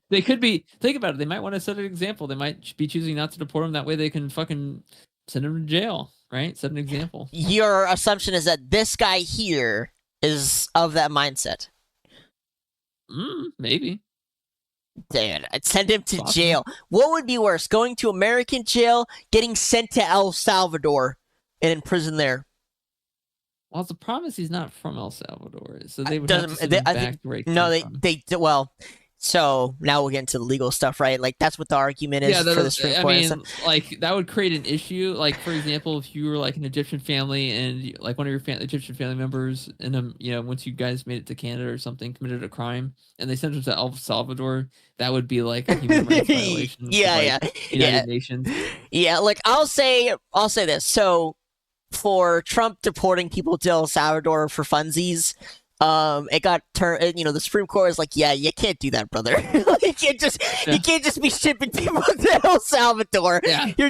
They could be. Think about it. They might want to set an example. They might be choosing not to deport him. That way, they can fucking send him to jail. Right? Set an example. Your assumption is that this guy here is of that mindset. Maybe. Dude, I'd send him to jail. What would be worse, going to American jail, getting sent to El Salvador, and in prison there? Well, the problem is he's not from El Salvador, so they would have to send him back right. No, well. So now we'll get into the legal stuff, right? Like that's what the argument is for the Supreme Court. I mean, like that would create an issue. Like for example, if you were like an Egyptian family and like one of your Egyptian family members, and once you guys made it to Canada or something, committed a crime, and they sent them to El Salvador, that would be like a human rights violation. United Nations. Yeah, like I'll say this. So for Trump deporting people to El Salvador for funsies. It got turned. The Supreme Court is like, yeah, you can't do that, brother. You can't just be shipping people to El Salvador. Yeah. You're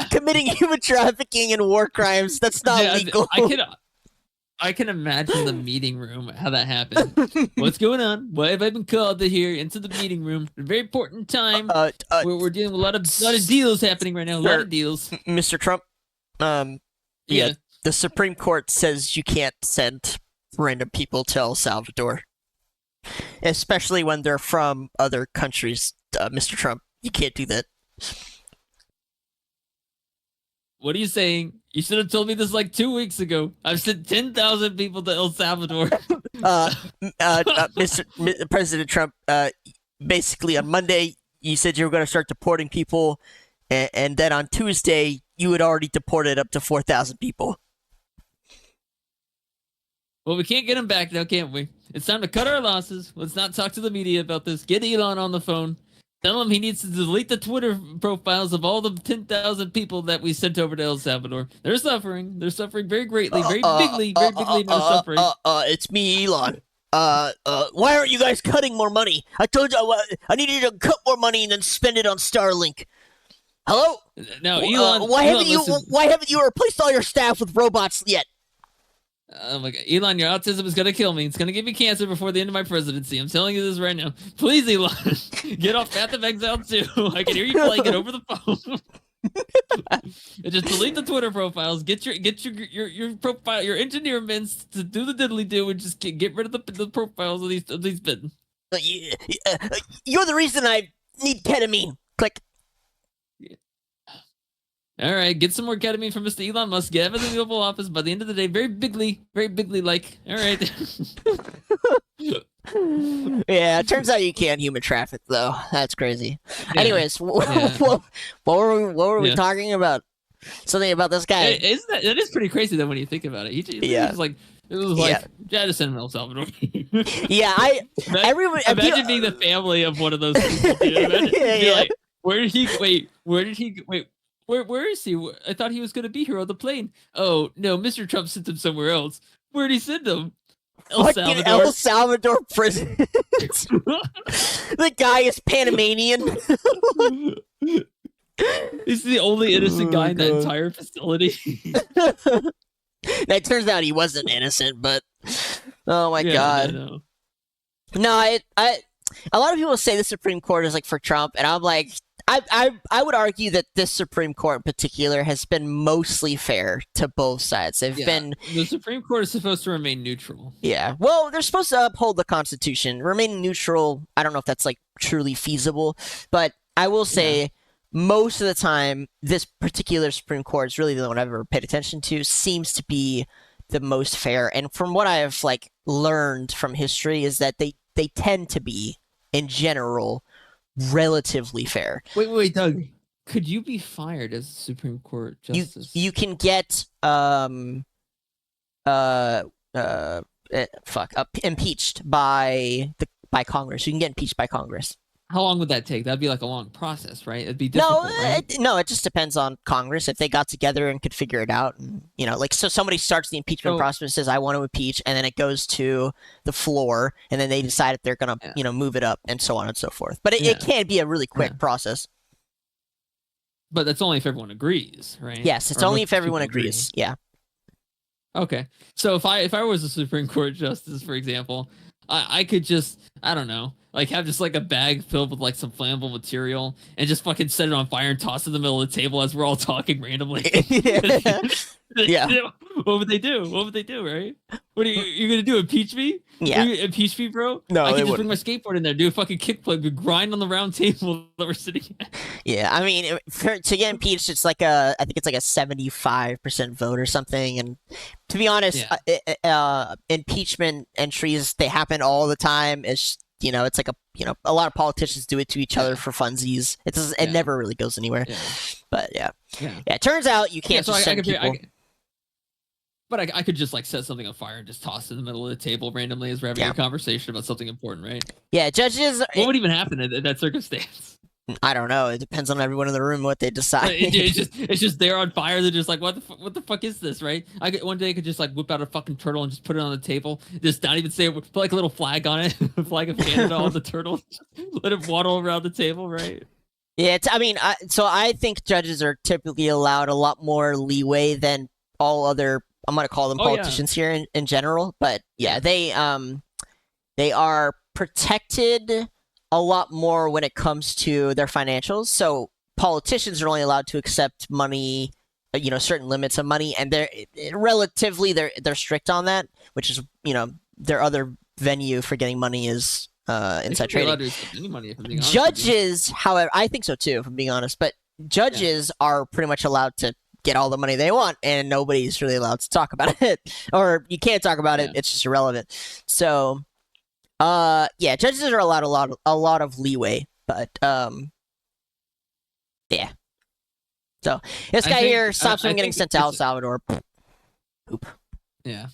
committing human trafficking and war crimes. That's not legal. I can imagine the meeting room, how that happened. What's going on? Why have I been called to here into the meeting room? A very important time. We're dealing with a lot of deals happening right now. A lot of deals. Mr. Trump. The Supreme Court says you can't send random people to El Salvador, especially when they're from other countries. Mr. Trump, you can't do that. What are you saying? You should have told me this like 2 weeks ago. I've sent 10,000 people to El Salvador. Mr. President Trump, basically on Monday you said you were going to start deporting people, and then on Tuesday you had already deported up to 4,000 people. Well, we can't get him back now, can't we? It's time to cut our losses. Let's not talk to the media about this. Get Elon on the phone. Tell him he needs to delete the Twitter profiles of all the 10,000 people that we sent over to El Salvador. They're suffering. They're suffering very greatly, very bigly they're suffering. It's me, Elon. Why aren't you guys cutting more money? I told you I needed to cut more money and then spend it on Starlink. Hello? Now, Elon, why haven't you replaced all your staff with robots yet? Oh my God, Elon, your autism is gonna kill me. It's gonna give me cancer before the end of my presidency. I'm telling you this right now. Please, Elon, get off Path of Exile 2. I can hear you playing it over the phone. And just delete the Twitter profiles. Get your profile, your engineer men to do the diddly do, and just get rid of the profiles of these bitten. You're the reason I need ketamine. Click. All right, get some more ketamine from Mr. Elon Musk. Get him in the Oval Office by the end of the day. Very bigly like. All right. Yeah, it turns out you can't human traffic though. That's crazy. Yeah. Anyways, what were we talking about? Something about this guy. That is pretty crazy though when you think about it. He was like. It was like, just send him to El Salvador. Imagine being the family of one of those people. Dude. Like, where did he? Where is he? I thought he was going to be here on the plane. Oh, no, Mr. Trump sent him somewhere else. Where did he send him? El Salvador prison. The guy is Panamanian. He's the only innocent guy in that entire facility. It turns out he wasn't innocent, but oh my god. No. No, a lot of people say the Supreme Court is like for Trump, and I'm like, I would argue that this Supreme Court in particular has been mostly fair to both sides. They've been the Supreme Court is supposed to remain neutral. Yeah, well, they're supposed to uphold the Constitution. Remaining neutral, I don't know if that's like truly feasible, but I will say most of the time, this particular Supreme Court is really the one I've ever paid attention to. Seems to be the most fair, and from what I have like learned from history is that they tend to be in general relatively fair. Wait, Doug. Could you be fired as a Supreme Court justice? You can get impeached by Congress. You can get impeached by Congress. How long would that take? That'd be like a long process, right? It'd be difficult, right? It just depends on Congress. If they got together and could figure it out, and so somebody starts the impeachment process and says, "I want to impeach," and then it goes to the floor, and then they decide if they're gonna, move it up, and so on and so forth. But it can be a really quick process. But that's only if everyone agrees, right? Yes, it's only if everyone agrees. Yeah. Okay, so if I was a Supreme Court justice, for example, I could just, I don't know, like have just like a bag filled with like some flammable material and just fucking set it on fire and toss it in the middle of the table as we're all talking randomly. Yeah. What would they do? What would they do, right? What are you gonna do? Impeach me? Yeah. Impeach me, bro? No, I can just bring my skateboard in there, do a fucking kickflip, grind on the round table that we're sitting at. Yeah, I mean, to get impeached, it's like I think it's like a 75% vote or something. And to be honest, impeachment entries, they happen all the time. It's it's like a lot of politicians do it to each other for funsies. It never really goes anywhere. Yeah. But yeah. It turns out you can't just send people. But I could just like set something on fire and just toss it in the middle of the table randomly as we're having a conversation about something important, right? Yeah, judges. What would even happen in that circumstance? I don't know. It depends on everyone in the room what they decide. It's just they're on fire. They're just like, what the fuck is this, right? One day I could just like whip out a fucking turtle and just put it on the table. Just not even say, put like a little flag on it, a flag of Canada on the turtle. Let it waddle around the table, right? Yeah, so I think judges are typically allowed a lot more leeway than all other, I'm going to call them politicians here in general. But yeah, they are protected a lot more when it comes to their financials. So politicians are only allowed to accept money, certain limits of money, and they're strict on that, which is, their other venue for getting money is inside trading. Judges, however, I think so too, if I'm being honest, but judges are pretty much allowed to get all the money they want, and nobody's really allowed to talk about it, or you can't talk about it. It's just irrelevant. So, judges are allowed a lot of leeway, but yeah. So this guy here stops from getting sent to El Salvador. Poop. Yeah.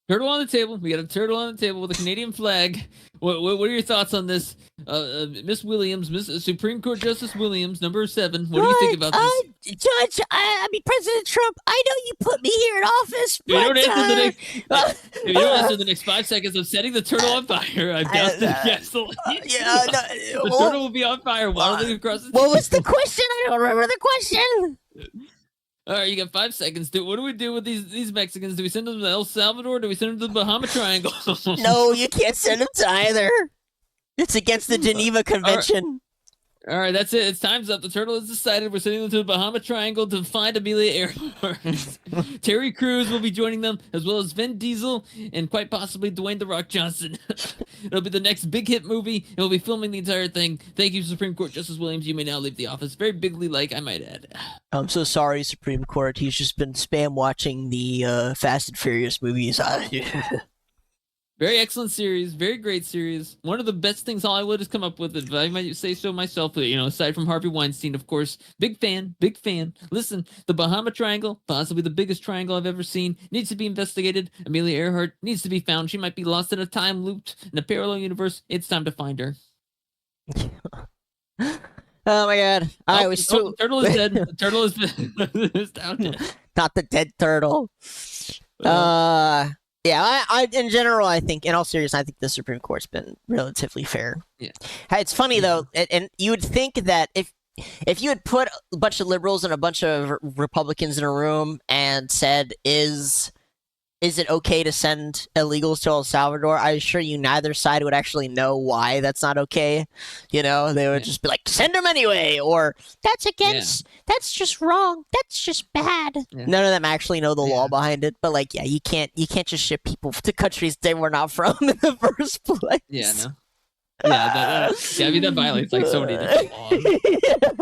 Turtle on the table. We got a turtle on the table with a Canadian flag. What are your thoughts on this? Miss Williams, Miss Supreme Court Justice Williams, number 7. What do you think about this? Judge, I mean, President Trump, I know you put me here in office, but... If you don't answer the next 5 seconds of setting the turtle on fire, I'm doused in gasoline. The turtle will be on fire waddling across the table. What was the question? I don't remember the question. All right, you got 5 seconds. What do we do with these Mexicans? Do we send them to El Salvador? Do we send them to the Bahama Triangle? No, you can't send them to either. It's against the Geneva Convention. All right, that's it. It's time's up. The turtle has decided we're sending them to the Bahama Triangle to find Amelia Earhart. Terry Crews will be joining them, as well as Vin Diesel and quite possibly Dwayne "The Rock" Johnson. It'll be the next big hit movie, and we'll be filming the entire thing. Thank you, Supreme Court Justice Williams. You may now leave the office. Very bigly like, I might add. I'm so sorry, Supreme Court. He's just been spam watching the Fast and Furious movies. Very excellent series, very great series. One of the best things Hollywood has come up with, if I might say so myself, aside from Harvey Weinstein, of course. Big fan. Listen, the Bahama Triangle, possibly the biggest triangle I've ever seen, needs to be investigated. Amelia Earhart needs to be found. She might be lost in a time loop, in a parallel universe. It's time to find her. Oh my god. The turtle is dead. The turtle is down dead. Not the dead turtle. Yeah, I in general, I think, in all seriousness, I think the Supreme Court's been relatively fair. Yeah. It's funny, though, and you would think that if if you had put a bunch of liberals and a bunch of Republicans in a room and said, is it okay to send illegals to El Salvador? I assure you neither side would actually know why that's not okay. You know, they would just be like, send them anyway, or that's just wrong. That's just bad. Yeah. None of them actually know the law behind it. But like, yeah, you can't just ship people to countries they were not from in the first place. Yeah, no. Yeah, I mean that violates like so many different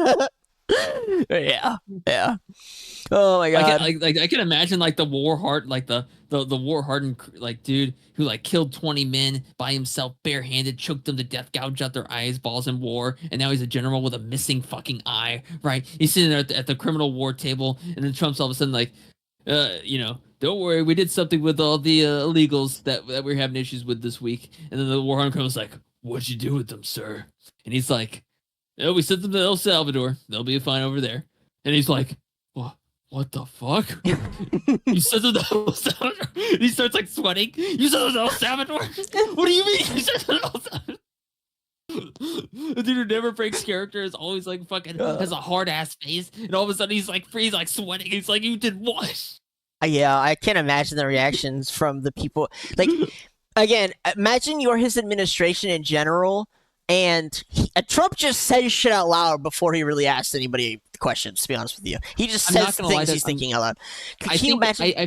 laws. Yeah. Oh my god! I can imagine like the war hardened like dude who like killed 20 men by himself barehanded, choked them to death, gouged out their eyes, balls in war, and now he's a general with a missing fucking eye. Right? He's sitting there at the criminal war table, and then Trump's all of a sudden like, don't worry, we did something with all the illegals that we're having issues with this week. And then the war hardened criminal's like, what'd you do with them, sir? And he's like, oh, we sent them to El Salvador. They'll be fine over there. And he's like, what the fuck? You sent them to El Salvador? And he starts like sweating. You sent them to El Salvador? What do you mean you sent them to El Salvador? The dude who never breaks character is always like fucking has a hard ass face, and all of a sudden he's like sweating. He's like, you did what? Yeah, I can't imagine the reactions from the people. Like, again, imagine you're his administration in general, and Trump just says shit out loud before he really asks anybody questions. To be honest with you, he just says things he's thinking out loud. Can you imagine? I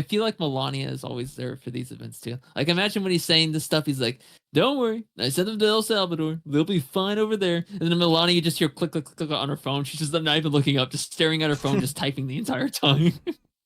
feel like Melania is always there for these events too. Like, imagine when he's saying this stuff, he's like, don't worry, I sent them to El Salvador. They'll be fine over there. And then Melania, you just hear click, click, click on her phone. She's just not even looking up, just staring at her phone, just typing the entire time.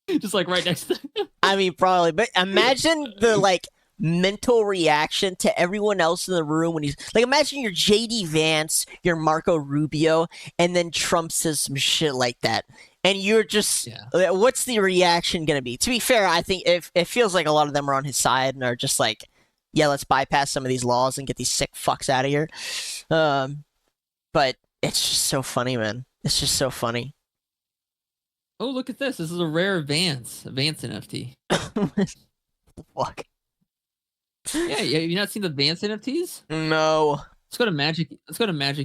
Just like right next to him. I mean, probably. But imagine the, like, mental reaction to everyone else in the room when he's like, imagine you're JD Vance, you're Marco Rubio, and then Trump says some shit like that. And you're just, what's the reaction going to be? To be fair, I think it feels like a lot of them are on his side and are just like, yeah, let's bypass some of these laws and get these sick fucks out of here. But it's just so funny, man. It's just so funny. Oh, look at this. This is a rare Vance NFT. What the fuck? Yeah, have you not seen the Vance NFTs? No. Let's go to Magic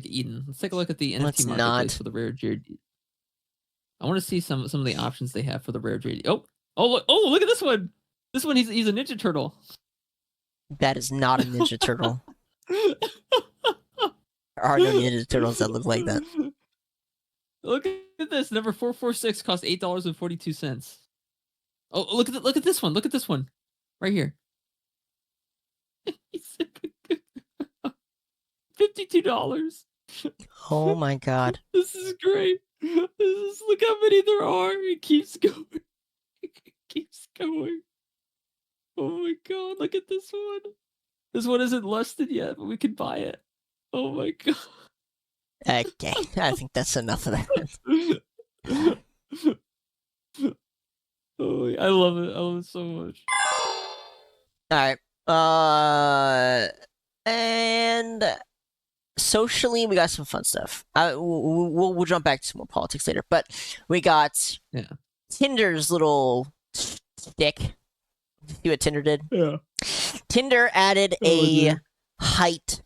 Eden. Let's take a look at the NFT marketplace for the rare JD. I want to see some of the options they have for the rare JD. Oh, look at this one. This one, he's a Ninja Turtle. That is not a Ninja Turtle. There are no Ninja Turtles that look like that. Look at this. Number 446 costs $8.42. Oh, look at this one. Look at this one. Right here. $52. Oh my god. This is great. Look how many there are. It keeps going. It keeps going. Oh my god, look at this one. This one isn't listed yet, but we can buy it. Oh my god. Okay, I think that's enough of that. Oh, I love it. I love it so much. Alright. And socially, we got some fun stuff. We'll jump back to some more politics later, but we got Tinder's little stick. See what Tinder did? Yeah. Tinder added a height.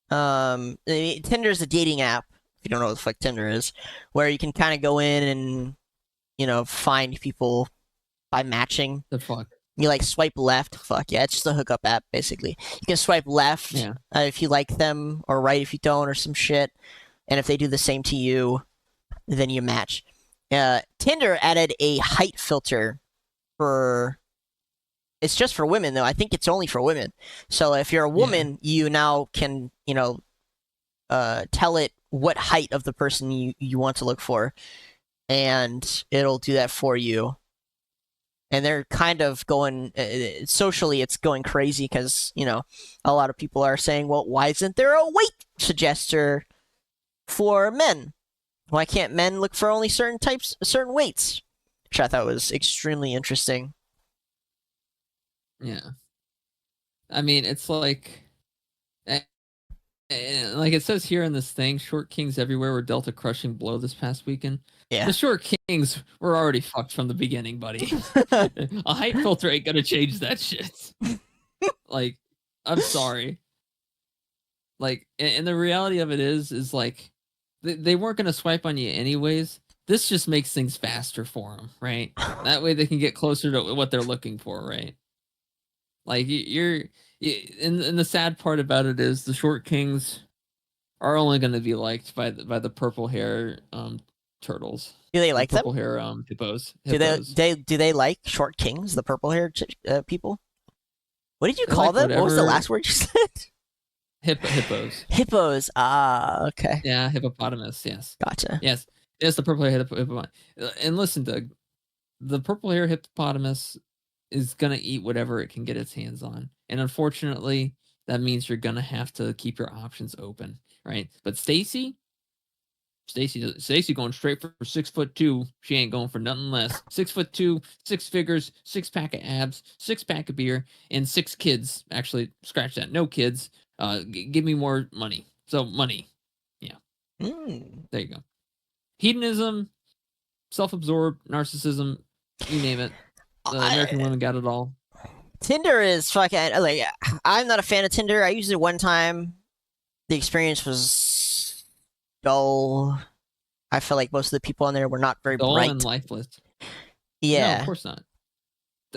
Tinder's a dating app. If you don't know what the fuck Tinder is, where you can kind of go in and find people by matching. The fuck. You like swipe left. Fuck yeah, it's just a hookup app basically. You can swipe left if you like them, or right if you don't, or some shit. And if they do the same to you, then you match. Tinder added a height filter for. It's just for women though. I think it's only for women. So if you're a woman, you now can tell it what height of the person you want to look for, and it'll do that for you. And they're kind of going socially. It's going crazy because a lot of people are saying, "Well, why isn't there a weight suggester for men? Why can't men look for only certain weights?" Which I thought was extremely interesting. Yeah, I mean, it's like it says here in this thing, short kings everywhere were dealt a crushing blow this past weekend. Yeah. The short kings were already fucked from the beginning, buddy. A height filter ain't gonna change that shit. Like, I'm sorry. Like, and the reality of it is like, they weren't going to swipe on you anyways. This just makes things faster for them, right? That way they can get closer to what they're looking for, right? Like and the sad part about it is the short kings are only going to be liked by the purple hair turtles. Do they like purple them? Hair hippos? Do they like short kings, the purple haired people? What did you call them? What was the last word you said? Hippos. Hippos. Ah, okay. Yeah, hippopotamus. Yes. Gotcha. Yes, the purple hair hippopotamus. And listen, Doug, the purple hair hippopotamus is gonna eat whatever it can get its hands on, and unfortunately, that means you're gonna have to keep your options open, right? But Stacy going straight for 6'2". She ain't going for nothing less. 6'2", 6 figures, 6-pack of abs, 6-pack of beer, and 6 kids. Actually, scratch that. No kids. Give me more money. So money. Yeah. There you go. Hedonism, self-absorbed, narcissism, you name it. The American women got it all. Tinder is fucking like. I'm not a fan of Tinder. I used it one time. The experience was dull. I feel like most of the people on there were not very dull bright and lifeless. Yeah, no, of course not.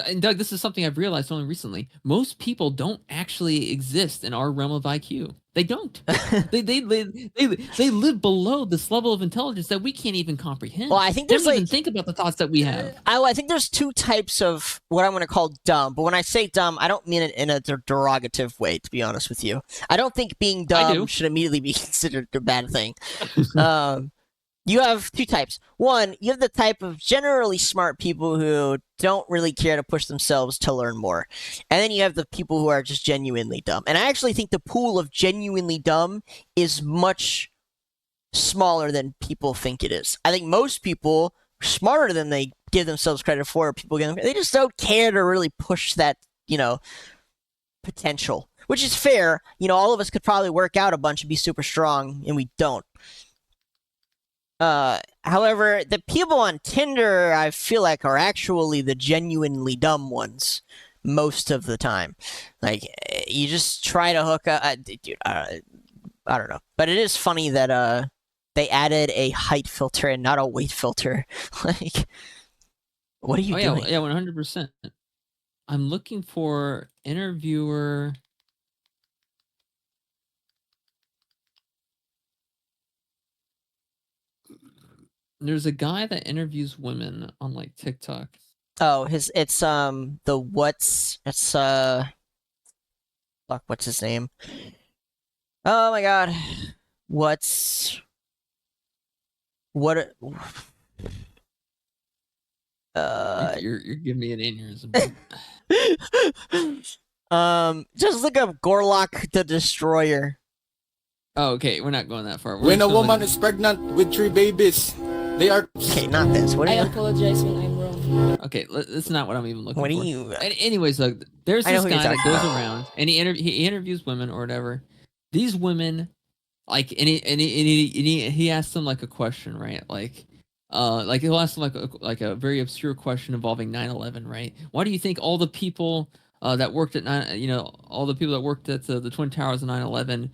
And Doug, this is something I've realized only recently. Most people don't actually exist in our realm of IQ. They don't. they live below this level of intelligence that we can't even comprehend. Well, I think they there's don't even think about the thoughts that we have. I think there's 2 types of what I'm going to call dumb. But when I say dumb, I don't mean it in a derogative way, to be honest with you. I don't think being dumb should immediately be considered a bad thing. You have 2 types. One, you have the type of generally smart people who don't really care to push themselves to learn more. And then you have the people who are just genuinely dumb. And I actually think the pool of genuinely dumb is much smaller than people think it is. I think most people are smarter than they give themselves credit for. They just don't care to really push that, potential. Which is fair. All of us could probably work out a bunch and be super strong, and we don't. However, the people on Tinder, I feel like, are actually the genuinely dumb ones most of the time. Like, you just try to hook up. Dude, I don't know. But it is funny that they added a height filter and not a weight filter. Like, what are you doing? Yeah, 100%. I'm looking for interviewer. There's a guy that interviews women on like TikTok. Oh, what's his name? Oh my god. You're giving me an aneurysm. Just look up Gorlock the Destroyer. Oh, okay, we're not going that far. When a woman is pregnant with 3 babies, they are... Okay, not this. I apologize when I'm wrong. Okay, that's not what I'm even looking for. What do you... Anyways, look, there's this guy that goes around, and he interviews women or whatever. These women, like, and he asks them, like, a question, right? Like he'll ask them, like a very obscure question involving 9/11, right? Why do you think all the people that worked at all the people that worked at the Twin Towers on 9/11,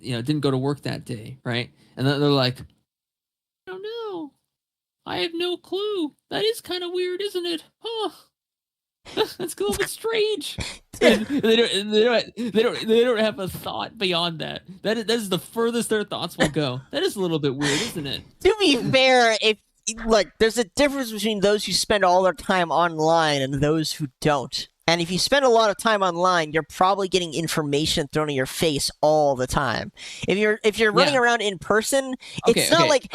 didn't go to work that day, right? And they're like, I don't know. I have no clue. That is kind of weird, isn't it? Huh. That's a little bit strange. And they don't have a thought beyond that. That is the furthest their thoughts will go. That is a little bit weird, isn't it? To be fair, there's a difference between those who spend all their time online and those who don't. And if you spend a lot of time online, you're probably getting information thrown in your face all the time. If you're running around in person, it's not like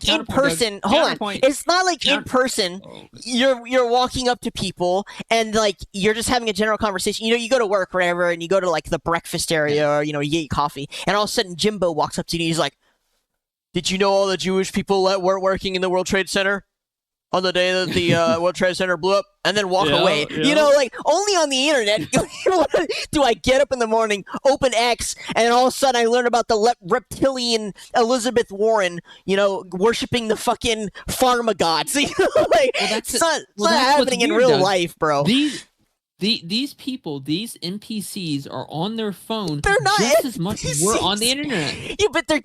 in person. Hold on, it's not like in person. You're walking up to people and like you're just having a general conversation. You go to work, wherever, and you go to like the breakfast area, or you eat coffee, and all of a sudden Jimbo walks up to you and he's like, "Did you know all the Jewish people that weren't working in the World Trade Center on the day that the World Trade Center blew up," and then walk away? Yeah. Like only on the internet do I get up in the morning, open X, and all of a sudden I learn about the reptilian Elizabeth Warren, worshiping the fucking pharma gods. It's not happening in real life, bro. These people, these NPCs are on their phone They're not just as much as we're on the internet. Yeah, but they're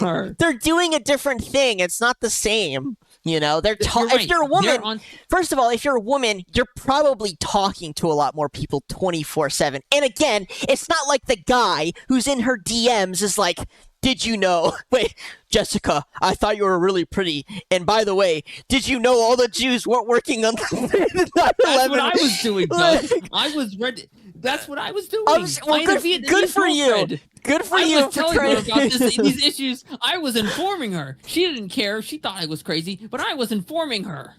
are. doing a different thing. It's not the same. You know, right. If you're a woman, first of all, if you're a woman, you're probably talking to a lot more people 24/7. And again, it's not like the guy who's in her DMs is like, did you know? Wait, Jessica, I thought you were really pretty. And by the way, did you know all the Jews weren't working on the 9/11? That's what I was doing, Doug. I was ready. That's what I was doing. Good for you. Good for you. I was telling her about these issues. I was informing her. She didn't care. She thought I was crazy, but I was informing her.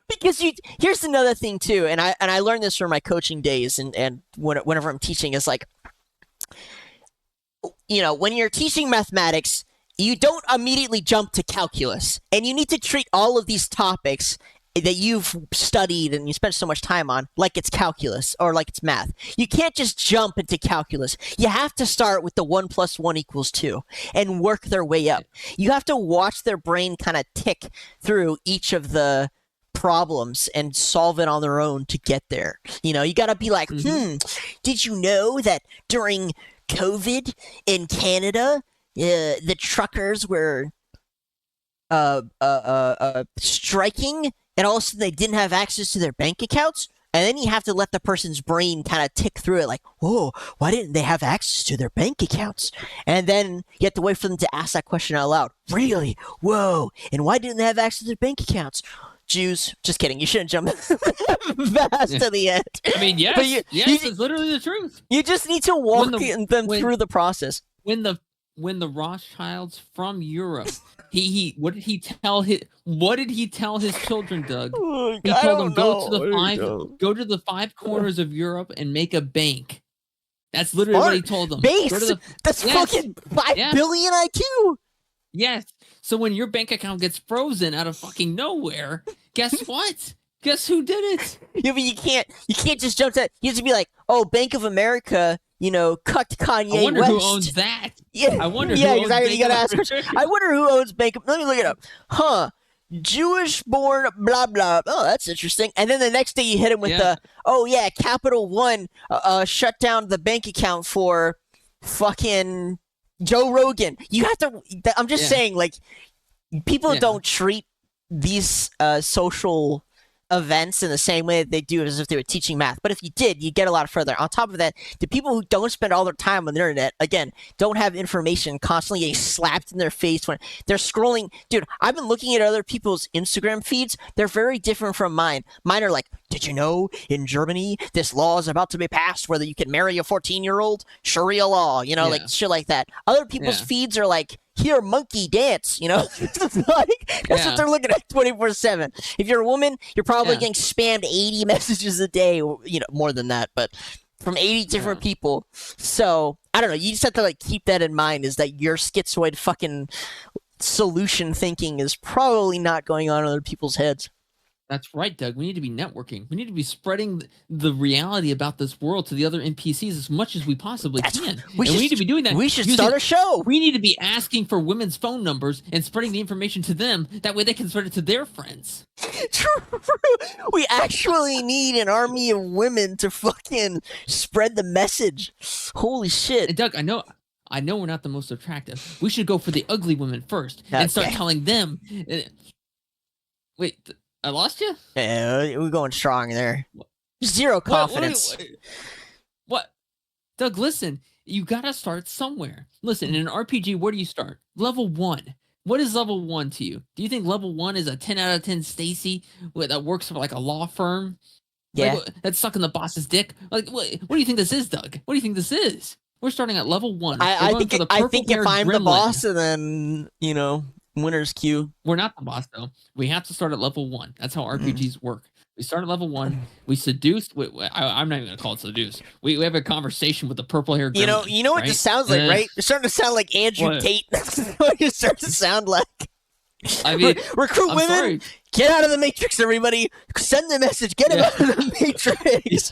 Because here's another thing too, and I learned this from my coaching days, and whenever I'm teaching, is like, you know, when you're teaching mathematics, you don't immediately jump to calculus, and you need to treat all of these topics that you've studied and you spent so much time on like it's calculus or like it's math. You can't just jump into calculus. You have to start with the 1 + 1 = 2 and work their way up. You have to watch their brain kind of tick through each of the problems and solve it on their own to get there. You know, you got to be like, did you know that during COVID in Canada, the truckers were striking, and all of a sudden they didn't have access to their bank accounts? And then you have to let the person's brain kind of tick through it, like, whoa, why didn't they have access to their bank accounts? And then you have to wait for them to ask that question out loud. Really? Whoa. And why didn't they have access to their bank accounts? Jews. Just kidding. You shouldn't jump fast to the end. I mean, yes, it's literally the truth. You just need to walk them through the process. When the Rothschilds from Europe, what did he tell his children, Doug? He told them go to the 5 corners of Europe and make a bank. That's literally what he told them. That's fucking 5 billion IQ. Yes. So when your bank account gets frozen out of fucking nowhere, guess what? Guess who did it? Yeah, but you can't just jump to that. You have to be like, oh, Bank of America, you know, cut Kanye West. I wonder who owns that. Yeah, I wonder. Yeah, exactly. You gotta ask questions. I wonder who owns Bank of. Let me look it up. Huh? Jewish-born, blah blah. Oh, that's interesting. And then the next day you hit him with Capital One shut down the bank account for fucking Joe Rogan. You have to. I'm just saying, like, people don't treat these social events in the same way that they do as if they were teaching math. But if you did, you get a lot further. On top of that, the people who don't spend all their time on the internet, again, don't have information constantly getting slapped in their face when they're scrolling. Dude, I've been looking at other people's Instagram feeds. They're very different from mine. Mine are like, did you know in Germany this law is about to be passed whether you can marry a 14-year-old? Sharia law, you know, like shit like that. Other people's feeds are like, here, monkey dance, you know? That's what they're looking at 24/7. If you're a woman, you're probably getting spammed 80 messages a day, or, you know, more than that, but from 80 different people. So, I don't know, you just have to, like, keep that in mind, is that your schizoid fucking solution thinking is probably not going on in other people's heads. That's right, Doug. We need to be networking. We need to be spreading the reality about this world to the other NPCs as much as we possibly can. We need to be doing that. We should start a show. We need to be asking for women's phone numbers and spreading the information to them. That way they can spread it to their friends. True. We actually need an army of women to fucking spread the message. Holy shit. And Doug, I know we're not the most attractive. We should go for the ugly women first and start telling them. Wait. I lost you? Yeah, we're going strong there. Zero confidence. What? Doug, listen. You gotta start somewhere. Listen, in an RPG, where do you start? Level 1. What is level 1 to you? Do you think level 1 is a 10 out of 10 Stacy that works for like a law firm? Yeah. Like, that's sucking the boss's dick? Like, what do you think this is, Doug? What do you think this is? We're starting at level 1. I think if I'm the boss, and then, you know, winner's queue. We're not the boss, though. We have to start at level 1. That's how RPGs work. We start at level 1. We seduce. I'm not even gonna call it seduce. We have a conversation with the purple hair. You know what this sounds like, right? You're starting to sound like Andrew Tate. That's what you start to sound like. I mean, recruit women. Sorry. Get out of the Matrix, everybody. Send the message. Get them out of the Matrix.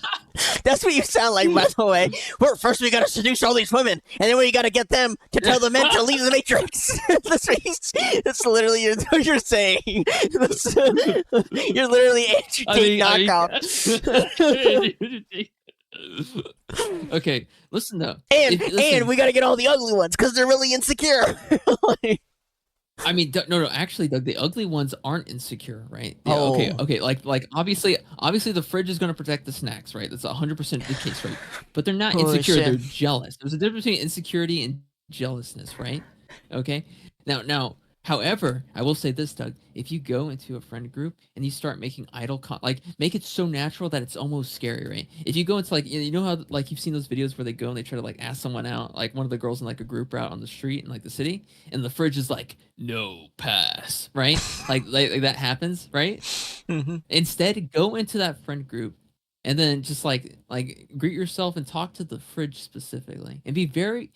That's what you sound like, by the way. First, we got to seduce all these women, and then we got to get them to tell the men to leave the Matrix. That's literally what you're saying. You're literally Andrew Tate knockout. Okay, listen though. And we gotta get all the ugly ones because they're really insecure. Like, I mean, no. Actually, Doug, the ugly ones aren't insecure, right? Yeah, Oh. Okay. Like obviously, the fridge is going to protect the snacks, right? That's 100% the case, right? But they're not Holy insecure. shit. They're jealous. There's a difference between insecurity and jealousness, right? Okay. Now, however, I will say this, Doug. If you go into a friend group and you start making make it so natural that it's almost scary, right? If you go into like, you know how like you've seen those videos where they go and they try to like ask someone out, like one of the girls in like a group out on the street in like the city, and the fridge is like, no, pass, right? like that happens, right? Mm-hmm. Instead, go into that friend group and then just like greet yourself and talk to the fridge specifically, and be very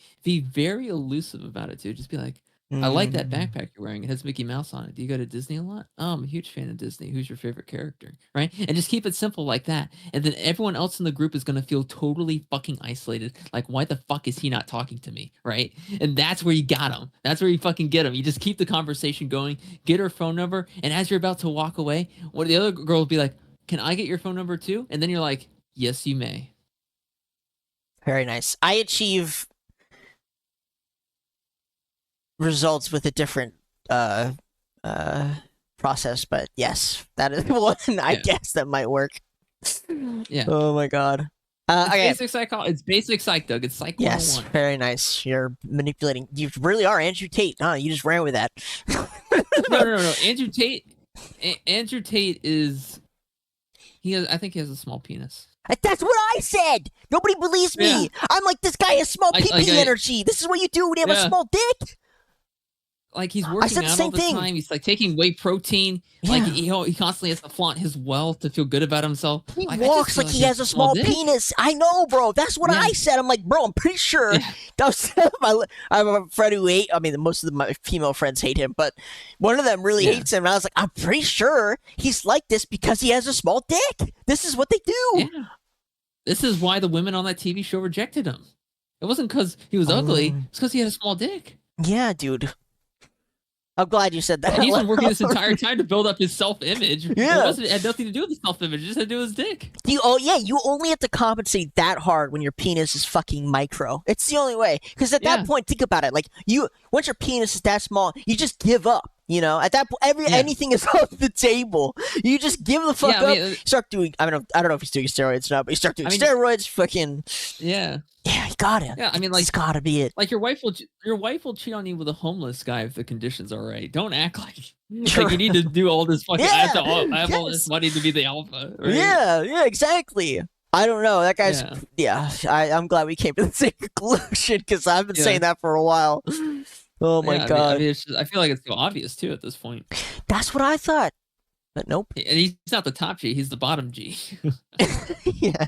elusive about it too. Just be like, I like that backpack you're wearing. It has Mickey Mouse on it. Do you go to Disney a lot? Oh, I'm a huge fan of Disney. Who's your favorite character? Right? And just keep it simple like that. And then everyone else in the group is going to feel totally fucking isolated. Like, why the fuck is he not talking to me? Right? And that's where you got him. That's where you fucking get him. You just keep the conversation going, get her phone number, and as you're about to walk away, one of the other girl will be like, can I get your phone number too? And then you're like, yes, you may. Very nice. I achieve results with a different process, but yes, that is one I guess that might work. Yeah. Oh my god. It's basic psych, Doug. It's psych 101. Yes, very nice. You're manipulating. You really are Andrew Tate. Huh? You just ran with that. No. Andrew Tate is. I think he has a small penis. That's what I said. Nobody believes me. Yeah. I'm like, this guy has small pee energy. This is what you do when you have a small dick. Like he's working out all the time. He's like taking whey protein. Yeah. Like he constantly has to flaunt his wealth to feel good about himself. He walks like he has a small penis. I know, bro. That's what I said. I'm like, bro, I'm pretty sure. That was I have a friend who most of my female friends hate him, but one of them really hates him. And I was like, I'm pretty sure he's like this because he has a small dick. This is what they do. Yeah. This is why the women on that TV show rejected him. It wasn't because he was ugly. It's because he had a small dick. Yeah, dude. I'm glad you said that. And he's been working this entire time to build up his self-image. Yeah. It had nothing to do with his self-image. It just had to do with his dick. You only have to compensate that hard when your penis is fucking micro. It's the only way. Because at that point, think about it. Like, once your penis is that small, you just give up. You know, at that point, anything is off the table. You just give the fuck up. Start doing. I don't know if he's doing steroids now, but you start doing steroids. Fucking. Yeah. Yeah, you got it. Yeah, I mean, like, it's gotta be it. Like your wife will cheat on you with a homeless guy if the conditions are right. Don't act like you need to do all this fucking. I have all this money to be the alpha. Right? Yeah, exactly. I don't know. That guy's. I'm glad we came to the same conclusion because I've been saying that for a while. Oh my god! I feel like it's so obvious too at this point. That's what I thought, but nope. And he's not the top G; he's the bottom G. Yeah.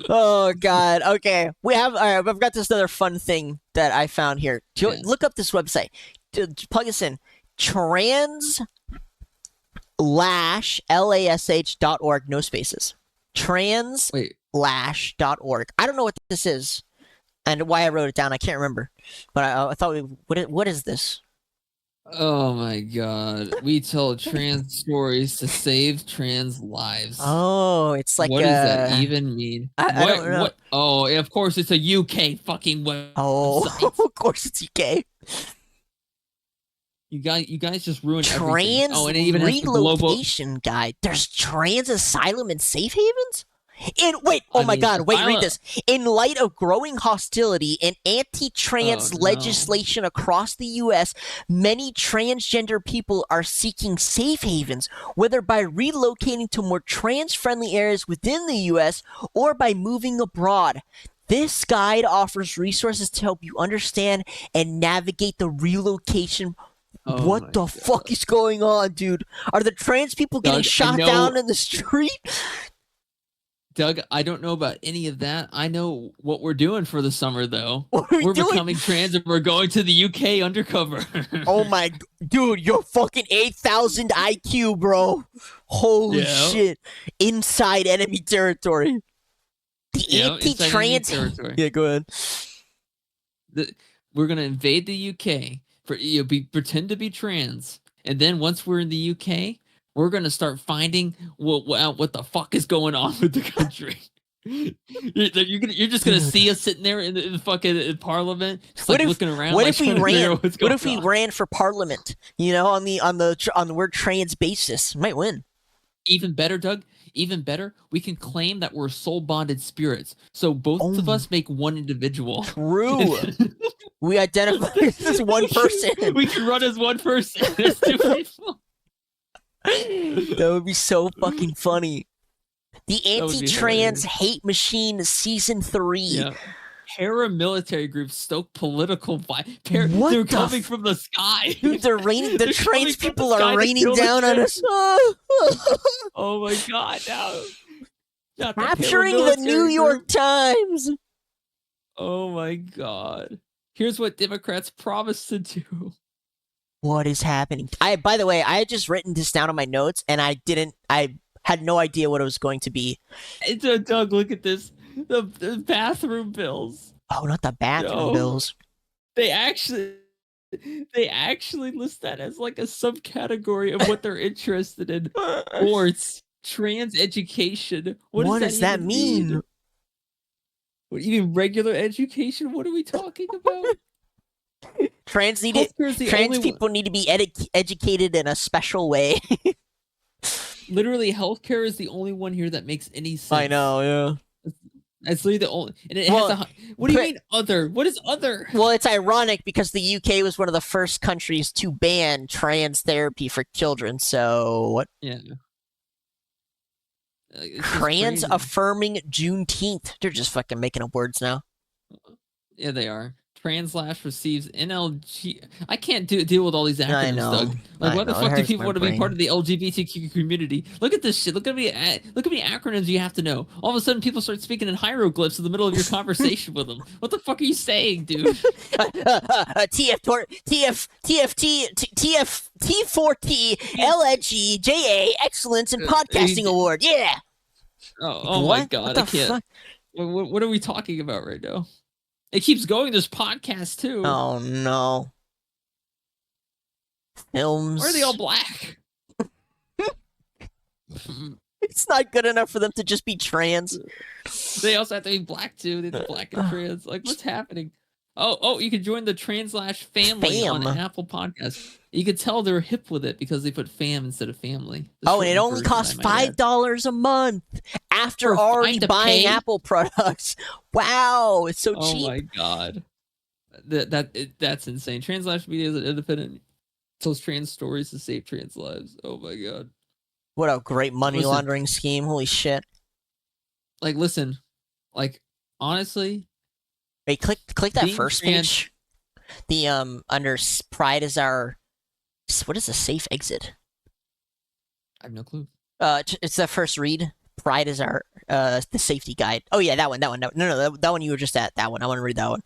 Oh god. Okay, we have. All right, I've got this other fun thing that I found here. Look up this website. Plug this in. Trans-lash.org. No spaces. Trans-lash.org. I don't know what this is. And why I wrote it down, I can't remember. But I thought, what is this? Oh my god. We tell trans stories to save trans lives. Oh, it's like what does that even mean? I don't know. Oh, of course it's a UK fucking website. Oh, of course it's UK. You guys just ruined everything. Oh, and it even relocation guide. There's trans asylum and safe havens? Read this. In light of growing hostility and anti-trans legislation across the U.S., many transgender people are seeking safe havens, whether by relocating to more trans-friendly areas within the U.S. or by moving abroad. This guide offers resources to help you understand and navigate the relocation. What the fuck is going on, dude? Are the trans people getting shot down in the street? Doug, I don't know about any of that. I know what we're doing for the summer, though. We're becoming trans and we're going to the UK undercover. Oh my, dude, you're fucking 8,000 IQ, bro. Holy shit. Inside enemy territory. The anti-trans territory. Yeah, go ahead. We're going to invade the UK, pretend to be trans. And then once we're in the UK, we're going to start finding what the fuck is going on with the country. You're just gonna see us sitting there in the fucking parliament, just like looking around. What like, if we ran? What if we on. ran for parliament? You know, on the word trans basis, might win. Even better, Doug. Even better, we can claim that we're soul bonded spirits. So both of us make one individual. True. We identify as one person. We can run as one person. As two people. That would be so fucking funny. The Anti-Trans Hate Machine Season 3. Yeah. Paramilitary groups stoke political violence. They're coming from the sky. Dude, the trans people are raining down on us. Oh my god, no. Capturing the New York Times. Oh my god. Here's what Democrats promised to do. What is happening? By the way, I had just written this down on my notes, and I had no idea what it was going to be. Doug, look at this. The bathroom bills. Oh, not the bathroom bills. They actually list that as like a subcategory of what they're interested in. Sports, trans education. What does that mean? What, you mean regular education? What are we talking about? Trans people need to be educated in a special way. Literally, healthcare is the only one here that makes any sense. I know, yeah. That's literally the only. And it has a. What do you mean other? What is other? Well, it's ironic because the UK was one of the first countries to ban trans therapy for children. So what? Yeah. Trans affirming Juneteenth. They're just fucking making up words now. Yeah, they are. Translash receives NLG. I can't deal with all these acronyms, Doug. Like, why the fuck do people want to be part of the LGBTQ community? Look at this shit. Look at me acronyms you have to know. All of a sudden, people start speaking in hieroglyphs in the middle of your conversation with them. What the fuck are you saying, dude? T4T LNG JA Excellence in Podcasting Award. Yeah. Oh my god, I can't. What are we talking about right now? It keeps going. There's podcasts too. Oh no. Films. Why are they all black? It's not good enough for them to just be trans. They also have to be black too. They're black and trans. Like, what's happening? Oh, you can join the Translash family on Apple Podcasts. You could tell they're hip with it because they put fam instead of family. And it only costs $5 a month after already buying Apple products. Wow, it's so cheap. Oh my god, that's insane. Translash Media is an independent, tells trans stories to save trans lives. Oh my god, what a great money laundering scheme! Holy shit! Like, listen, like honestly. Wait, click that first page. The under Pride is our. What is a safe exit? I have no clue. It's the first read. Pride is our the safety guide. Oh yeah, that one. No, that one you were just at. That one. I want to read that one.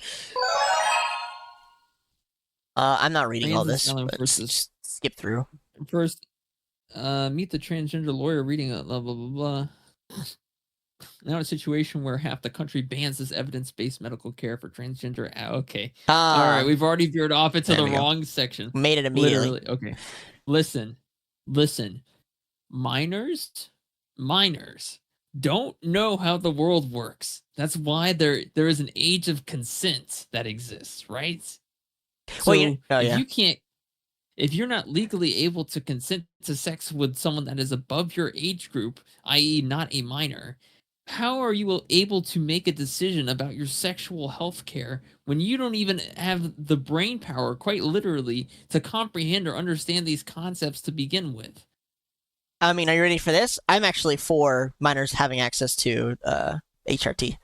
I'm not reading all this. Just skip through. First, meet the transgender lawyer reading blah blah blah blah. Now a situation where half the country bans this evidence-based medical care for transgender. Okay. All right, we've already veered off into the wrong section. Made it immediately. Literally. Okay. Listen. Minors don't know how the world works. That's why there is an age of consent that exists, right? So if you're not legally able to consent to sex with someone that is above your age group, i.e. not a minor, how are you able to make a decision about your sexual health care when you don't even have the brain power, quite literally, to comprehend or understand these concepts to begin with? I mean, are you ready for this? I'm actually for minors having access to HRT.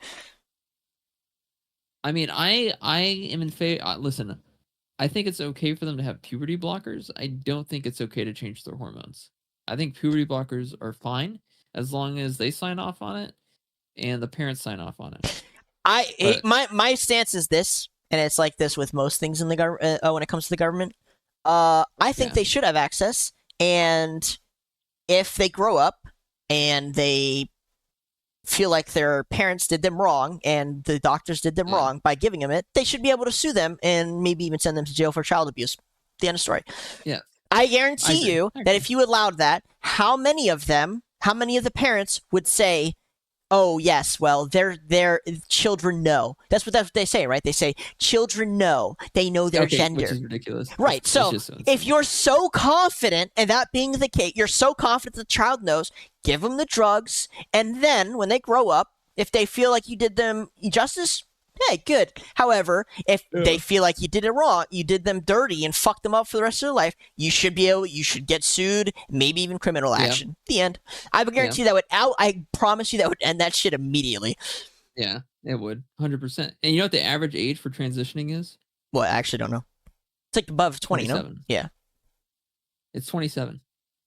I mean, I am in favor. Listen, I think it's okay for them to have puberty blockers. I don't think it's okay to change their hormones. I think puberty blockers are fine as long as they sign off on it and the parents sign off on it. My stance is this, and it's like this with most things in the government when it comes to the government. I think they should have access, and if they grow up and they feel like their parents did them wrong and the doctors did them wrong by giving them it, they should be able to sue them and maybe even send them to jail for child abuse. The end of story. Yeah. I guarantee you that if you allowed that, how many of the parents would say, oh yes, well, they're children know. That's what they say, right? They say children know. They know their gender. Which is ridiculous. Right. It's So just so if you're so confident, and that being the case, you're so confident the child knows, give them the drugs, and then when they grow up, if they feel like you did them justice, hey, good. However, if they feel like you did it wrong, you did them dirty and fucked them up for the rest of their life, you should get sued, maybe even criminal action. The end. I would guarantee I promise you that would end that shit immediately. Yeah, it would. 100%. And you know what the average age for transitioning is? Well, I actually don't know. It's like above 20, 27. No? Yeah. It's 27.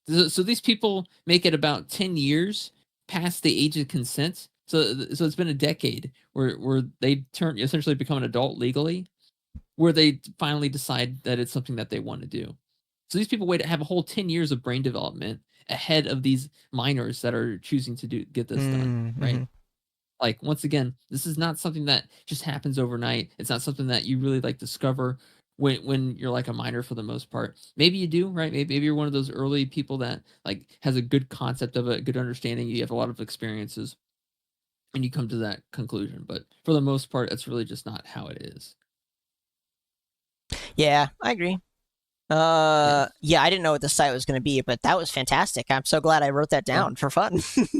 So these people make it about 10 years past the age of consent. So it's been a decade where they essentially become an adult legally, where they finally decide that it's something that they want to do. So these people have a whole 10 years of brain development ahead of these minors that are choosing to get this done, right? Like, once again, this is not something that just happens overnight. It's not something that you really like discover when you're like a minor for the most part. Maybe you do, right? Maybe you're one of those early people that like has a good concept of it, good understanding. You have a lot of experiences, and you come to that conclusion. But for the most part, that's really just not how it is. Yeah, I agree. Yeah, I didn't know what the site was going to be, but that was fantastic. I'm so glad I wrote that down for fun. Safe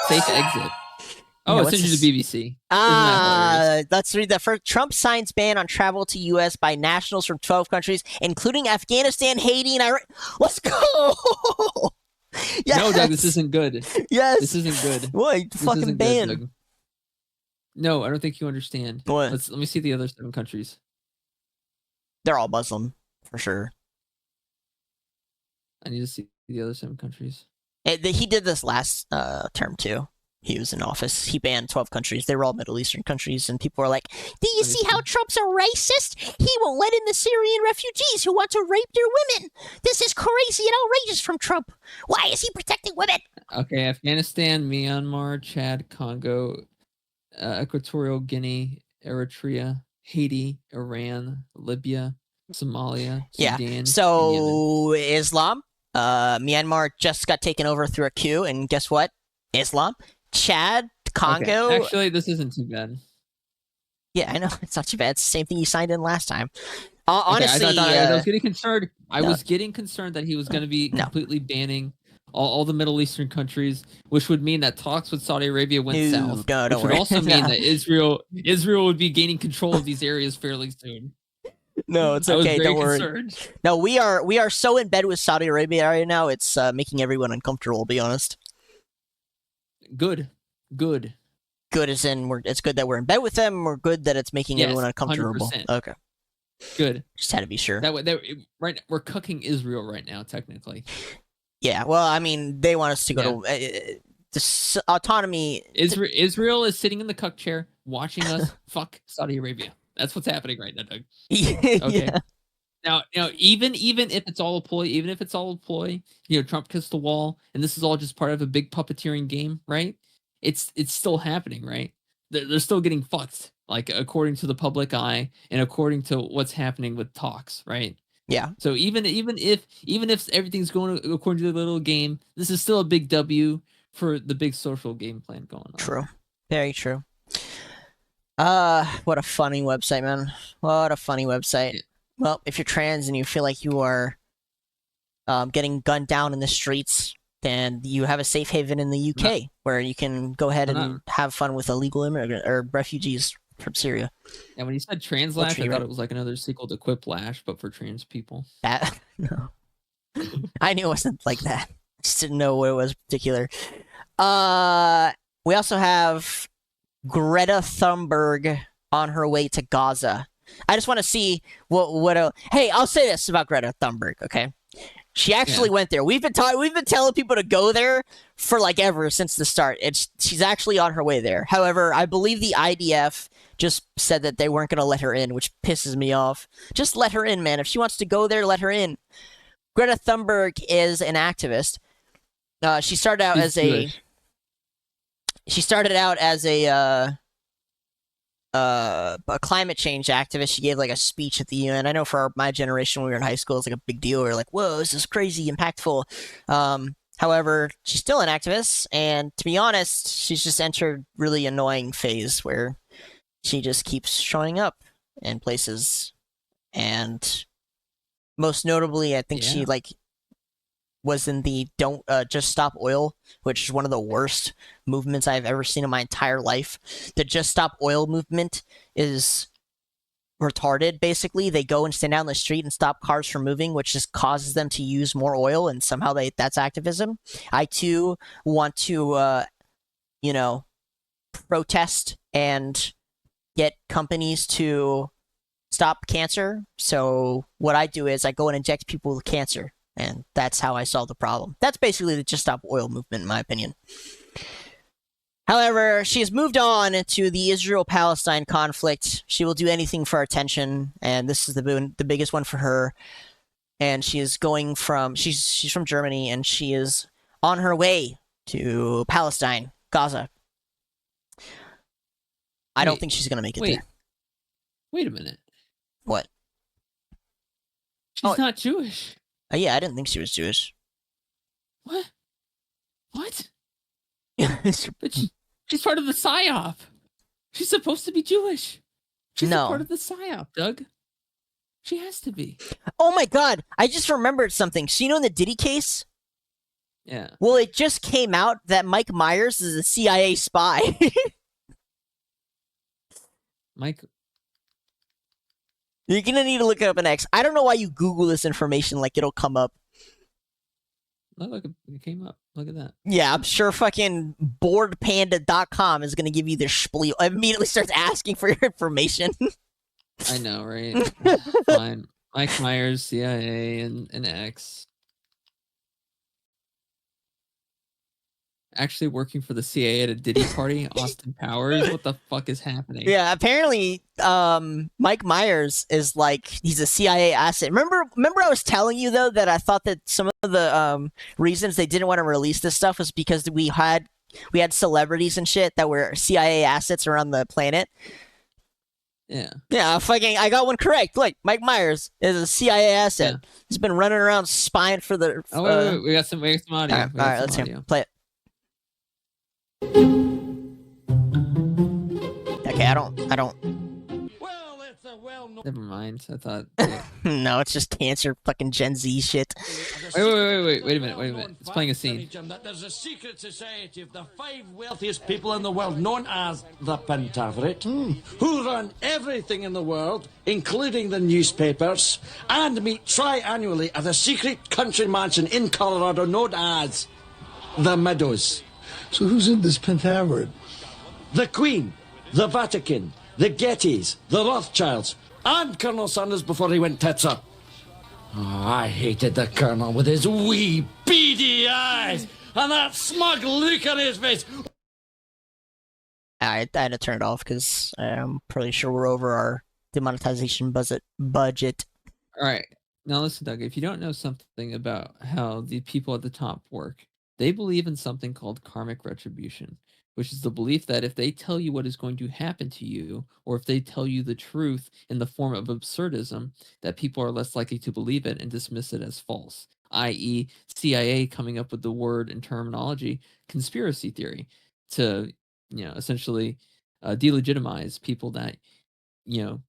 exit. Oh, Yeah, it's into the BBC. Let's read that first. Trump signs ban on travel to U.S. by nationals from 12 countries, including Afghanistan, Haiti, and Iraq. Let's go! Yes! No, Doug, this isn't good. Yes! This isn't good. What? Fucking ban. Good, no, I don't think you understand. What? Let me see the other 7 countries. They're all Muslim, for sure. I need to see the other 7 countries. He did this last term, too. He was in office. He banned 12 countries. They were all Middle Eastern countries, and people were like, do you see how Trump's a racist? He won't let in the Syrian refugees who want to rape their women. This is crazy and outrageous from Trump. Why is he protecting women? Okay, Afghanistan, Myanmar, Chad, Congo, Equatorial Guinea, Eritrea, Haiti, Iran, Libya, Somalia, Sudan. Yeah, so Islam. Myanmar just got taken over through a coup, and guess what? Islam. Chad, Congo. Okay. Actually, this isn't too bad. Yeah, I know. It's not too bad. It's the same thing you signed in last time. Honestly, I was getting concerned. I was getting concerned that he was going to be completely banning all the Middle Eastern countries, which would mean that talks with Saudi Arabia went south. No, which would also mean that Israel would be gaining control of these areas fairly soon. No, it's okay. Don't worry. No, we are so in bed with Saudi Arabia right now. It's making everyone uncomfortable. To be honest. Good. As in, it's good that we're in bed with them. We're good that it's making everyone uncomfortable. 100%. Okay. Good. Just had to be sure. Right, we're cooking Israel right now, technically. Yeah. Well, I mean, they want us to go to this autonomy. Israel is sitting in the cuck chair watching us fuck Saudi Arabia. That's what's happening right now, Doug. Okay. Yeah. Now, even if it's all a ploy, Trump kissed the wall, and this is all just part of a big puppeteering game, right? It's still happening, right? They're still getting fucked, like according to the public eye and according to what's happening with talks, right? Yeah. So even if everything's going according to the little game, this is still a big W for the big social game plan going on. True. Very true. What a funny website, man. What a funny website. Yeah. Well, if you're trans and you feel like you are getting gunned down in the streets, then you have a safe haven in the UK where you can go ahead and have fun with illegal immigrant or refugees from Syria. And when you said Translash, I thought it was like another sequel to Quiplash, but for trans people. No. I knew it wasn't like that. Just didn't know what it was in particular. We also have Greta Thunberg on her way to Gaza. I just want to see hey, I'll say this about Greta Thunberg, okay? She actually went there. We've been telling people to go there for like ever since the start. She's actually on her way there. However, I believe the IDF just said that they weren't going to let her in, which pisses me off. Just let her in, man. If she wants to go there, let her in. Greta Thunberg is an activist. She started out as a climate change activist. She gave like a speech at the UN. I know for my generation when we were in high school, it's like a big deal. We were like, whoa, this is crazy, impactful. However, she's still an activist, and to be honest, she's just entered really annoying phase where she just keeps showing up in places, and most notably, I think she was in the Don't Just Stop Oil, which is one of the worst movements I've ever seen in my entire life. The Just Stop Oil movement is retarded. Basically, they go and stand out in the street and stop cars from moving, which just causes them to use more oil, and somehow that's activism. I too want to protest and get companies to stop cancer. So what I do is I go and inject people with cancer, and that's how I solve the problem. That's basically the Just Stop Oil movement, in my opinion. However, she has moved on to the Israel-Palestine conflict. She will do anything for attention, and this is the biggest one for her. And she is she's from Germany, and she is on her way to Palestine, Gaza. I don't think she's going to make it there. Wait a minute. What? She's not Jewish. Yeah, I didn't think she was Jewish. What? But she's part of the PSYOP. She's supposed to be Jewish. She's a part of the PSYOP, Doug. She has to be. Oh my god, I just remembered something. So you know in the Diddy case? Yeah. Well, it just came out that Mike Myers is a CIA spy. Mike... You're gonna need to look it up in X. I don't know why you Google this information like it'll come up. Look, it came up. Look at that. Yeah, I'm sure fucking boredpanda.com is gonna give you this spiel. Immediately starts asking for your information. I know, right? Fine. Mike Myers, CIA, and X. Actually working for the CIA at a Diddy party, Austin Powers. What the fuck is happening? Yeah, apparently, Mike Myers is he's a CIA asset. Remember I was telling you though that I thought that some of the reasons they didn't want to release this stuff was because we had celebrities and shit that were CIA assets around the planet. Yeah. Yeah, I got one correct. Look, Mike Myers is a CIA asset. Yeah. He's been running around spying for the. Wait, we got some audio. All right, let's hear him. Play it. Okay, I don't. Well, it's a well-known. Never mind. I thought. No, it's just cancer, fucking Gen Z shit. Wait a minute. It's playing a scene. That there's a secret society of the 5 wealthiest people in the world, known as the Pentaverate, who run everything in the world, including the newspapers, and meet tri-annually at a secret country mansion in Colorado known as the Meadows. So who's in this Pentaverate? The Queen, the Vatican, the Gettys, the Rothschilds, and Colonel Sanders before he went tits up. Oh, I hated the Colonel with his wee beady eyes and that smug look on his face. I had to turn it off because I'm pretty sure we're over our demonetization budget. All right. Now listen, Doug, if you don't know something about how the people at the top work, they believe in something called karmic retribution, which is the belief that if they tell you what is going to happen to you, or if they tell you the truth in the form of absurdism, that people are less likely to believe it and dismiss it as false, i.e. CIA coming up with the word and terminology conspiracy theory to, essentially delegitimize people that,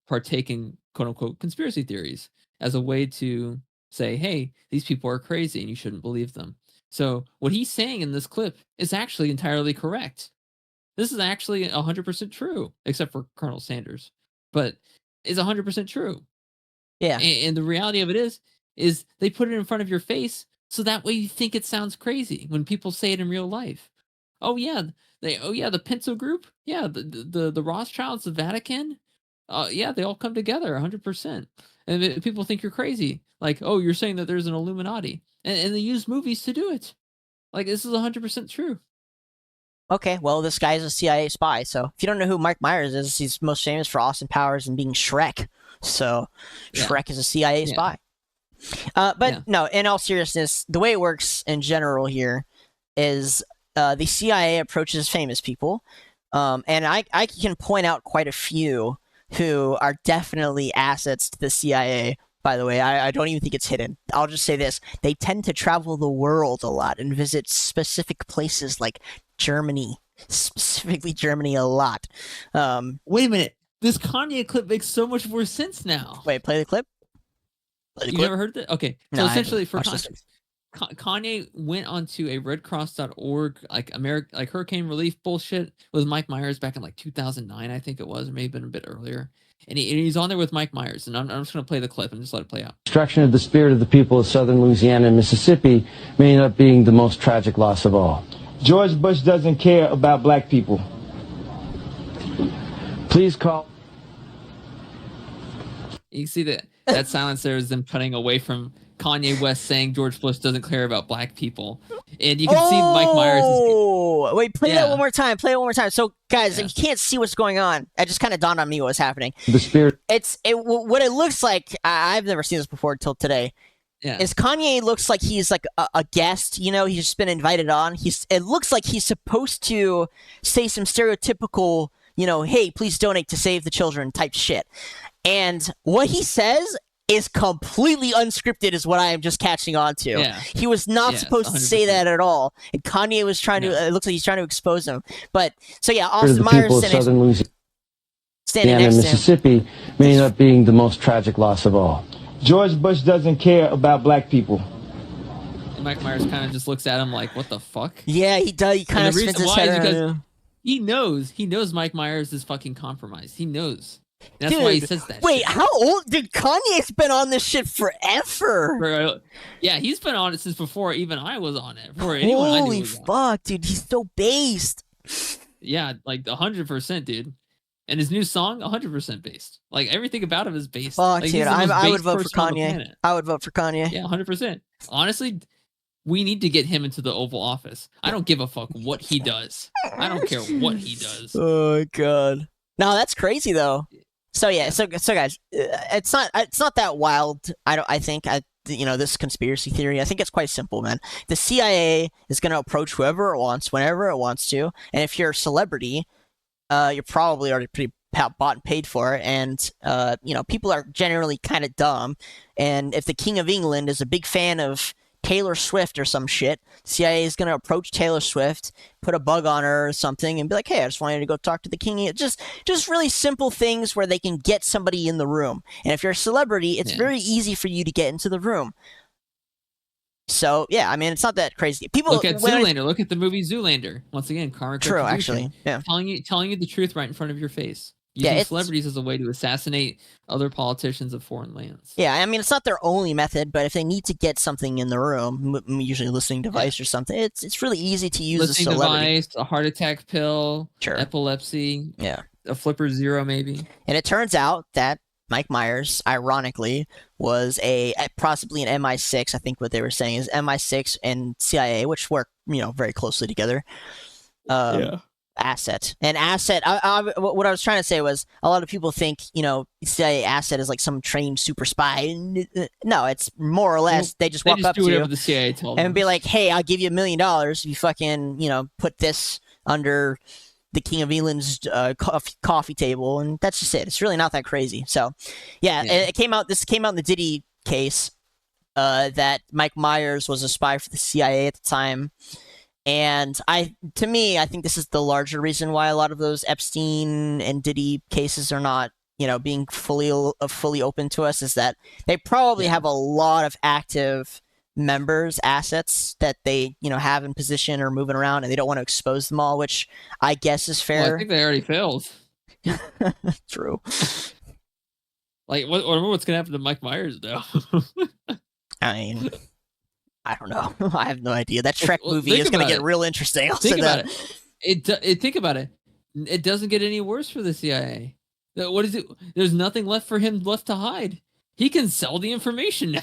partake in quote-unquote conspiracy theories as a way to say, hey, these people are crazy and you shouldn't believe them. So what he's saying in this clip is actually entirely correct. This is actually 100% true, except for Colonel Sanders, but it's 100% true. Yeah. And the reality of it is they put it in front of your face so that way you think it sounds crazy when people say it in real life. Oh yeah, the Pinto group, yeah, the Rothschilds, the Vatican, yeah, they all come together 100%. And people think you're crazy. Like, oh, you're saying that there's an Illuminati. And they use movies to do it. Like, this is 100% true. Okay, well, this guy's a CIA spy, so if you don't know who Mike Myers is, he's most famous for Austin Powers and being Shrek. So, Shrek is a CIA spy. No, in all seriousness, the way it works in general here is the CIA approaches famous people, and I can point out quite a few who are definitely assets to the CIA by the way. I don't even think it's hidden. I'll just say this. They tend to travel the world a lot and visit specific places like Germany, specifically Germany a lot. Wait a minute. This Kanye clip makes so much more sense now. Wait, play the clip? You never heard that? Okay. So No, essentially, for context, Kanye went onto a redcross.org, like hurricane relief bullshit with Mike Myers back in like 2009, I think it was, or maybe been a bit earlier. And he's on there with Mike Myers. And I'm just going to play the clip and just let it play out. Destruction of the spirit of the people of southern Louisiana and Mississippi may end up being the most tragic loss of all. George Bush doesn't care about black people. Please call. You see that silence there is them cutting away from Kanye West saying George Bush doesn't care about black people. And you can see Mike Myers. Wait, play that one more time. Play it one more time. So, guys, if you can't see what's going on, it just kind of dawned on me what was happening. The spirit. What it looks like. I've never seen this before until today. Yeah. Is Kanye looks like he's like a guest, you know, he's just been invited on. It looks like he's supposed to say some stereotypical, you know, hey, please donate to save the children type shit. And what he says is completely unscripted is what I am just catching on to. Yeah. He was not supposed to say that at all. And Kanye was trying to, it looks like he's trying to expose him. But, so yeah, Austin Myers standing next to and him. Mississippi may end up being the most tragic loss of all. George Bush doesn't care about black people. And Mike Myers kind of just looks at him like, what the fuck? Yeah, he does. He kind of spins his head around. He knows Mike Myers is fucking compromised. He knows. That's why he says that. Wait, shit. how old? Dude, Kanye's been on this shit forever. Yeah, he's been on it since before even I was on it. Before anyone I knew Holy was on fuck, dude, he's so based. Yeah, like 100%, dude. And his new song, 100% based. Like everything about him is based. Fuck, like, dude, I would vote for Kanye. I would vote for Kanye. Yeah, 100%. Honestly, we need to get him into the Oval Office. I don't give a fuck what he does. I don't care what he does. Oh god. No, that's crazy though. So yeah, so guys, it's not that wild. I think this conspiracy theory. I think it's quite simple, man. The CIA is going to approach whoever it wants, whenever it wants to, and if you're a celebrity, you're probably already pretty bought and paid for it. And people are generally kind of dumb. And if the King of England is a big fan of Taylor Swift or some shit, CIA is going to approach Taylor Swift, put a bug on her or something, and be like, hey, I just wanted to go talk to the king. Just really simple things where they can get somebody in the room. And if you're a celebrity, it's very easy for you to get into the room. So, yeah, I mean, it's not that crazy. People look at Zoolander. Look at the movie Zoolander. Once again, karma. True, actually. Yeah. Telling you the truth right in front of your face. Using celebrities as a way to assassinate other politicians of foreign lands. Yeah, I mean, it's not their only method, but if they need to get something in the room, usually a listening device or something, it's really easy to use listening a celebrity. Device, a heart attack pill, epilepsy, a flipper zero maybe. And it turns out that Mike Myers, ironically, was possibly an MI6. I think what they were saying is MI6 and CIA, which work very closely together. Asset. What I was trying to say was a lot of people think CIA asset is like some trained super spy. No, it's more or less they just walk up to you the CIA tells and be like, hey, I'll give you $1 million if you fucking put this under the King of England's coffee table, and that's just it. It's really not that crazy. So it came out. This came out in the Diddy case that Mike Myers was a spy for the CIA at the time. And I think this is the larger reason why a lot of those Epstein and Diddy cases are not, being fully open to us, is that they probably have a lot of active members, assets that they, have in position or moving around, and they don't want to expose them all, which I guess is fair. Well, I think they already failed. True. Like, what's gonna happen to Mike Myers though? I mean, I don't know. I have no idea. That Shrek movie is going to get real interesting. Think about it. Think about it. It doesn't get any worse for the CIA. What is it? There's nothing left for him to hide. He can sell the information now.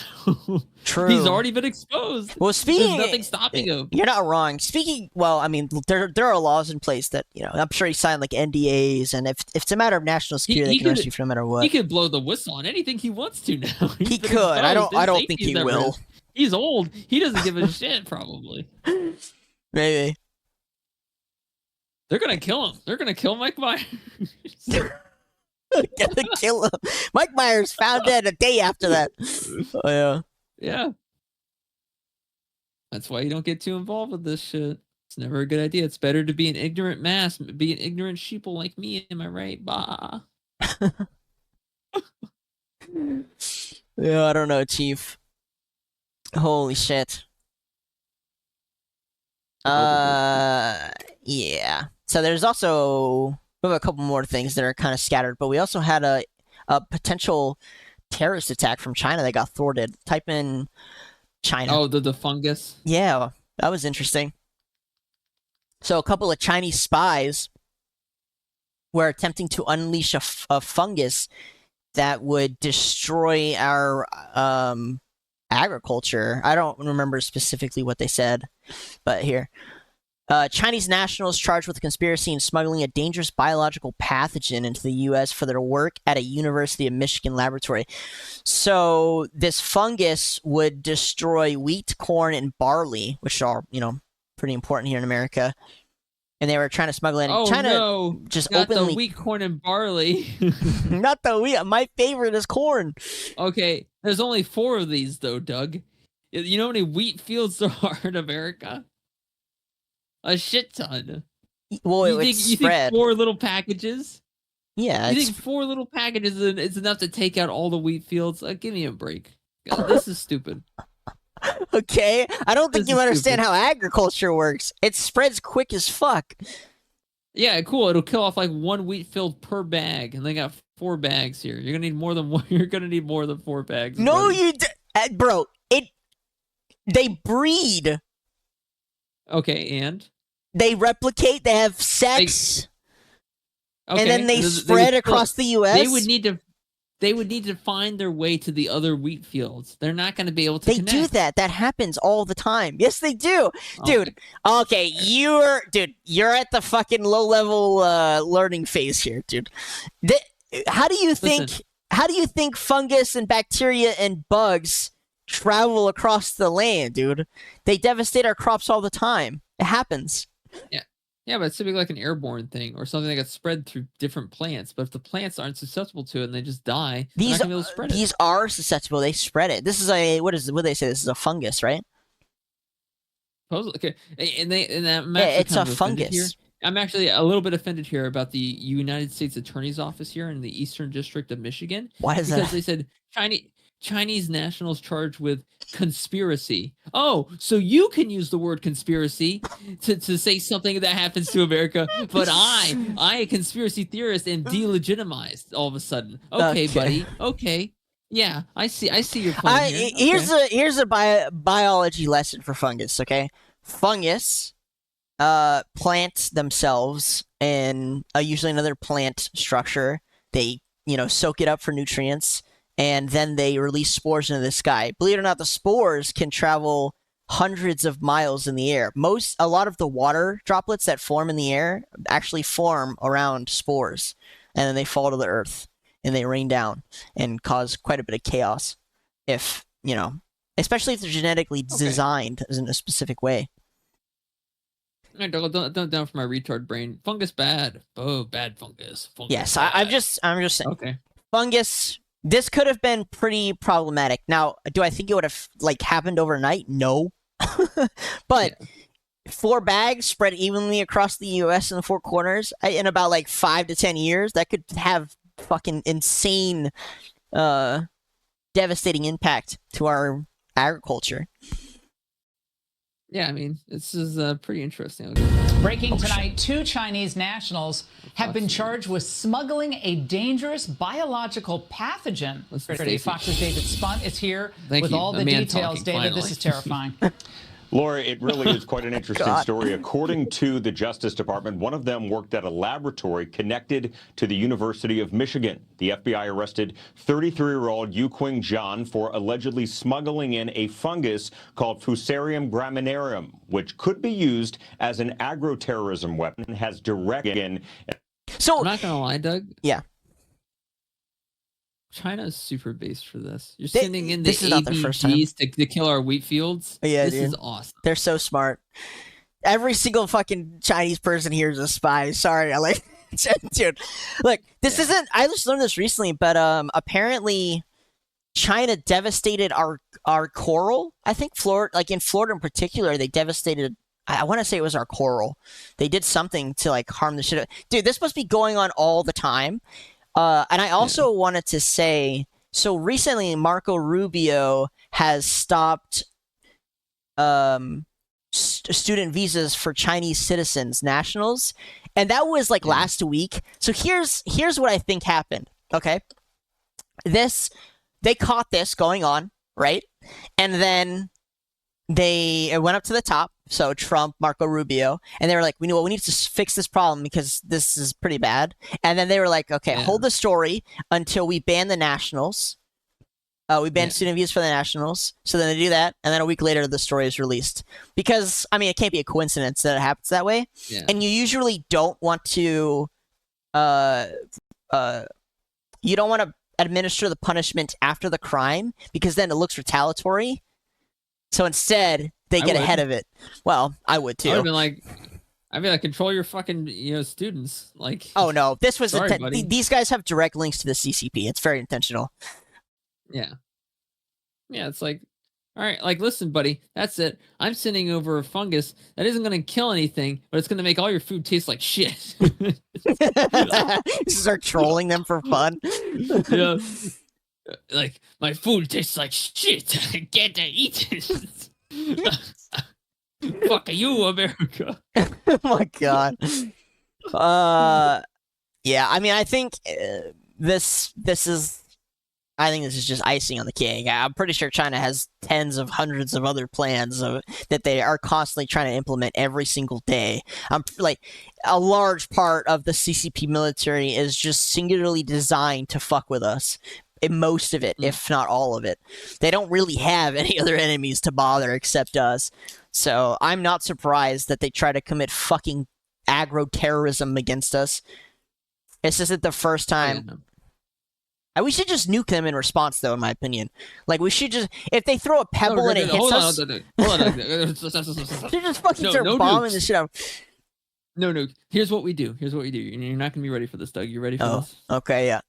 True. He's already been exposed. Well, there's nothing stopping him. You're not wrong. I mean, there are laws in place that I'm sure he signed like NDAs, and if it's a matter of national security, they can arrest you for no matter what. He could blow the whistle on anything he wants to now. He could. I don't think he will. He's old. He doesn't give a shit, probably. Maybe. They're going to kill him. They're going to kill Mike Myers. Gotta kill him. Mike Myers found dead a day after that. Oh, yeah. Yeah. That's why you don't get too involved with this shit. It's never a good idea. It's better to be an ignorant mass, be an ignorant sheeple like me. Am I right? Bah. Yeah, I don't know, Chief. Holy shit. Yeah. So there's also we have a couple more things that are kind of scattered, but we also had a potential terrorist attack from China that got thwarted. Type in China. Oh, the fungus. Yeah, that was interesting. So a couple of Chinese spies were attempting to unleash a fungus that would destroy our agriculture. I don't remember specifically what they said, but here. Chinese nationals charged with conspiracy and smuggling a dangerous biological pathogen into the U.S. for their work at a University of Michigan laboratory. So this fungus would destroy wheat, corn, and barley, which are, pretty important here in America. And they were trying to smuggle it in. Oh, China no. Just Not openly... the wheat, corn, and barley. Not the wheat. My favorite is corn. Okay, there's only 4 of these, though, Doug. You know how many wheat fields there are in America? A shit ton. Well, you think 4 little packages? Yeah. You think 4 little packages is enough to take out all the wheat fields? Give me a break. God, this is stupid. Okay, I don't think you understand stupid. how agriculture works. It spreads quick as fuck. Yeah, cool. It'll kill off like 1 wheat field per bag, and they got 4 bags here. You're gonna need more than one. You're gonna need more than 4 bags. No, buddy. bro. They breed. Okay, and they replicate. They have sex, okay. And then they spread across the U.S. They would need to find their way to the other wheat fields. They're not going to be able to. They connect. do that. That happens all the time. Yes, they do, dude. Okay, you're at the fucking low level learning phase here, dude. How do you think? Listen. How do you think fungus and bacteria and bugs travel across the land, dude? They devastate our crops all the time. It happens. Yeah, but it's typically like an airborne thing or something that gets spread through different plants. But if the plants aren't susceptible to it and they just die, they're not gonna be able to spread it. These are susceptible. They spread it. This is what do they say? This is a fungus, right? Okay, and it's a fungus. I'm actually a little bit offended here about the United States Attorney's Office here in the Eastern District of Michigan. Why is that? Because they said Chinese nationals charged with conspiracy. Oh, so you can use the word conspiracy to say something that happens to America, but I, a conspiracy theorist, am delegitimized all of a sudden. Okay, buddy. Okay. Yeah, I see your point here. Here's a biology lesson for fungus, okay? Fungus plants themselves in usually another plant structure. They, soak it up for nutrients, and then they release spores into the sky. Believe it or not, the spores can travel hundreds of miles in the air. A lot of the water droplets that form in the air actually form around spores, and then they fall to the earth and they rain down and cause quite a bit of chaos. Especially if they're genetically designed in a specific way. Don't down for my retard brain. Fungus bad. Oh, bad fungus. Yes, I'm just saying. Okay. Fungus. This could have been pretty problematic. Now, do I think it would have happened overnight? No. But 4 bags spread evenly across the U.S. in the 4 corners in about 5 to 10 years, that could have fucking insane, devastating impact to our agriculture. Yeah, I mean, this is pretty interesting. Breaking tonight, 2 Chinese nationals have been charged with smuggling a dangerous biological pathogen. Fox's David Spunt is here with all the details. David, this is terrifying. Laura, it really is quite an interesting story. According to the Justice Department, one of them worked at a laboratory connected to the University of Michigan. The FBI arrested 33-year-old Yuqing Zhan for allegedly smuggling in a fungus called Fusarium graminearum, which could be used as an agroterrorism weapon and has direct So I'm not gonna lie, Doug. Yeah. China is super based for this. You're sending in the ABGs to kill our wheat fields. Yeah, this dude. is awesome. They're so smart. Every single fucking Chinese person here is a spy. Sorry, Dude, look, this isn't. I just learned this recently, but apparently, China devastated our coral. I think Florida, like in Florida in particular, they devastated. I want to say it was our coral. They did something to like harm the shit. Dude, this must be going on all the time. And I also wanted to say, so recently Marco Rubio has stopped student visas for Chinese citizens, nationals, and that was like last week. So here's what I think happened. Okay, they caught this going on, right? And then it went up to the top. So Trump, Marco Rubio, and they were like, we need to fix this problem because this is pretty bad. And then they were like, okay, hold the story until we ban the nationals. We banned student visas for the nationals. So then they do that, and then a week later, the story is released. Because, I mean, it can't be a coincidence that it happens that way. Yeah. And you usually don't want to, you don't want to administer the punishment after the crime, because then it looks retaliatory. So instead, they get ahead of it. Well, I would too. I'd be like, control your fucking, students. Like, oh no, this was these guys have direct links to the CCP. It's very intentional. Yeah. Yeah, it's like, all right, like, listen, buddy, that's it. I'm sending over a fungus that isn't going to kill anything, but it's going to make all your food taste like shit. Start trolling them for fun. Yeah. Like, my food tastes like shit. I can't eat it. Fuck you, America. Oh my god. Yeah, I mean, I think this is just icing on the cake. I'm pretty sure China has tens of hundreds of other plans that they are constantly trying to implement every single day. Like, a large part of the CCP military is just singularly designed to fuck with us. Most of it, if not all of it. They don't really have any other enemies to bother except us. So I'm not surprised that they try to commit fucking agro-terrorism against us. This isn't the first time. We should just nuke them in response, though, in my opinion. Like, we should just... If they throw a pebble and it hits us... Hold on. They're just fucking start bombing the shit out. No. Here's what we do. You're not going to be ready for this, Doug. You ready for this? Okay, yeah.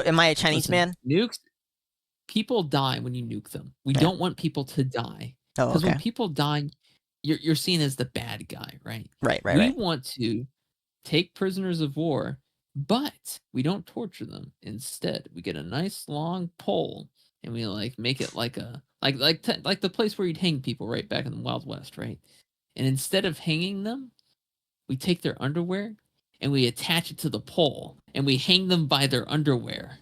Am I a Chinese man? Nukes, people die when you nuke them. We don't want people to die. Because when people die, you're seen as the bad guy, right? Right. We want to take prisoners of war, but we don't torture them. Instead, we get a nice long pole and we make it like the place where you'd hang people, right, back in the Wild West, right? And instead of hanging them, we take their underwear and we attach it to the pole, and we hang them by their underwear.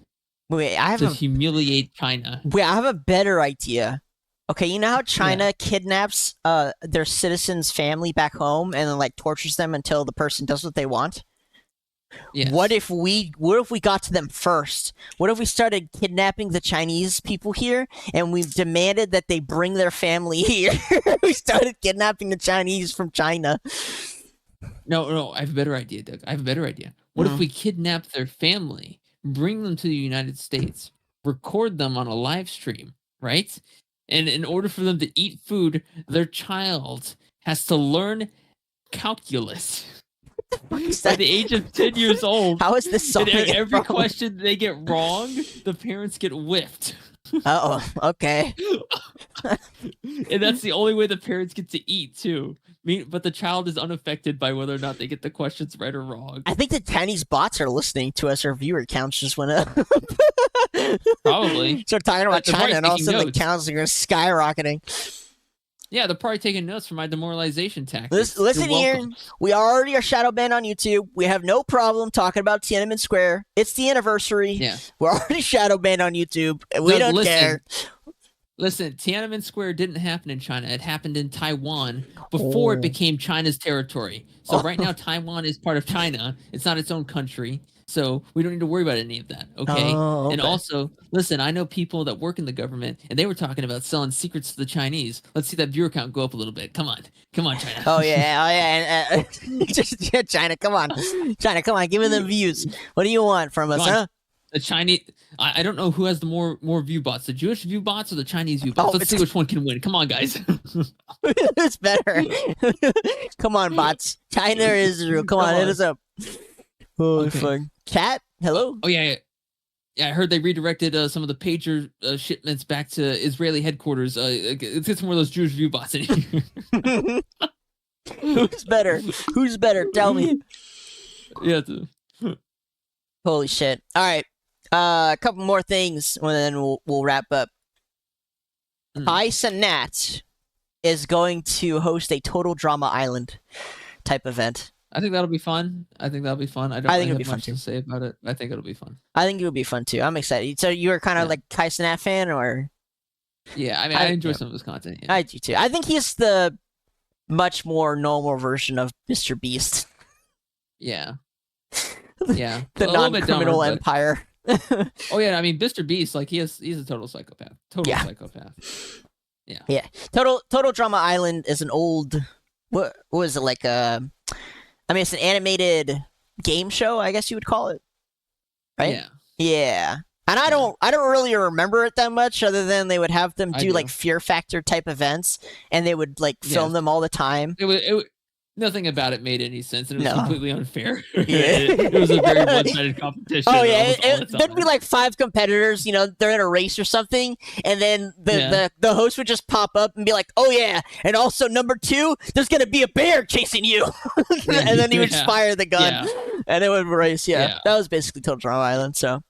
Wait, humiliate China. Wait, I have a better idea. Okay, you know how China kidnaps their citizens' family back home and then tortures them until the person does what they want? Yes. What if we got to them first? What if we started kidnapping the Chinese people here and we demanded that they bring their family here? We started kidnapping the Chinese from China. No, I have a better idea, Doug. What if we kidnap their family, bring them to the United States, record them on a live stream, right? And in order for them to eat food, their child has to learn calculus by the age of 10 years old. How is this solving and every question they get wrong, the parents get whipped. Oh, okay. And that's the only way the parents get to eat, too. But the child is unaffected by whether or not they get the questions right or wrong. I think the Chinese bots are listening to us. Our viewer counts just went up. Probably. Start talking about China, and all of a sudden the counts are skyrocketing. Yeah, they're probably taking notes from my demoralization tactics. Listen here. We already are shadow banned on YouTube. We have no problem talking about Tiananmen Square. It's the anniversary. Yeah. We're already shadow banned on YouTube. We don't care. Listen, Tiananmen Square didn't happen in China. It happened in Taiwan before it became China's territory. So right now, Taiwan is part of China. It's not its own country. So we don't need to worry about any of that, okay? Okay. And also, listen, I know people that work in the government, and they were talking about selling secrets to the Chinese. Let's see that viewer count go up a little bit. Come on, China. Oh yeah. China, come on. China, come on. Give me the views. What do you want from us, huh? The Chinese, I don't know who has the more view bots, the Jewish view bots or the Chinese view bots. Let's see which one can win. Come on, guys. It's better. Come on, bots. China or Israel. Come on, hit us up. Oh, fun. Cat, hello. Oh yeah. Yeah, I heard they redirected some of the pager shipments back to Israeli headquarters. Let's get some more of those Jewish view bots in here. Who's better? Who's better? Tell me. Yeah. Holy shit. All right. A couple more things, and then we'll wrap up. Cenat is going to host a Total Drama Island type event. I think that'll be fun. I think it'll be fun too. To say about it. I think it'll be fun. I think it'll be fun too. I'm excited. So you were kind of like Kai Cenat fan, or? Yeah, I mean, I enjoy some of his content. Yeah. I do too. I think he's the much more normal version of Mr. Beast. Yeah. Yeah. The non-criminal empire. Oh yeah, I mean, Mr. Beast, like he's a total psychopath. Psychopath. Yeah. Yeah. Total Drama Island is an old. What was it like? I mean, it's an animated game show, I guess you would call it, right? Yeah. Yeah. And I don't really remember it that much, other than they would have them do like Fear Factor type events, and they would like film them all the time. Nothing about it made any sense, and it was completely unfair. Yeah. it was a very one-sided competition. Oh yeah, there'd be like 5 competitors. You know, they're in a race or something, and then the host would just pop up and be like, "Oh yeah, and also number 2, there's gonna be a bear chasing you," and then he would just fire the gun, and it would race. Yeah, that was basically Total Drama Island. So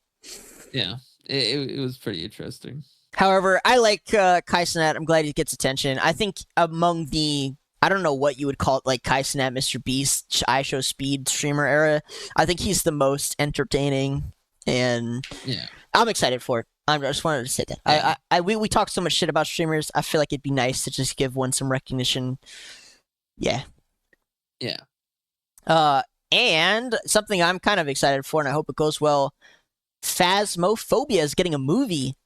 yeah, it was pretty interesting. However, I like Kai Cenat. I'm glad he gets attention. I think among the I don't know what you would call it, like Kai Cenat, Mr. Beast, iShowSpeed streamer era. I think he's the most entertaining, and I'm excited for it. I just wanted to say that. We talk so much shit about streamers. I feel like it'd be nice to just give one some recognition. Yeah. Yeah. And something I'm kind of excited for, and I hope it goes well. Phasmophobia is getting a movie.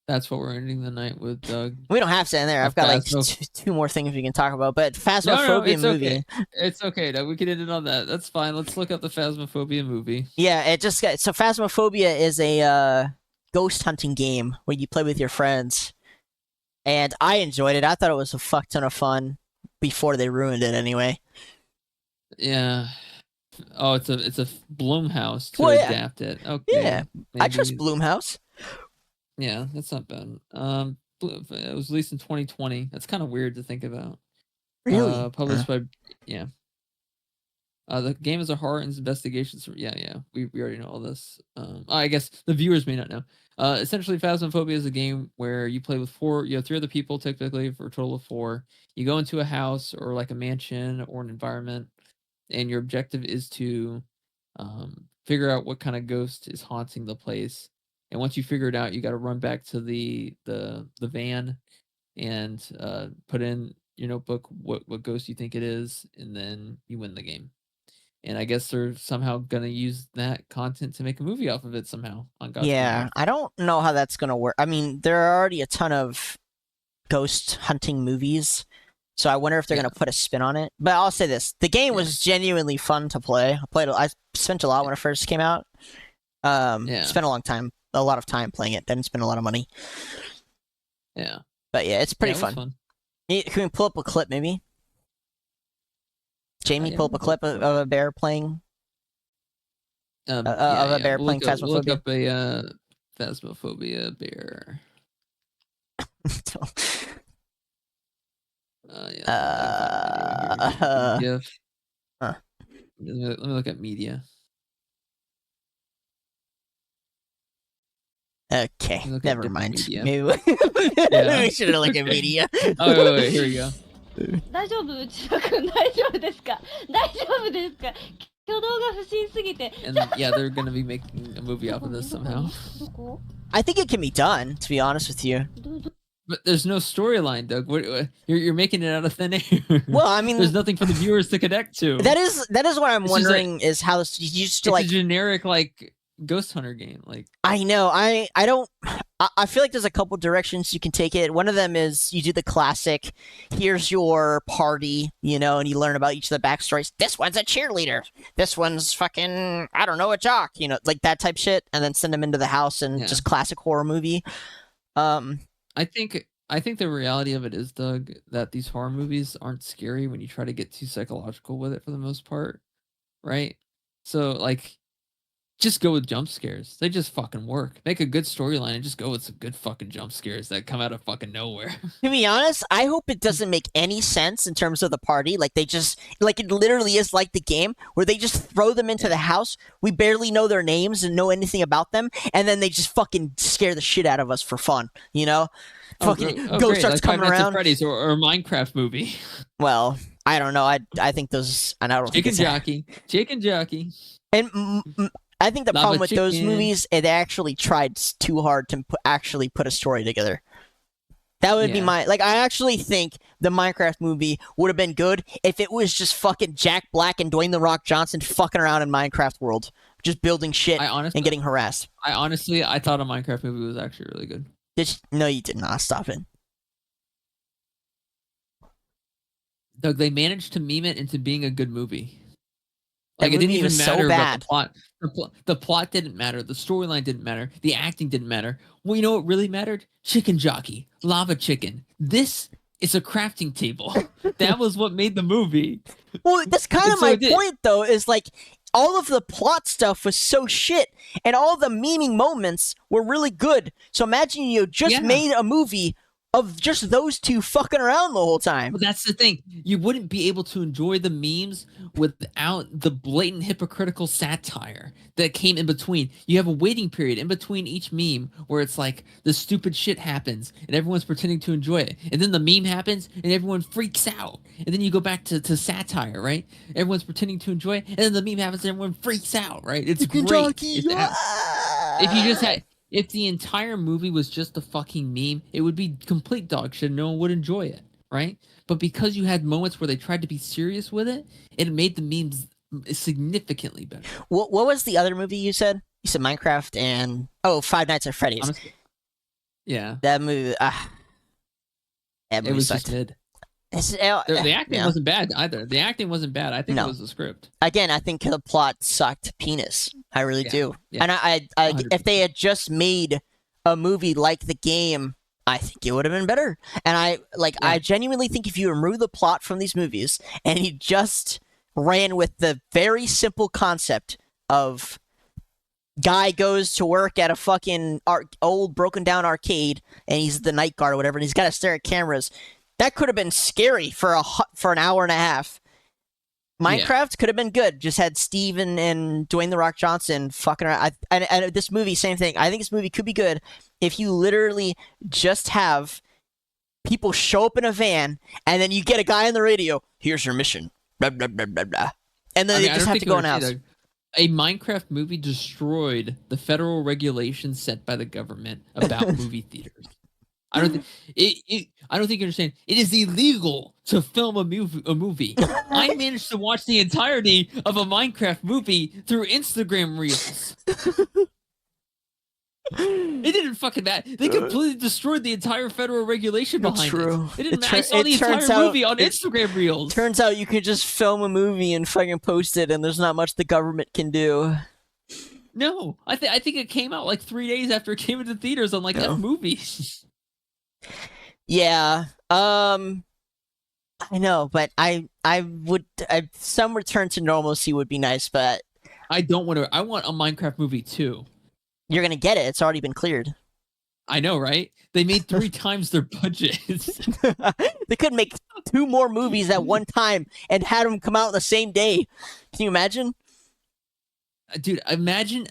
That's what we're ending the night with, Doug. We don't have to end there. I've got like 2 more things we can talk about, but Phasmophobia movie. Okay. It's okay, Doug. We can end it on that. That's fine. Let's look up the Phasmophobia movie. Yeah, so Phasmophobia is a ghost hunting game where you play with your friends, and I enjoyed it. I thought it was a fuck ton of fun before they ruined it. Anyway. Yeah. Oh, it's a Blumhouse to adapt it. Okay. Yeah, I trust Blumhouse. Yeah, that's not bad. It was released in 2020. That's kind of weird to think about. Really? Published by the game is a horror investigation. Yeah. We already know all this. I guess the viewers may not know. Essentially, Phasmophobia is a game where you play with 3 other people, typically for a total of 4. You go into a house or like a mansion or an environment, and your objective is to figure out what kind of ghost is haunting the place. And once you figure it out, you got to run back to the van and put in your notebook what ghost you think it is, and then you win the game. And I guess they're somehow gonna use that content to make a movie off of it somehow on God's Planet. I don't know how that's gonna work. I mean, there are already a ton of ghost hunting movies, so I wonder if they're gonna put a spin on it. But I'll say this: the game was genuinely fun to play. I spent a lot when it first came out. Spent a lot of time playing it. Didn't spend a lot of money. Yeah. But yeah, it's pretty fun. Can we pull up a clip, maybe? Jamie, pull up a clip of a bear playing. Of a bear playing Phasmophobia. Look up a Phasmophobia bear. GIF. Let me look at media. Okay, never mind. Maybe we should have looked at media. Oh, wait, here we go. 大丈夫内田君大丈夫ですか大丈夫ですか挙動が不審すぎて And yeah, they're gonna be making a movie off of this somehow. I think it can be done, to be honest with you. But there's no storyline, Doug. You're making it out of thin air. Well, I mean, there's nothing for the viewers to connect to. That is what I'm wondering is how this used to like a generic like ghost hunter game. Like I know, I feel like there's a couple directions you can take it. One of them is you do the classic, here's your party, you know, and you learn about each of the backstories. This one's a cheerleader. This one's fucking, I don't know, a jock, you know, like that type shit, and then send them into the house and just classic horror movie. I think I think the reality of it is, Doug, that these horror movies aren't scary when you try to get too psychological with it for the most part, right? So, like, just go with jump scares. They just fucking work. Make a good storyline and just go with some good fucking jump scares that come out of fucking nowhere. To be honest, I hope it doesn't make any sense in terms of the party. Like, they just, like, it literally is like the game where they just throw them into the house. We barely know their names and know anything about them. And then they just fucking scare the shit out of us for fun, you know? Fucking ghost starts like coming Five Nights at around. Freddy's or a Minecraft movie. Well, I don't know. I think those, and I don't think Chicken Jockey. And I think the problem with those movies, it actually tried too hard to actually put a story together. That would be my, like, I actually think the Minecraft movie would have been good if it was just fucking Jack Black and Dwayne The Rock Johnson fucking around in Minecraft world, just building shit and getting harassed. I thought a Minecraft movie was actually really good. No, you did not. Stop it. Doug, they managed to meme it into being a good movie. Like, That it didn't movie even was matter so about bad. the plot. The plot didn't matter. The storyline didn't matter. The acting didn't matter. Well, you know what really mattered? Chicken Jockey, Lava Chicken. This is a crafting table. That was what made the movie. Well, that's kind of my point, though, is like, all of the plot stuff was so shit, and all the memeing moments were really good. So imagine you just made a movie of just those two fucking around the whole time. Well, that's the thing. You wouldn't be able to enjoy the memes without the blatant hypocritical satire that came in between. You have a waiting period in between each meme where it's like the stupid shit happens and everyone's pretending to enjoy it. And then the meme happens and everyone freaks out. And then you go back to satire, right? Everyone's pretending to enjoy it. And then the meme happens and everyone freaks out, right? It's great. If you just had... If the entire movie was just a fucking meme, it would be complete dog shit. No one would enjoy it, right? But because you had moments where they tried to be serious with it, it made the memes significantly better. What was the other movie you said? You said Minecraft and... Oh, Five Nights at Freddy's. Yeah. That movie... that movie it was sucked. just mid. The acting wasn't bad either. The acting wasn't bad. I think it was the script. Again, I think the plot sucked penis. I really do. Yeah. And I if they had just made a movie like the game, I think it would have been better. And I genuinely think if you remove the plot from these movies and you just ran with the very simple concept of guy goes to work at a fucking old broken down arcade and he's the night guard or whatever, and he's got to stare at cameras. That could have been scary for an hour and a half. Minecraft could have been good. Just had Steve and Dwayne The Rock Johnson fucking around. And this movie, same thing. I think this movie could be good if you literally just have people show up in a van and then you get a guy on the radio. Here's your mission. Blah, blah, blah, blah, blah. And then they just have to go in house. A Minecraft movie destroyed the federal regulations set by the government about movie theaters. I don't think you understand. It is illegal to film a movie. I managed to watch the entirety of a Minecraft movie through Instagram Reels. It didn't fucking matter. They completely destroyed the entire federal regulation behind it. It didn't matter. I saw the entire movie on Instagram Reels. Turns out you could just film a movie and fucking post it, and there's not much the government can do. No, I think it came out like 3 days after it came into theaters on like that movie. Yeah, I know, but I would some return to normalcy would be nice, but I don't want to. I want a Minecraft movie too. You're gonna get it. It's already been cleared. I know, right? They made 3 times their budget. They could make 2 more movies at one time and had them come out the same day. Can you imagine? Dude, imagine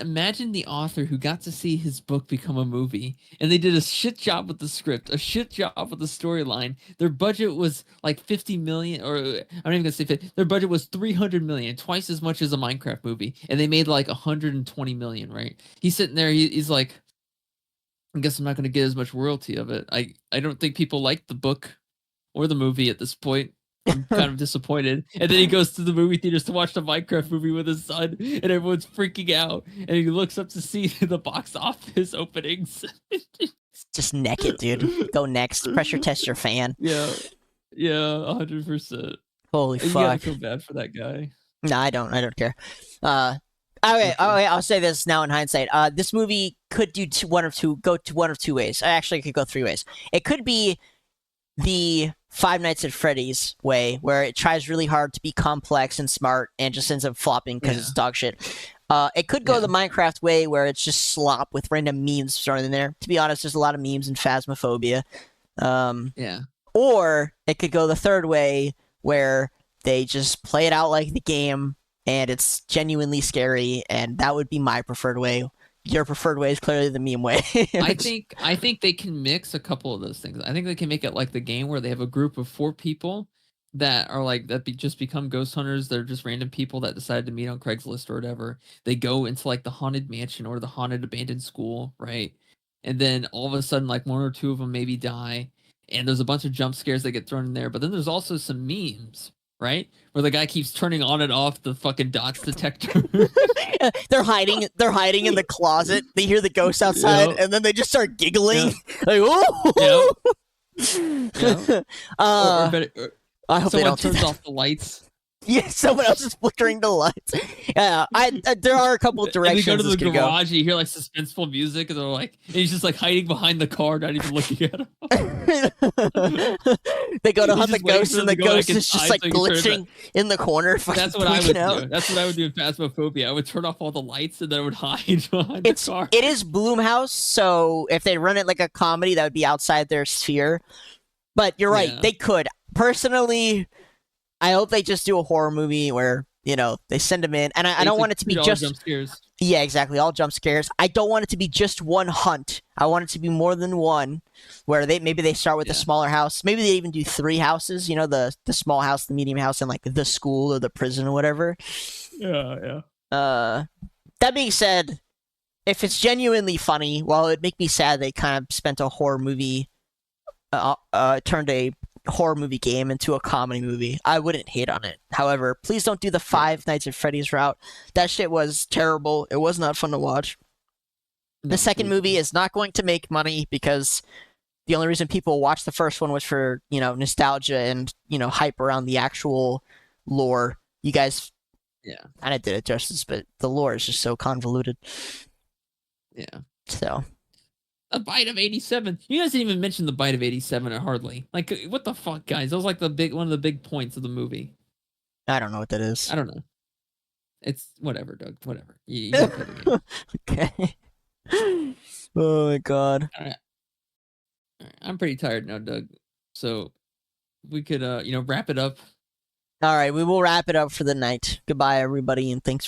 the author who got to see his book become a movie, and they did a shit job with the script, a shit job with the storyline. Their budget was like 50 million, or I'm not even gonna say 50. Their budget was 300 million, twice as much as a Minecraft movie, and they made like 120 million. Right? He's sitting there, he's like, I guess I'm not gonna get as much royalty of it. I don't think people like the book or the movie at this point. I'm kind of disappointed. And then he goes to the movie theaters to watch the Minecraft movie with his son, and everyone's freaking out. And he looks up to see the box office openings. Just neck it, dude. Go next. Pressure test your fan. Yeah, 100%. Holy you fuck! gotta feel bad for that guy. No, I don't care. Okay, I'll say this now in hindsight. This movie could do one of two ways. Actually, it could go three ways. It could be the Five Nights at Freddy's way, where it tries really hard to be complex and smart and just ends up flopping because it's dog shit. It could go the Minecraft way, where it's just slop with random memes thrown in there. To be honest, there's a lot of memes in Phasmophobia. Or it could go the third way, where they just play it out like the game, and it's genuinely scary, and that would be my preferred way. Your preferred way is clearly the meme way. I think they can mix a couple of those things. I think they can make it like the game where they have a group of 4 people that are like just become ghost hunters. They're just random people that decided to meet on Craigslist or whatever. They go into like the haunted mansion or the haunted abandoned school, right? And then all of a sudden, like 1 or 2 of them maybe die, and there's a bunch of jump scares that get thrown in there. But then there's also some memes, right? Where the guy keeps turning on and off the fucking dots detector. They're hiding in the closet. They hear the ghost outside, and then they just start giggling. Like, oh! I hope they don't turns off the lights. Yeah, someone else is flickering the lights. Yeah, there are a couple of directions. And we go to the garage, and you hear like suspenseful music, and they're like, and he's just like hiding behind the car, not even looking at him. They go to hunt the ghost, and the ghost is just like glitching in the corner. That's what I would do. That's what I would do in Phasmophobia. I would turn off all the lights, and then I would hide behind the car. It is Blumhouse, so if they run it like a comedy, that would be outside their sphere. But you're right, they could. Personally, I hope they just do a horror movie where, they send them in. And I don't want it to be just jump scares. Yeah, exactly. All jump scares. I don't want it to be just one hunt. I want it to be more than one, where maybe they start with a smaller house. Maybe they even do 3 houses, the small house, the medium house, and like the school or the prison or whatever. Yeah. That being said, if it's genuinely funny, well, it'd make me sad they kind of spent a horror movie, turned a horror movie game into a comedy movie. I wouldn't hate on it. However, please don't do the Five Nights at Freddy's route. That shit was terrible. It was not fun to watch. The second movie is not going to make money because the only reason people watched the first one was for, nostalgia and, hype around the actual lore. You guys kind of did it justice, but the lore is just so convoluted. Yeah. So... A bite of 87. You guys didn't even mention the bite of 87 or hardly. Like, what the fuck, guys? That was like one of the big points of the movie. I don't know what that is. I don't know. It's whatever, Doug. Whatever. You play the game. Okay. Oh my god. All right. I'm pretty tired now, Doug. So we could, wrap it up. All right, we will wrap it up for the night. Goodbye, everybody, and thanks